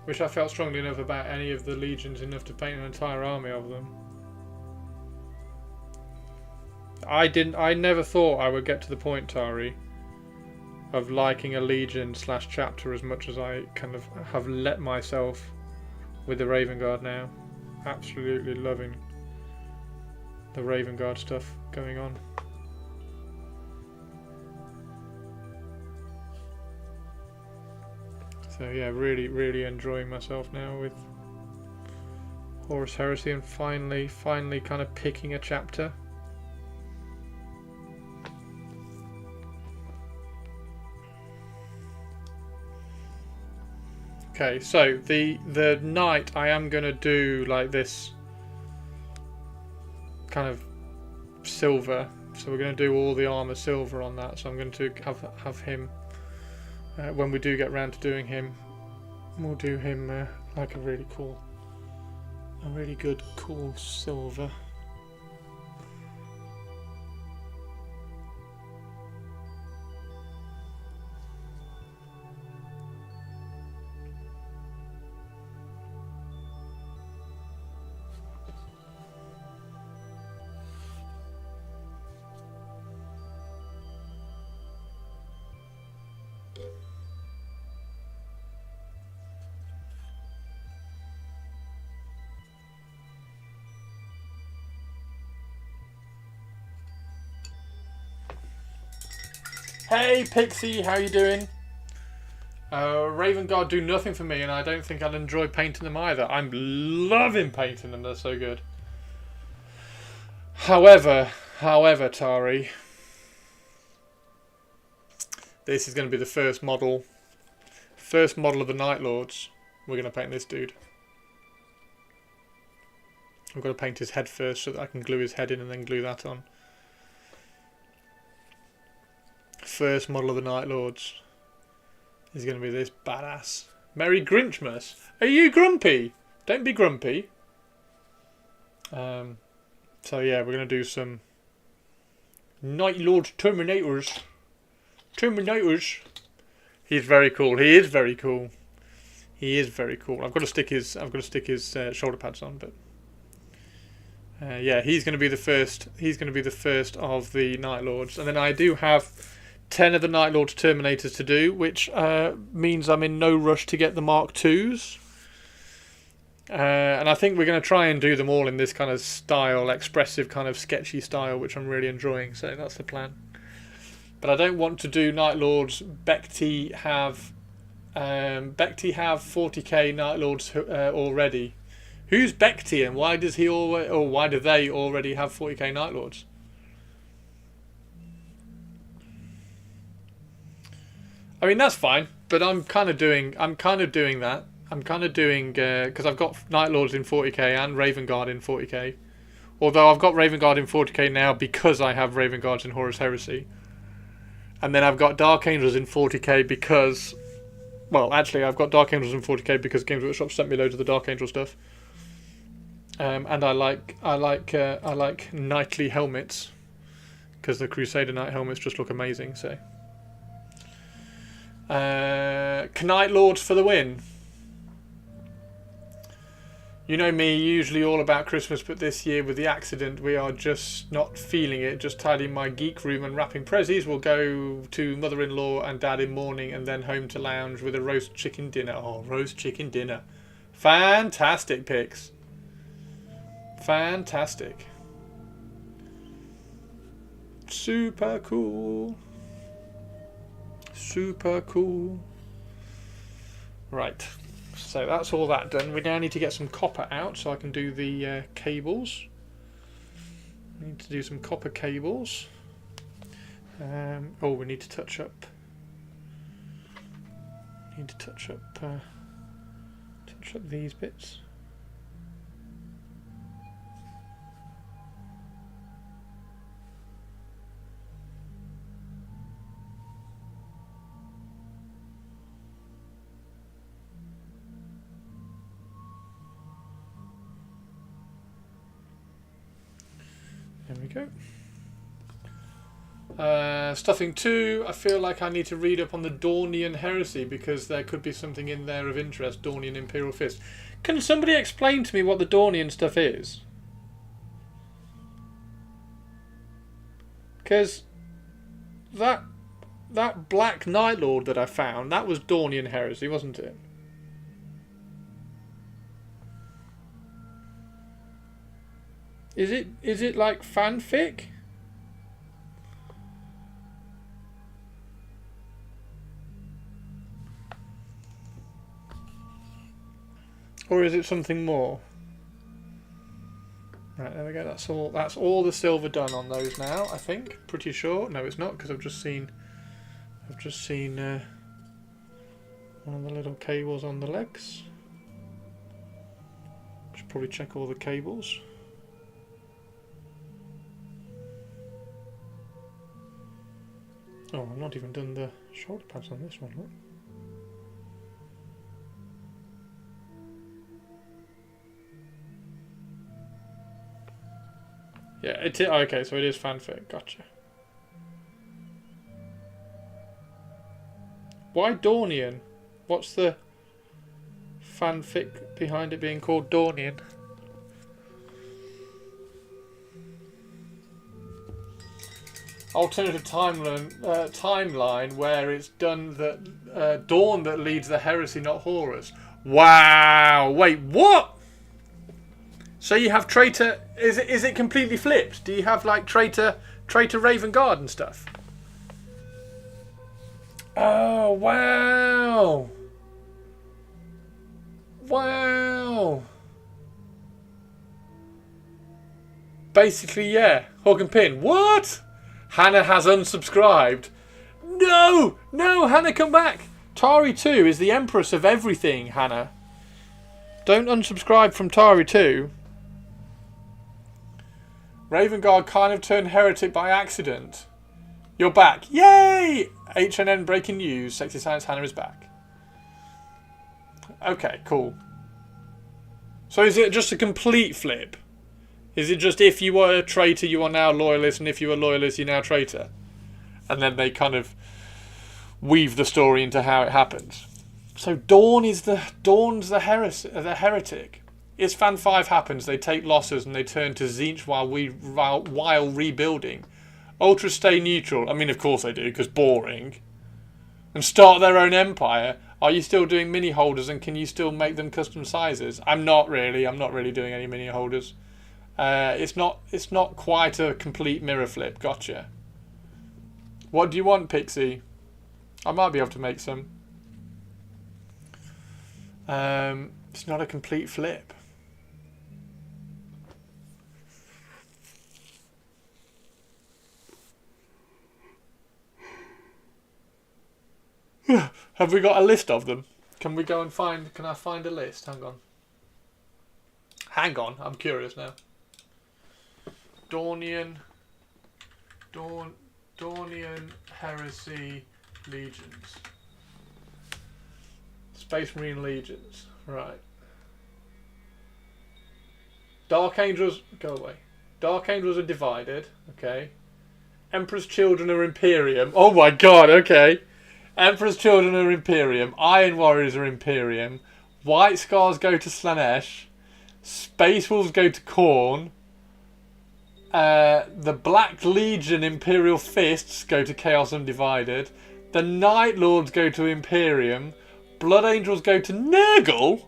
Wish I felt strongly enough about any of the legions enough to paint an entire army of them. I never thought I would get to the point, Tari, of liking a legion / chapter as much as I kind of have let myself with the Raven Guard now. Absolutely loving the Raven Guard stuff going on. So yeah, really enjoying myself now with Horus Heresy and finally kind of picking a chapter. Okay, so the night I am gonna do like this kind of silver. So we're going to do all the armor silver on that. So I'm going to have him when we do get round to doing him. We'll do him like a really good cool silver. Hey Pixie, how you doing? Raven Guard do nothing for me, and I don't think I'll enjoy painting them either. I'm loving painting them, they're so good. However, Tari, this is going to be the first model of the Night Lords. We're going to paint this dude. I've got to paint his head first so that I can glue his head in and then glue that on. First model of the Night Lords is going to be this badass. Merry Grinchmas. Are you grumpy? Don't be grumpy. So yeah, we're going to do some Night Lord Terminators. He's very cool. He is very cool. He is very cool. I've got to stick his shoulder pads on, but yeah, he's going to be the first. He's going to be the first of the Night Lords, and then I do have 10 of the Night Lords Terminators to do, which means I'm in no rush to get the Mark IIs. And I think we're going to try and do them all in this kind of style, expressive kind of sketchy style, which I'm really enjoying, so that's the plan. But I don't want to do Night Lords. Bekti have 40k Night Lords already. Who's Bekti and why does he why do they already have 40k Night Lords? I mean, that's fine, but I'm kind of doing that. I'm kind of doing because I've got Night Lords in 40k and Raven Guard in 40k. Although I've got Raven Guard in 40k now because I have Raven Guards in Horus Heresy. And then I've got Dark Angels in 40k because, well, actually I've got Dark Angels in 40k because Games Workshop sent me loads of the Dark Angel stuff. And I like knightly helmets because the Crusader Knight helmets just look amazing. So. Knight Lords for the win. You know me, usually all about Christmas, but this year with the accident we are just not feeling it. Just tidying my geek room and wrapping prezzies. We'll go to mother-in-law and dad in morning and then home to lounge with a roast chicken dinner. Oh, roast chicken dinner. Fantastic picks. Fantastic. Super cool. Super cool. Right, so that's all that done. We now need to get some copper out so I can do the cables. We need to do some copper cables. Oh, we need to touch up. Need to touch up these bits. There we go. Stuffing 2, I feel like I need to read up on the Dornian heresy because there could be something in there of interest. Dornian Imperial Fist. Can somebody explain to me what the Dornian stuff is? Because that Black Night Lord that I found, that was Dornian heresy, wasn't it? Is it like fanfic? Or is it something more? Right, there we go. That's all the silver done on those now, I think. Pretty sure. No, it's not because I've just seen one of the little cables on the legs. Should probably check all the cables. Oh, I've not even done the shoulder pads on this one, look. Yeah, okay, so it is fanfic, gotcha. Why Dornian? What's the fanfic behind it being called Dornian? Alternative timeline where it's done that Dawn that leads the heresy, not Horus. Wow! Wait, what? So you have traitor? Is it completely flipped? Do you have like traitor Raven Guard and stuff? Oh wow! Wow! Basically, yeah. Hawk and Pin. What? Hannah has unsubscribed. No! No, Hannah, come back! Tari 2 is the empress of everything, Hannah. Don't unsubscribe from Tari 2. Raven Guard kind of turned heretic by accident. You're back. Yay! HNN breaking news. Sexy Science Hannah is back. Okay, cool. So is it just a complete flip? Is it just if you were a traitor, you are now loyalist, and if you were loyalist, you're now traitor? And then they kind of weave the story into how it happens. So Dawn's the heretic. As Fan 5 happens, they take losses and they turn to Tzeentch while rebuilding. Ultras stay neutral. I mean, of course they do, because boring. And start their own empire. Are you still doing mini holders, and can you still make them custom sizes? I'm not really doing any mini holders. It's not quite a complete mirror flip. Gotcha. What do you want, Pixie? I might be able to make some. It's not a complete flip. Have we got a list of them? Can we go and find... Can I find a list? Hang on. Hang on. I'm curious now. Dornian Heresy Legions. Space Marine Legions. Right. Dark Angels... Go away. Dark Angels are divided. Okay. Emperor's Children are Imperium. Oh my god, okay. Emperor's Children are Imperium. Iron Warriors are Imperium. White Scars go to Slaanesh. Space Wolves go to Khorne. The Black Legion Imperial Fists go to Chaos Undivided. The Night Lords go to Imperium. Blood Angels go to Nurgle?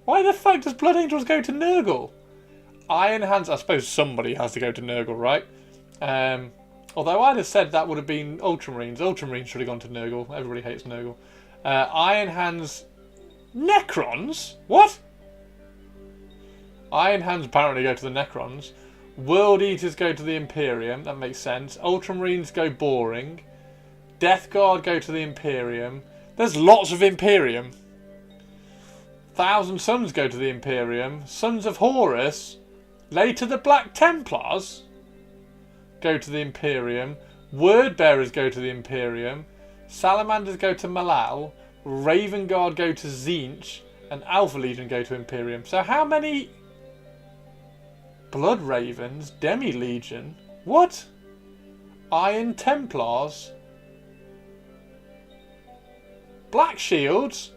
Why the fuck does Blood Angels go to Nurgle? Iron Hands... I suppose somebody has to go to Nurgle, right? Although I'd have said that would have been Ultramarines. Ultramarines should have gone to Nurgle. Everybody hates Nurgle. Iron Hands... Necrons? What? Iron Hands apparently go to the Necrons. World Eaters go to the Imperium. That makes sense. Ultramarines go boring. Death Guard go to the Imperium. There's lots of Imperium. Thousand Suns go to the Imperium. Sons of Horus. Later the Black Templars go to the Imperium. Word Bearers go to the Imperium. Salamanders go to Malal. Raven Guard go to Tzeentch. And Alpha Legion go to Imperium. So how many... Blood Ravens? Demi Legion? What? Iron Templars? Black Shields?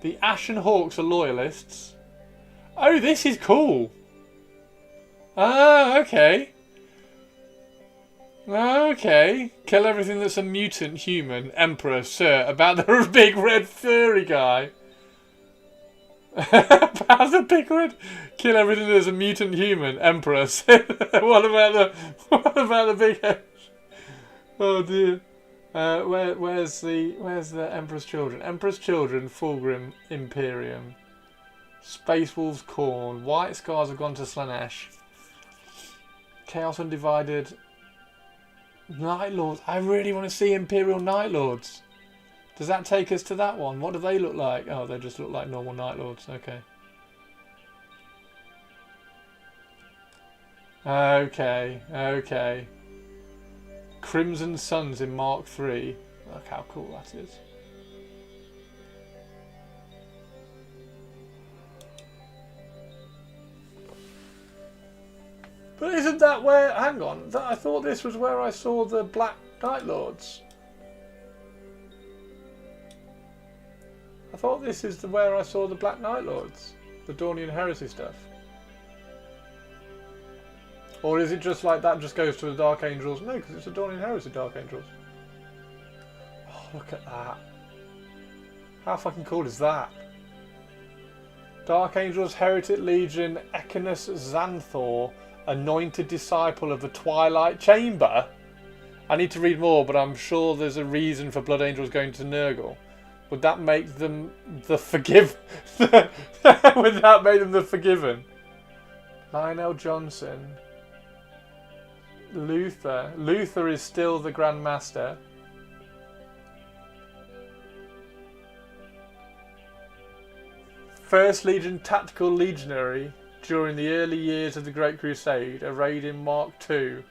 The Ashen Hawks are loyalists. Oh, this is cool. Ah, okay. Okay. Kill everything that's a mutant human. Emperor, sir. About the big red furry guy. About the big red... Kill everything that's a mutant human. Emperor, sir. What about the big head? Oh dear. Where's the Emperor's Children? Emperor's Children, Fulgrim, Imperium. Space Wolves, Khorne. White Scars have gone to Slaanesh. Chaos Undivided. Night Lords. I really want to see Imperial Night Lords. Does that take us to that one? What do they look like? Oh, they just look like normal Night Lords. Okay. Okay. Okay. Crimson Suns in Mark III. Look how cool that is. But isn't that where... Hang on. I thought this was where I saw the Black Knight Lords. I thought this is where I saw the Black Knight Lords. The Dornian Heresy stuff. Or is it just like that just goes to the Dark Angels? No, because it's the Dornian Heresy Dark Angels. Oh, look at that. How fucking cool is that? Dark Angels, Heretic Legion, Echinos Xanthor, Anointed Disciple of the Twilight Chamber. I need to read more, but I'm sure there's a reason for Blood Angels going to Nurgle. Would that make them the Forgiven? Would that make them the Forgiven? Lionel Johnson. Luther. Luther is still the Grand Master. First Legion Tactical Legionary during the early years of the Great Crusade, arrayed in Mark II.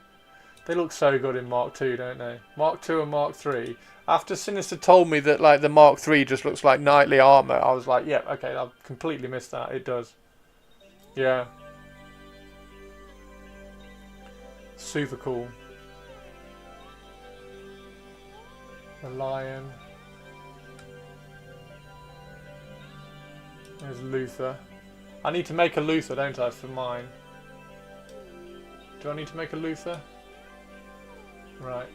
They look so good in Mark II, don't they? Mark II and Mark III. After Sinister told me that like the Mark III just looks like knightly armour, I was like, yeah, okay, I've completely missed that. It does. Yeah. Super cool. The lion. There's Luther. I need to make a Luther, don't I, for mine? Do I need to make a Luther? Right.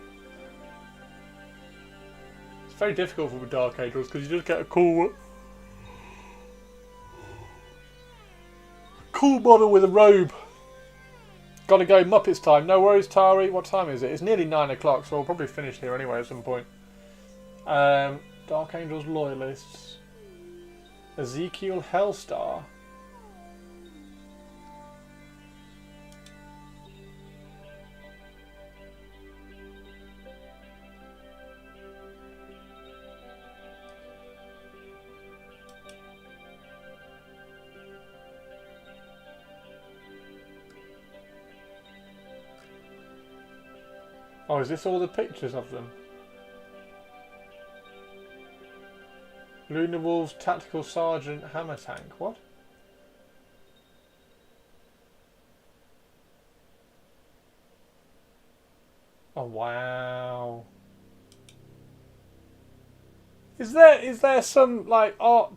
It's very difficult with Dark Angels because you just get a cool model with a robe. Gotta go, Muppets time. No worries, Tari. What time is it? It's nearly 9 o'clock, so we'll probably finish here anyway at some point. Dark Angels Loyalists. Ezekiel Hellstar. Oh, is this all the pictures of them? Lunar Wolves Tactical Sergeant Hammer Tank. What? Oh wow. Is there some like art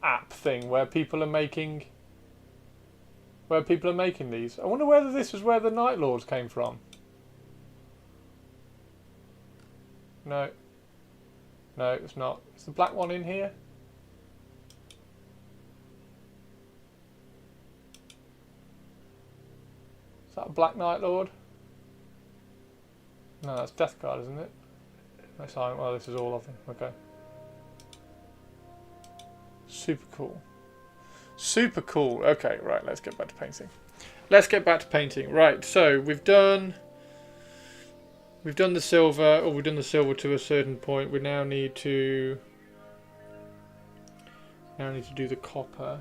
app thing where people are making these? I wonder whether this is where the Night Lords came from. No. No, it's not. Is the black one in here? Is that a Black Knight Lord? No, that's Death Guard, isn't it? That's well, this is all of them. Okay. Super cool. Super cool. Okay, right, let's get back to painting. Right, so we've done the silver, or we've done the silver to a certain point. We now need to do the copper.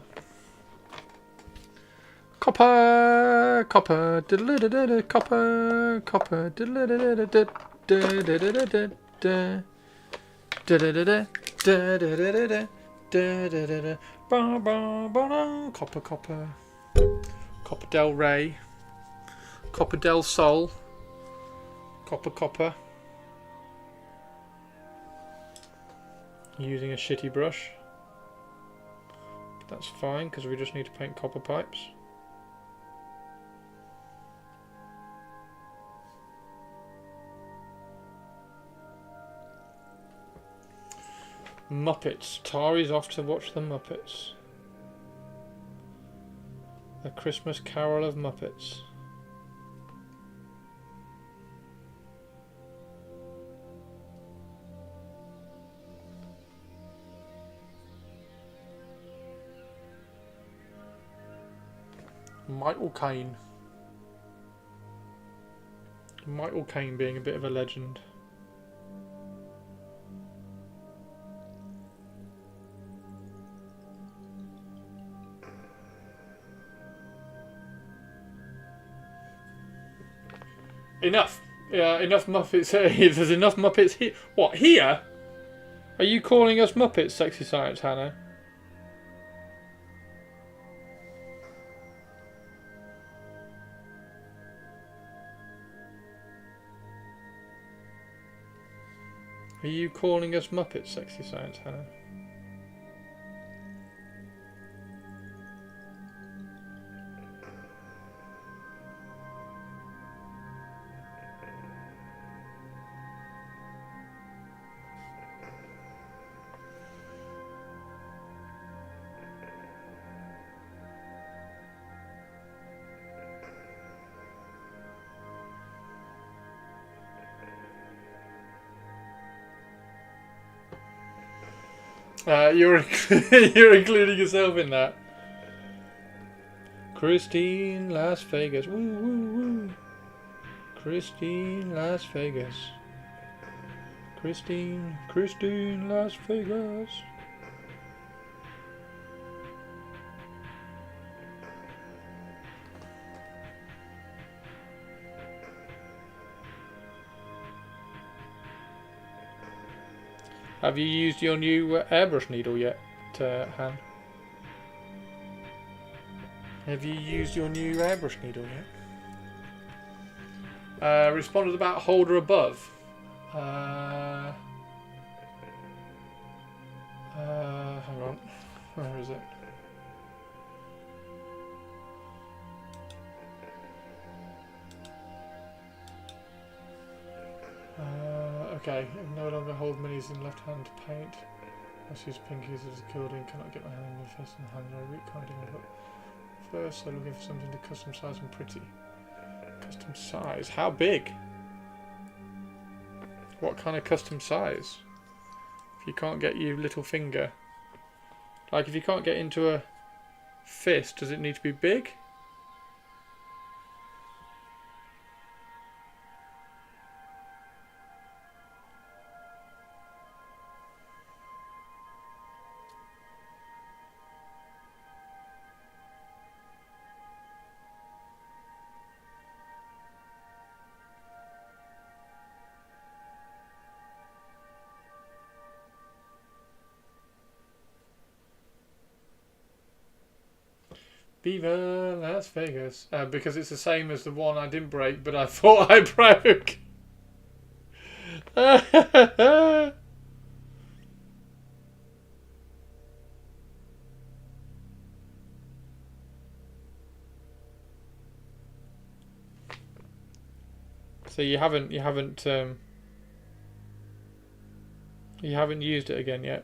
Copper, copper, diddle-diddle-diddle, copper, copper, diddle-diddle-diddle, diddle-diddle-diddle, diddle-diddle-diddle, diddle-diddle-diddle, ba-ba-ba-da, copper, copper, copper del Rey, copper del Sol. Copper, copper. Using a shitty brush. But that's fine because we just need to paint copper pipes. Muppets. Tari's off to watch the Muppets. The Christmas Carol of Muppets. Michael Caine. Michael Caine being a bit of a legend. Enough. Yeah, enough Muppets here. There's enough Muppets here. What, here? Are you calling us Muppets, Sexy Science, Hannah? Are you calling us Muppets, Sexy Science, Hannah? You're you're including yourself in that. Christine, Las Vegas. Woo woo woo. Christine, Las Vegas. Christine, Las Vegas. Have you used your new airbrush needle yet, Han? Have you used your new airbrush needle yet? Responded about holder above. Hang on. Where is it? Okay, I no longer hold minis in left hand to paint. I use pinkies as a gilding, cannot get my hand in the first and hand, I weak can't even look. First, I'm looking for something to custom size and pretty. Custom size? How big? What kind of custom size? If you can't get your little finger. Like if you can't get into a fist, does it need to be big? Viva Las Vegas. Because it's the same as the one I didn't break, but I thought I broke. So you haven't used it again yet?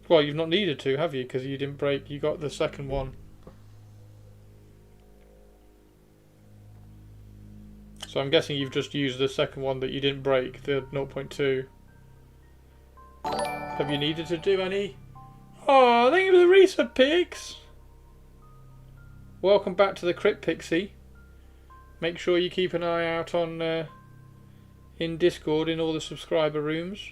Well, you've not needed to, have you? Because you didn't break. You got the second one. So I'm guessing you've just used the second one that you didn't break, the 0.2. Have you needed to do any? Oh, thank you for the resub, pics. Welcome back to the Crypt Pixie. Make sure you keep an eye out on in Discord in all the subscriber rooms.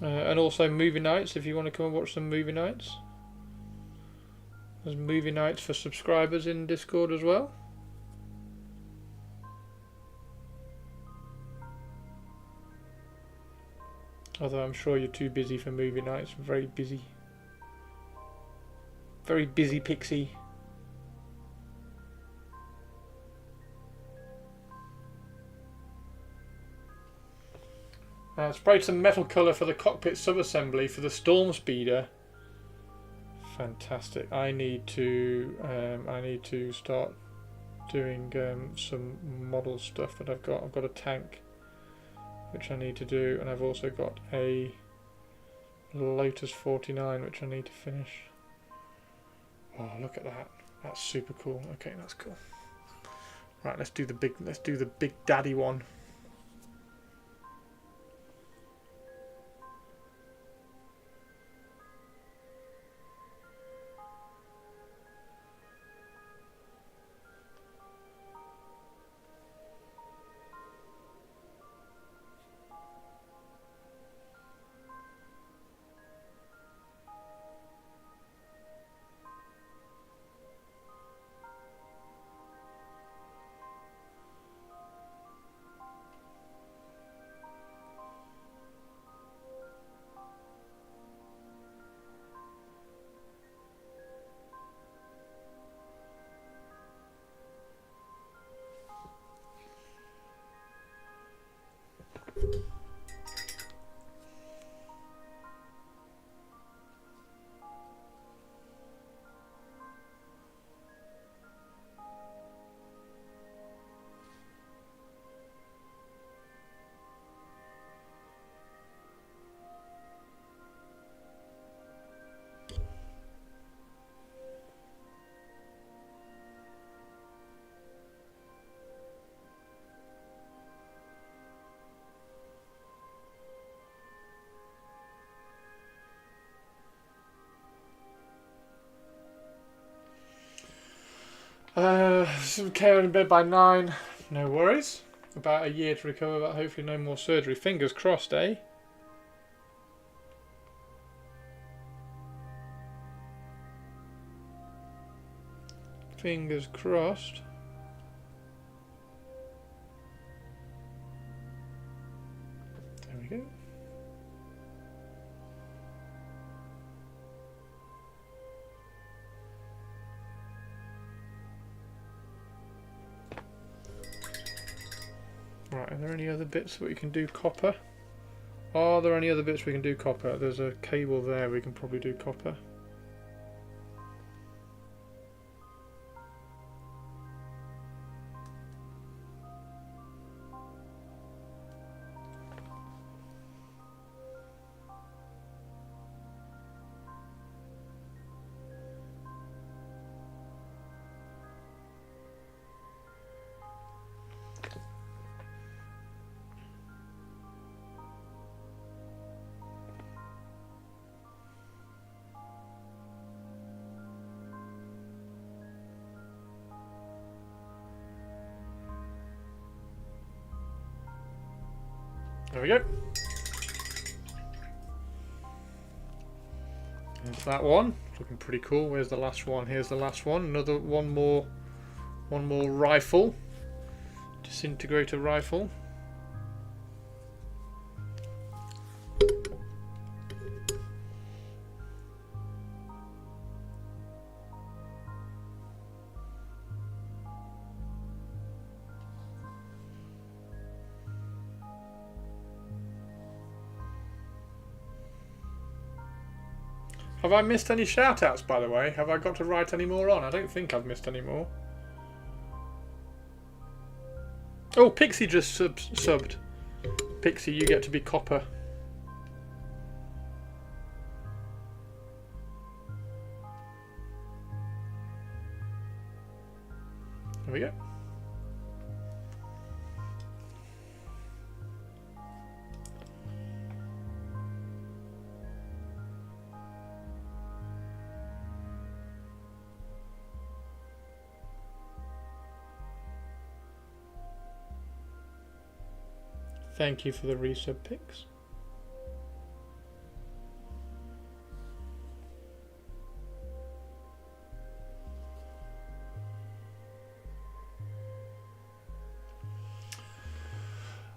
And also movie nights if you want to come and watch some movie nights. There's movie nights for subscribers in Discord as well. Although I'm sure you're too busy for movie nights. Very busy. Very busy pixie. Sprayed some metal colour for the cockpit sub-assembly for the Storm Speeder. Fantastic. I need to start doing some model stuff that I've got. I've got a tank which I need to do, and I've also got a Lotus 49 which I need to finish. Oh, look at that. That's super cool. Okay, that's cool. Right, let's do the big daddy one. Care in bed by 9. No worries. About a year to recover, but hopefully no more surgery. Fingers crossed, eh? Fingers crossed. There we go. Right, are there any other bits that we can do copper? Are there any other bits we can do copper? There's a cable there we can probably do copper. There we go. There's that one. Looking pretty cool. Where's the last one? Here's the last one. Another one more rifle. Disintegrator rifle. Have I missed any shout-outs, by the way? Have I got to write any more on? I don't think I've missed any more. Oh, Pixie just subbed. Pixie, you get to be copper. There we go. Thank you for the resub pics.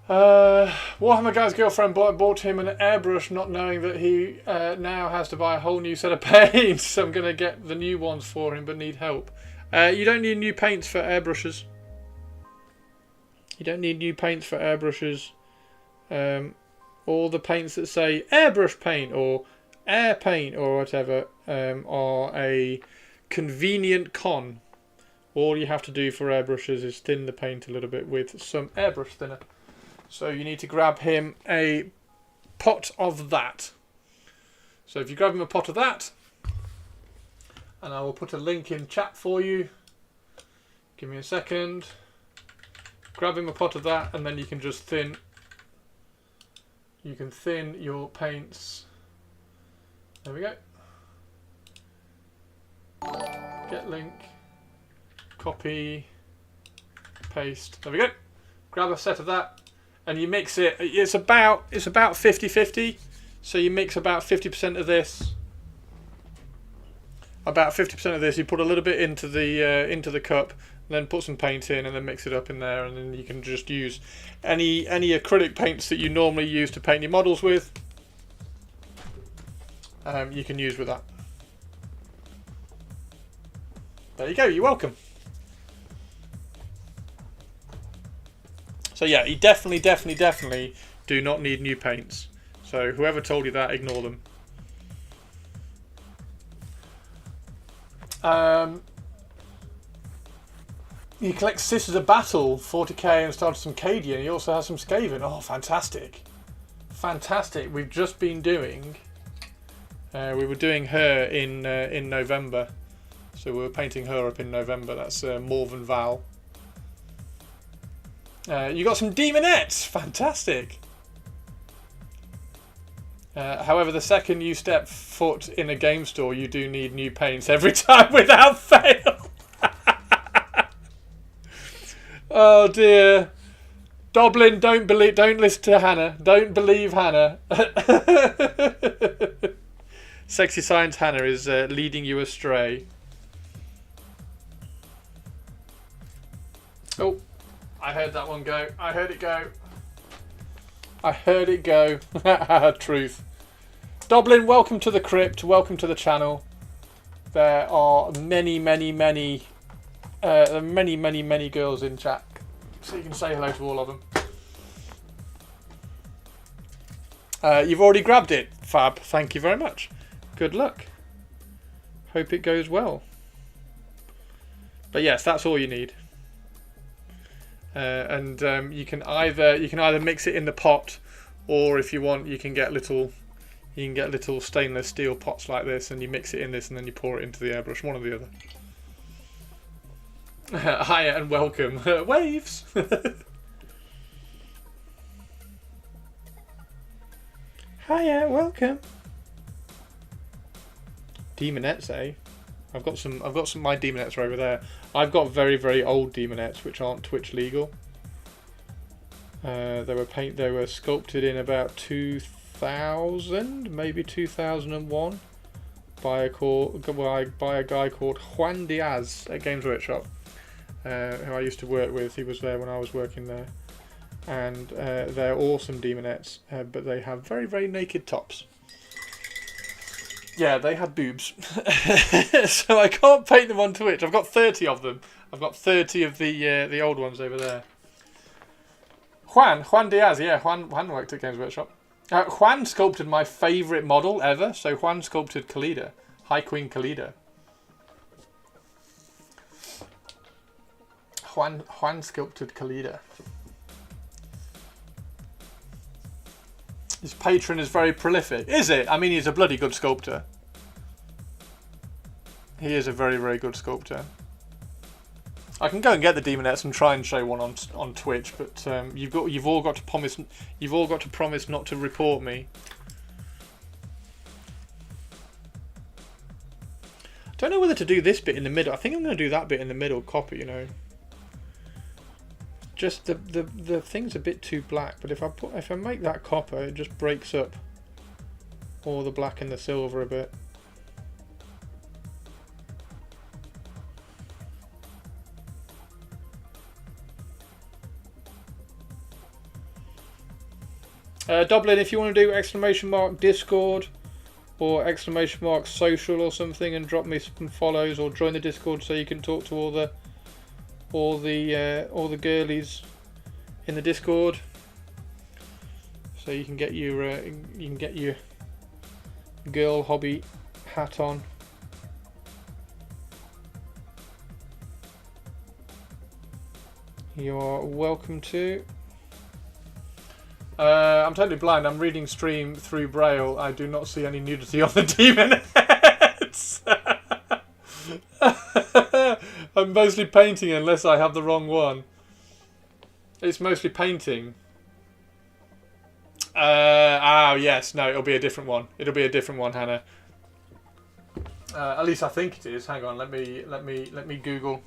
Warhammer guy's girlfriend bought him an airbrush, not knowing that he now has to buy a whole new set of paints. So I'm going to get the new ones for him, but need help. You don't need new paints for airbrushes. You don't need new paints for airbrushes. All the paints that say airbrush paint or air paint or whatever are a convenient con. All you have to do for airbrushes is thin the paint a little bit with some airbrush thinner. So you need to grab him a pot of that. So if you grab him a pot of that, and I will put a link in chat for you. Give me a second. Grab him a pot of that, and then you can just thin. You can thin your paints. There we go. Get link. Copy. Paste. There we go. Grab a set of that, and you mix it. It's about 50-50. So you mix about 50% of this. About 50% of this. You put a little bit into the cup. Then put some paint in and then mix it up in there, and then you can just use any acrylic paints that you normally use to paint your models with. You can use with that. There you go, you're welcome. So yeah, he definitely Do not need new paints. So whoever told you that, ignore them. He collects Sisters of Battle, 40k, and started some Cadian. He also has some Skaven. Oh, fantastic. Fantastic. We've just been doing... we were doing her in November. So we were painting her up in November. That's Morven Val. You got some Demonettes. Fantastic. However, the second you step foot in a game store, you do need new paints every time without fail. Oh dear. Doblin, don't listen to Hannah. Don't believe Hannah. Sexy Science Hannah is leading you astray. Oh, I heard that one go. I heard it go. I heard it go. Truth. Doblin, welcome to the crypt. Welcome to the channel. There are many girls in chat, so you can say hello to all of them. You've already grabbed it, Fab. Thank you very much. Good luck. Hope it goes well. But yes, that's all you need. You can either mix it in the pot, or if you want, you can get little stainless steel pots like this, and you mix it in this, and then you pour it into the airbrush. One or the other. Hiya and welcome. Waves! Hiya, welcome. Demonettes, eh? I've got some my Demonettes are over there. I've got very old Demonettes which aren't Twitch legal. They were sculpted in about 2000, maybe 2001 by a guy called Juan Diaz at Games Workshop. Who I used to work with. He was there when I was working there, and they're awesome Demonettes, but they have very naked tops. Yeah, they had boobs, so I can't paint them on Twitch. I've got 30 of them. I've got 30 of the old ones over there. Juan Diaz, yeah, Juan worked at Games Workshop. Juan sculpted my favourite model ever. So Juan sculpted Khalida, High Queen Khalida. Juan sculpted Khalida. His patron is very prolific. Is it? I mean, he's a bloody good sculptor. He is a very good sculptor. I can go and get the Demonettes and try and show one on Twitch, but you've all got to promise not to report me. Don't know whether to do this bit in the middle. I think I'm going to do that bit in the middle. Copy, you know. Just the thing's a bit too black, but if I make that copper, it just breaks up all the black and the silver a bit. Dublin, if you want to do ! Discord or ! Social or something, and drop me some follows, or join the Discord so you can talk to all the girlies in the Discord, so you can get your girl hobby hat on. You're welcome to. I'm totally blind. I'm reading stream through Braille. I do not see any nudity on the Demonettes. I'm mostly painting unless I have the wrong one. It's mostly painting. Yes. No, it'll be a different one. It'll be a different one, Hannah. At least I think it is. Hang on. Let me Google.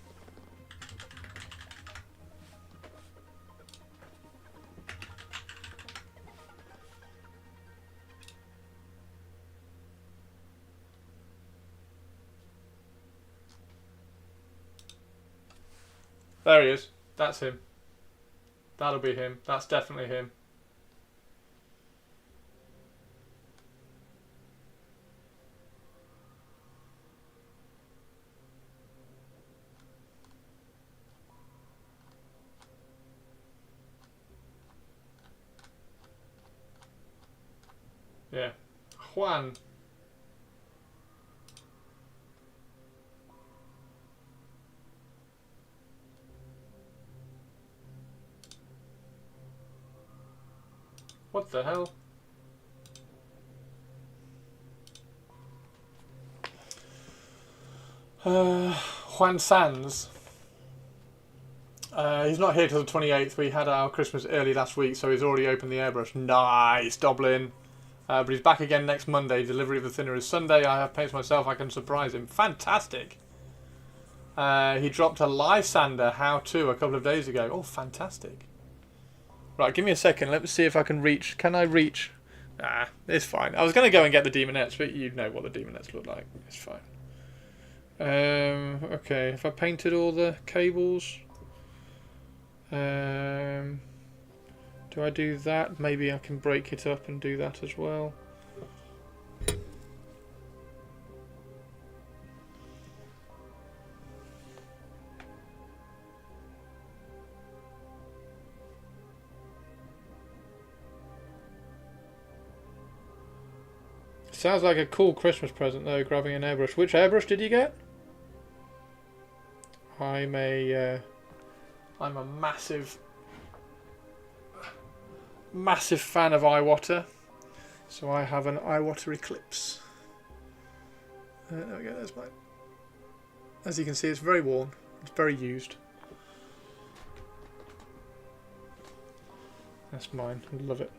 There he is. That's him. That'll be him. That's definitely him. Juan. What the hell? Juan Sands. He's not here till the 28th. We had our Christmas early last week, so he's already opened the airbrush. Nice, Dublin. But he's back again next Monday. Delivery of the thinner is Sunday. I have paints myself. I can surprise him. Fantastic. He dropped a Lysander how-to a couple of days ago. Oh, fantastic. Right, give me a second. Let me see if I can reach. Can I reach? Nah, it's fine. I was going to go and get the Demonettes, but you know what the Demonettes look like. It's fine. Okay, if I painted all the cables... do I do that? Maybe I can break it up and do that as well. Sounds like a cool Christmas present though, grabbing an airbrush. Which airbrush did you get? I'm a massive fan of Iwater, so I have an Iwater Eclipse. There we go, there's mine. As you can see, it's very worn, it's very used. That's mine, I love it.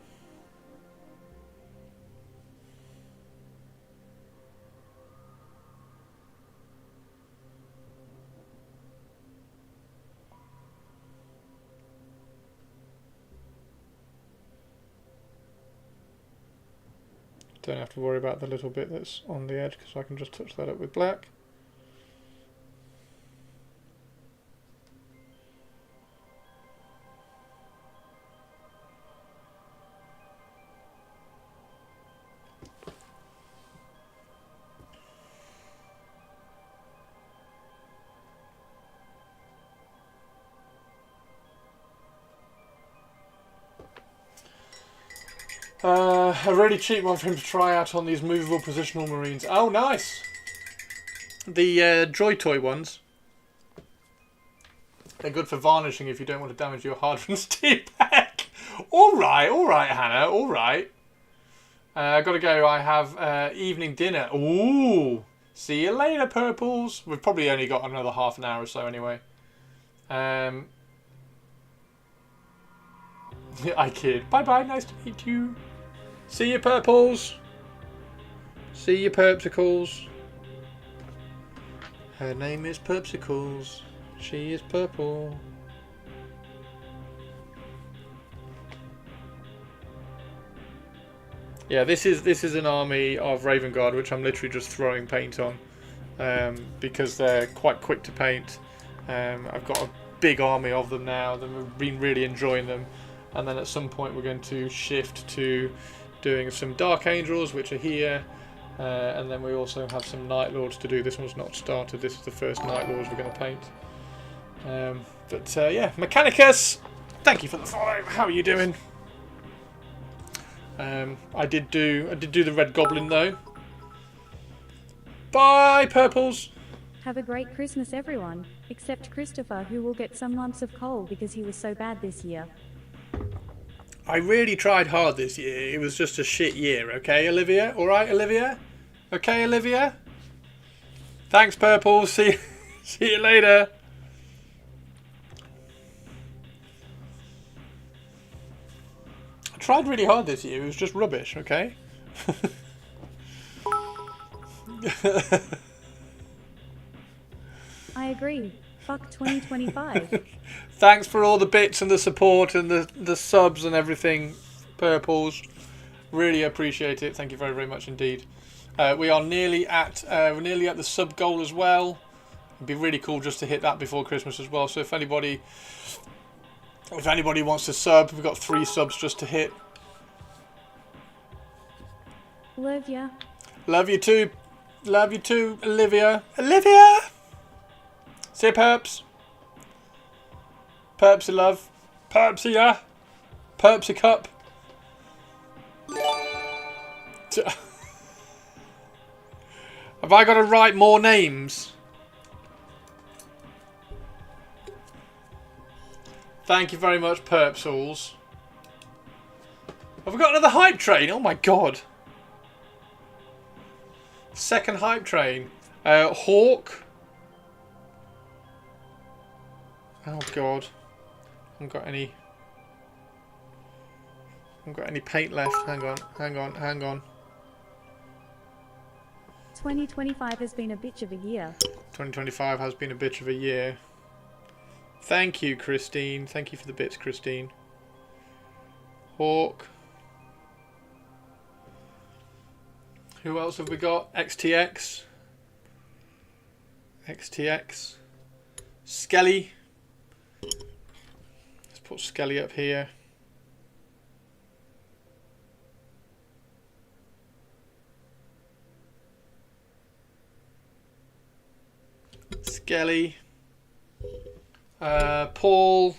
Don't have to worry about the little bit that's on the edge because I can just touch that up with black. A really cheap one for him to try out on these movable positional marines. Oh, nice! The Joy Toy ones. They're good for varnishing if you don't want to damage your hardened steel pack. Alright, Hannah, alright. I gotta go, I have evening dinner. Ooh! See you later, purples. We've probably only got another half an hour or so anyway. I kid. Bye-bye, nice to meet you. See you, purples. See you, Perpsicles. Her name is Perpsicles. She is purple. Yeah, this is an army of Raven Guard, which I'm literally just throwing paint on, because they're quite quick to paint. I've got a big army of them now. I've been really enjoying them. And then at some point we're going to shift to doing some Dark Angels, which are here, and then we also have some Night Lords to do. This one's not started. This is the first Night Lords we're going to paint. Yeah, Mechanicus, thank you for the follow. How are you doing? I did do the Red Goblin though. Bye, purples. Have a great Christmas, everyone, except Christopher, who will get some lumps of coal because he was so bad this year. I really tried hard this year. It was just a shit year, okay, Olivia? Alright, Olivia? Okay, Olivia? Thanks, Purple. See you later. I tried really hard this year. It was just rubbish, okay? I agree. Fuck 2025. Thanks for all the bits and the support and the subs and everything, Purples. Really appreciate it. Thank you very, very much indeed. We are nearly at the sub goal as well. It'd be really cool just to hit that before Christmas as well. So if anybody wants to sub, we've got 3 subs just to hit. Love ya. Love you too. Love you too, Olivia. Olivia! See you, Perps. Perpsy love. Perpsy, yeah. Perpsy cup. Have I got to write more names? Thank you very much, Perpsals. Have we got another hype train? Oh my god. Second hype train. Hawk. Oh god. I haven't got any paint left. Hang on. 2025 has been a bitch of a year. 2025 has been a bitch of a year. Thank you, Christine. Thank you for the bits, Christine. Hawk. Who else have we got? XTX. XTX. Skelly. Let's put Skelly up here. Skelly. Paul.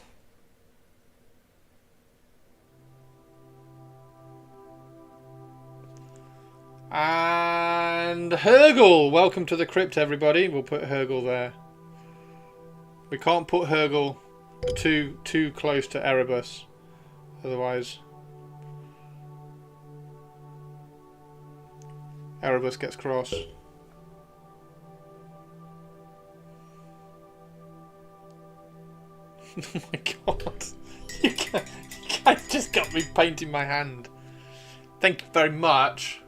And Hergel. Welcome to the crypt, everybody. We'll put Hergel there. We can't put Hergel too close to Erebus, otherwise Erebus gets cross. Oh my god. You guys just got me painting my hand. Thank you very much.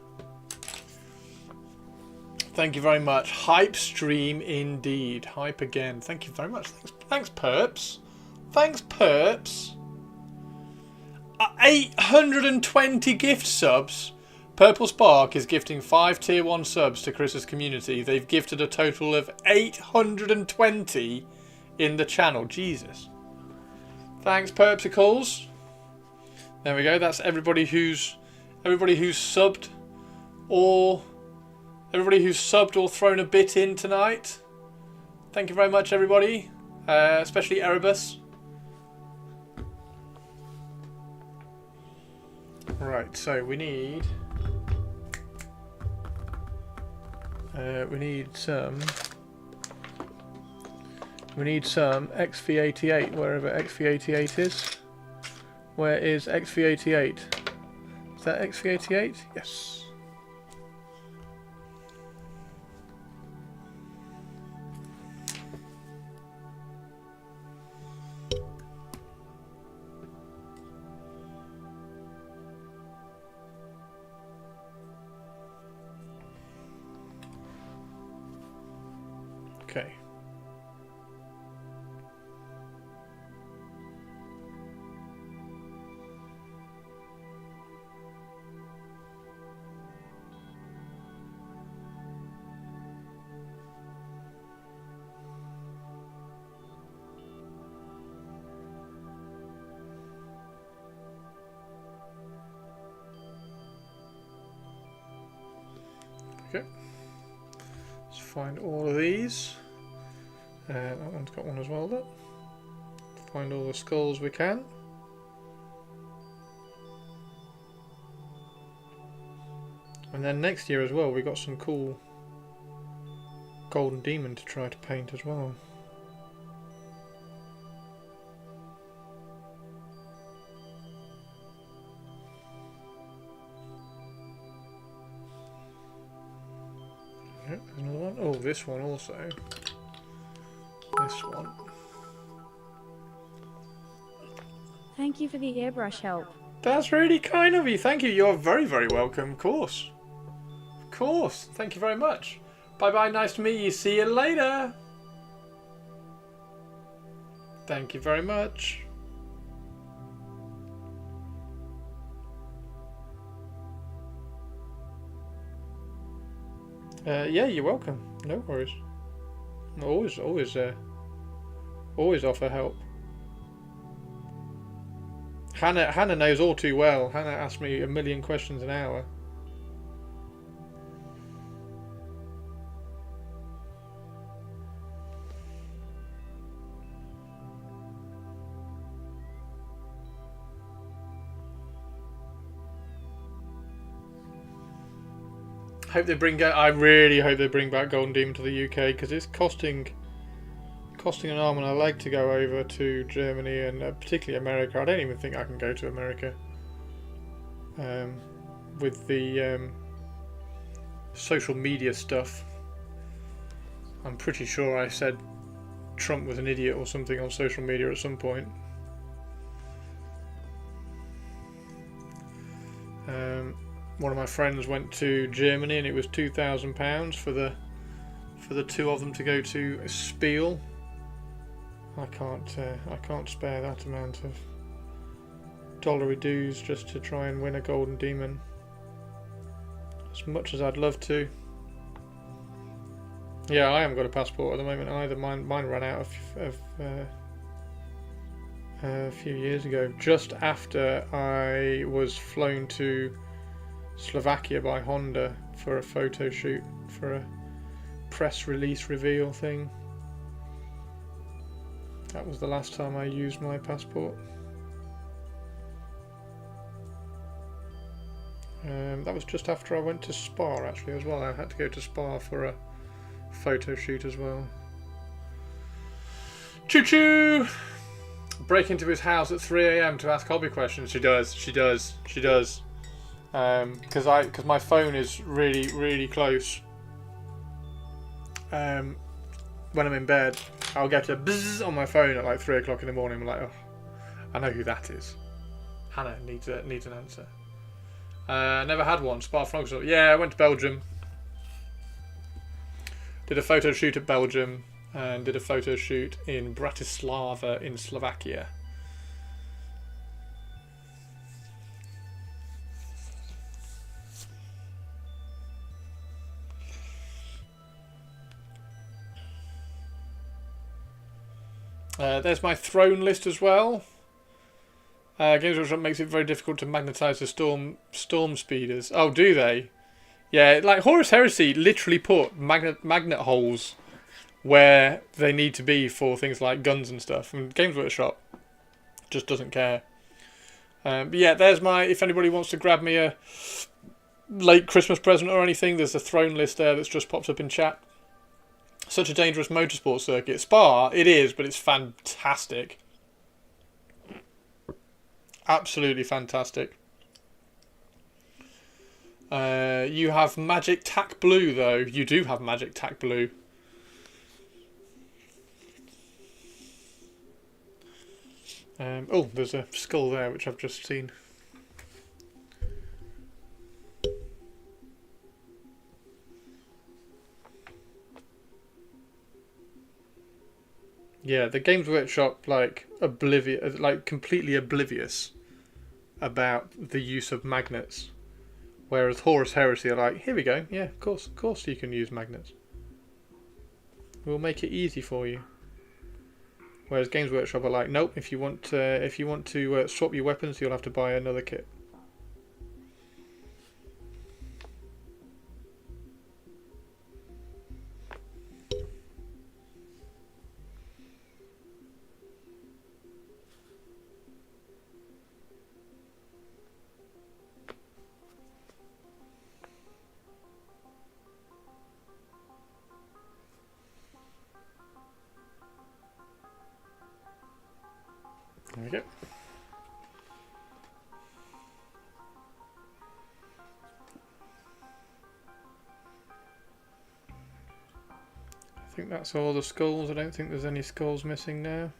Thank you very much. Hype stream indeed. Hype again. Thank you very much. Thanks Perps. Thanks Perps. 820 gift subs. Purple Spark is gifting 5 tier 1 subs to Chris's community. They've gifted a total of 820 in the channel. Jesus. Thanks Perpsicles. There we go. That's everybody who's subbed or thrown a bit in tonight. Thank you very much, everybody, especially Erebus. Right, so we need some XV88 wherever XV88 is. Where is XV88? Is that XV88? Yes. Okay. Okay. Let's find all of these. That one's got one as well, though. Find all the skulls we can. And then next year as well, we got some cool golden demon to try to paint as well. Yep, there's another one. Oh, this one also. This one. Thank you for the airbrush help. That's really kind of you. Thank you. You're very, very welcome. Of course. Of course. Thank you very much. Bye-bye. Nice to meet you. See you later. Thank you very much. Yeah, you're welcome. No worries. Always offer help. Hannah knows all too well. Hannah asks me a million questions an hour. Hope they bring. I really hope they bring back Golden Demon to the UK, because it's costing an arm and a leg to go over to Germany and particularly America. I don't even think I can go to America with the social media stuff. I'm pretty sure I said Trump was an idiot or something on social media at some point. One of my friends went to Germany and it was £2,000 for the two of them to go to Spiel. I can't spare that amount of dollary dues just to try and win a Golden Demon. As much as I'd love to. Yeah, I haven't got a passport at the moment either. Mine ran out a few years ago, just after I was flown to Slovakia by Honda for a photo shoot for a press release reveal thing. That was the last time I used my passport. That was just after I went to Spa actually as well. I had to go to Spa for a photo shoot as well. Choo choo! Break into his house at 3 AM to ask hobby questions. She does. Because my phone is really close. When I'm in bed, I'll get a buzz on my phone at like 3 o'clock in the morning. I'm like, oh, I know who that is. Hannah needs an answer. Never had one. Spa Franks. Yeah, I went to Belgium. Did a photo shoot at Belgium and did a photo shoot in Bratislava in Slovakia. There's my throne list as well. Games Workshop makes it very difficult to magnetize the storm speeders. Oh, do they? Yeah, like Horus Heresy literally put magnet holes where they need to be for things like guns and stuff. And Games Workshop just doesn't care. But yeah, there's my... If anybody wants to grab me a late Christmas present or anything, there's a throne list there that's just popped up in chat. Such a dangerous motorsport circuit. Spa, it is, but it's fantastic. Absolutely fantastic. You have Magic Tac Blue, though. You do have Magic Tac Blue. Oh, there's a skull there, which I've just seen. Yeah, the Games Workshop, completely oblivious about the use of magnets. Whereas Horus Heresy are like, here we go, yeah, of course you can use magnets. We'll make it easy for you. Whereas Games Workshop are like, nope, if you want to swap your weapons, you'll have to buy another kit. There we go. I think that's all the skulls. I don't think there's any skulls missing now.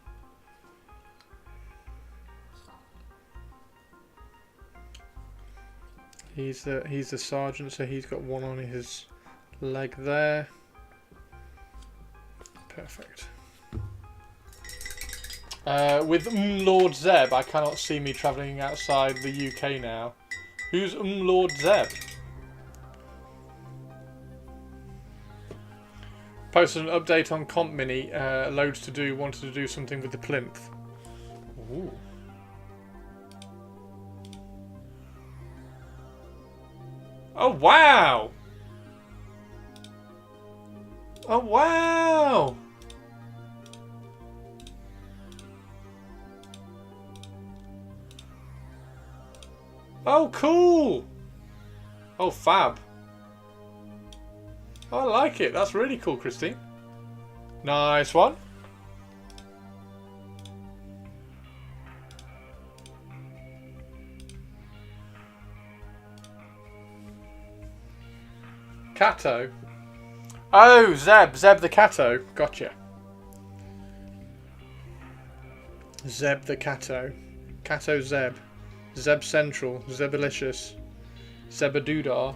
He's the sergeant, so he's got one on his leg there. Perfect. With Lord Zeb, I cannot see me travelling outside the UK now. Who's Lord Zeb? Posted an update on Comp Mini. Loads to do. Wanted to do something with the plinth. Ooh. Oh wow! Oh wow! Oh, cool! Oh, fab. I like it. That's really cool, Christine. Nice one. Cato. Oh, Zeb. Zeb the Cato. Gotcha. Zeb the Cato. Cato Zeb. Zeb Central. Zebalicious. Zebadoodah.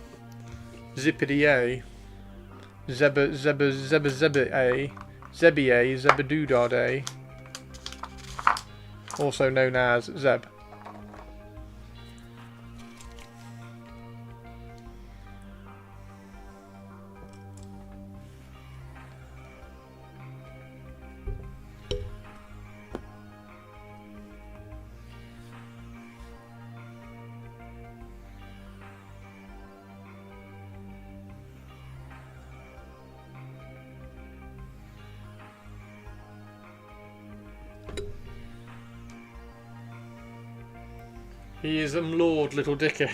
Zippity A. Zeba A. Zebby A. Zebadoodah Day. Also known as Zeb. He is Lord Little Dickon.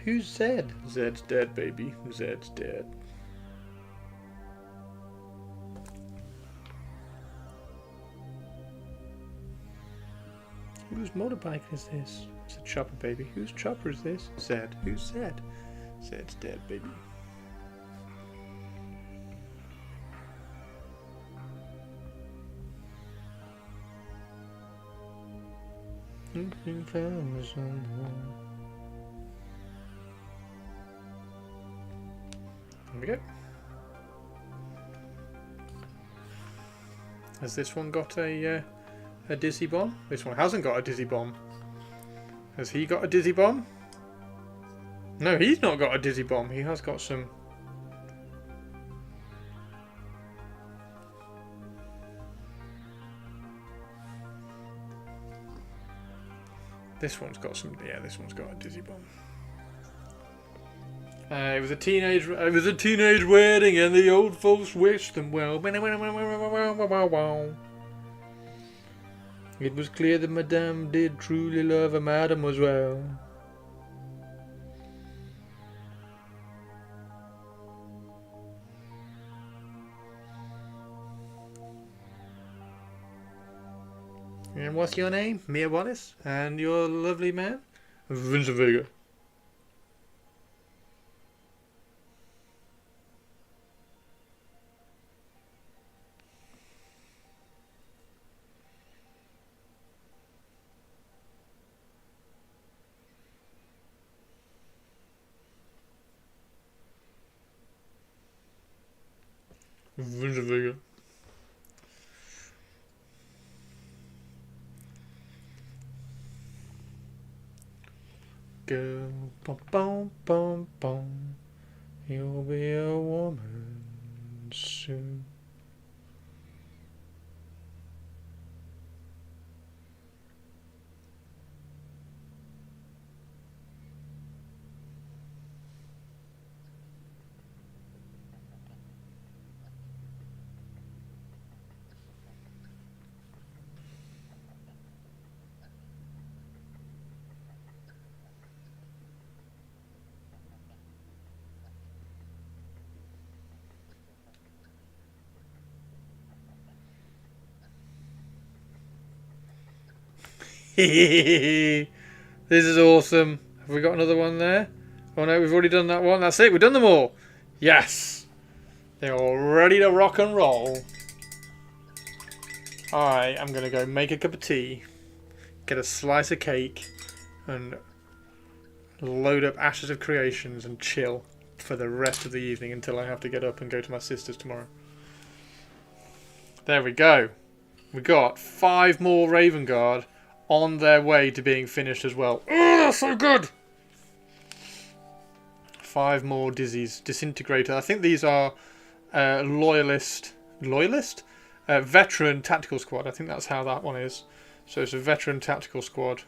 Who's Zed? Zed's dead, baby. Zed's dead. Whose motorbike is this? It's a chopper, baby. Whose chopper is this? Zed. Who's Zed? Zed's dead, baby. Flowers on the wall. There we go. Has this one got a dizzy bomb? This one hasn't got a dizzy bomb. Has he got a dizzy bomb? No, he's not got a dizzy bomb. He has got some. This one's got some. Yeah, this one's got a dizzy bomb. It was a teenage wedding, and the old folks wished them well. It was clear that Madame did truly love her mademoiselle. And what's your name? Mia Wallace. And your lovely man? Vincent Vega. Vincent Vega. Girl, bum bum bum bum, you'll be a woman soon. This is awesome. Have we got another one there? Oh no, we've already done that one. That's it, we've done them all. Yes. They're all ready to rock and roll. I am going to go make a cup of tea, get a slice of cake, and load up Ashes of Creations and chill for the rest of the evening until I have to get up and go to my sister's tomorrow. There we go. We got 5 more Raven Guard on their way to being finished as well. Oh, so good! 5 more Dizzies. Disintegrator. I think these are Loyalist? Veteran Tactical Squad. I think that's how that one is. So it's a Veteran Tactical Squad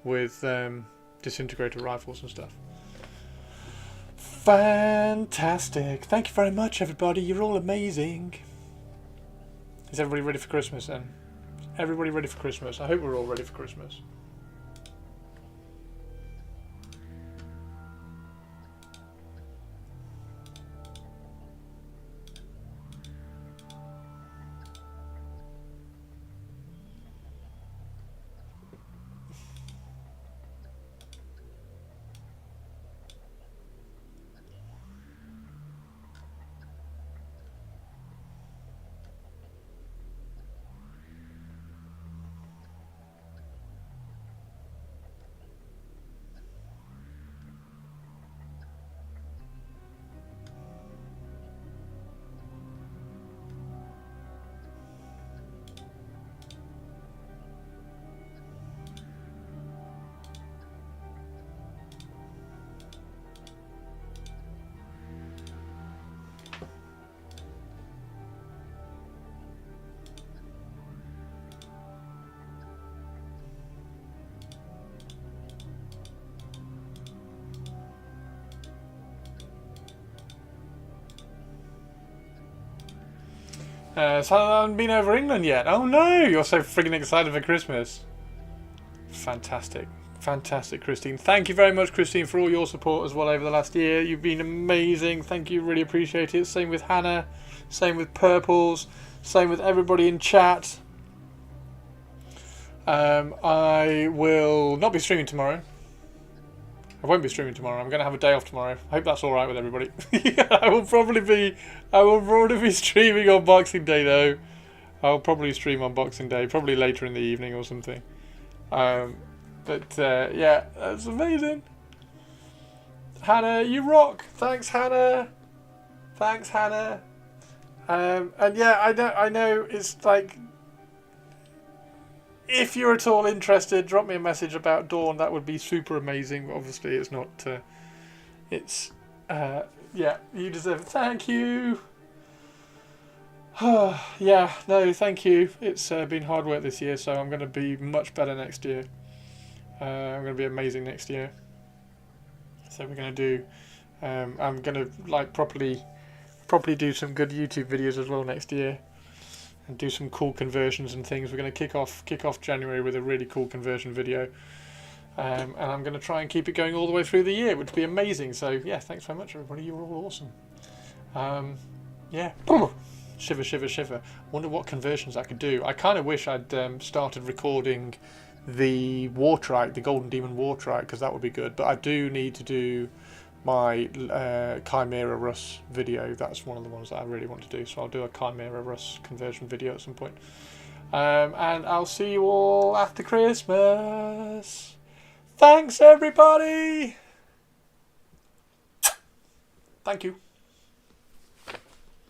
with Disintegrator rifles and stuff. Fantastic. Thank you very much, everybody. You're all amazing. Is everybody ready for Christmas then? Everybody ready for Christmas? I hope we're all ready for Christmas. So I haven't been over England yet. Oh no, you're so friggin' excited for Christmas. Fantastic. Fantastic, Christine. Thank you very much, Christine, for all your support as well over the last year. You've been amazing. Thank you, really appreciate it. Same with Hannah. Same with Purples. Same with everybody in chat. I will not be streaming tomorrow. I won't be streaming tomorrow. I'm going to have a day off tomorrow. I hope that's all right with everybody. Yeah, I will probably be streaming on Boxing Day though. I'll probably stream on Boxing Day, probably later in the evening or something. Yeah, that's amazing. Hannah, you rock. Thanks, Hannah. Thanks, Hannah. And yeah, I know it's like, if you're at all interested, drop me a message about Dawn. That would be super amazing. Obviously, it's not. Yeah, you deserve it. Thank you. Yeah, no, thank you. It's been hard work this year, so I'm going to be much better next year. I'm going to be amazing next year. So we're going to do. I'm going to like properly do some good YouTube videos as well next year. And do some cool conversions and things. We're going to kick off January with a really cool conversion video, and I'm going to try and keep it going all the way through the year, which would be amazing. So yeah, thanks very much, everybody. You're all awesome. Yeah, shiver, shiver, shiver. Wonder what conversions I could do. I kind of wish I'd started recording the Wartrike, the Golden Demon Wartrike, because that would be good. But I do need to do my Chimera Russ video. That's one of the ones that I really want to do, so I'll do a Chimera Russ conversion video at some point. And I'll see you all after Christmas. Thanks, everybody. Thank you.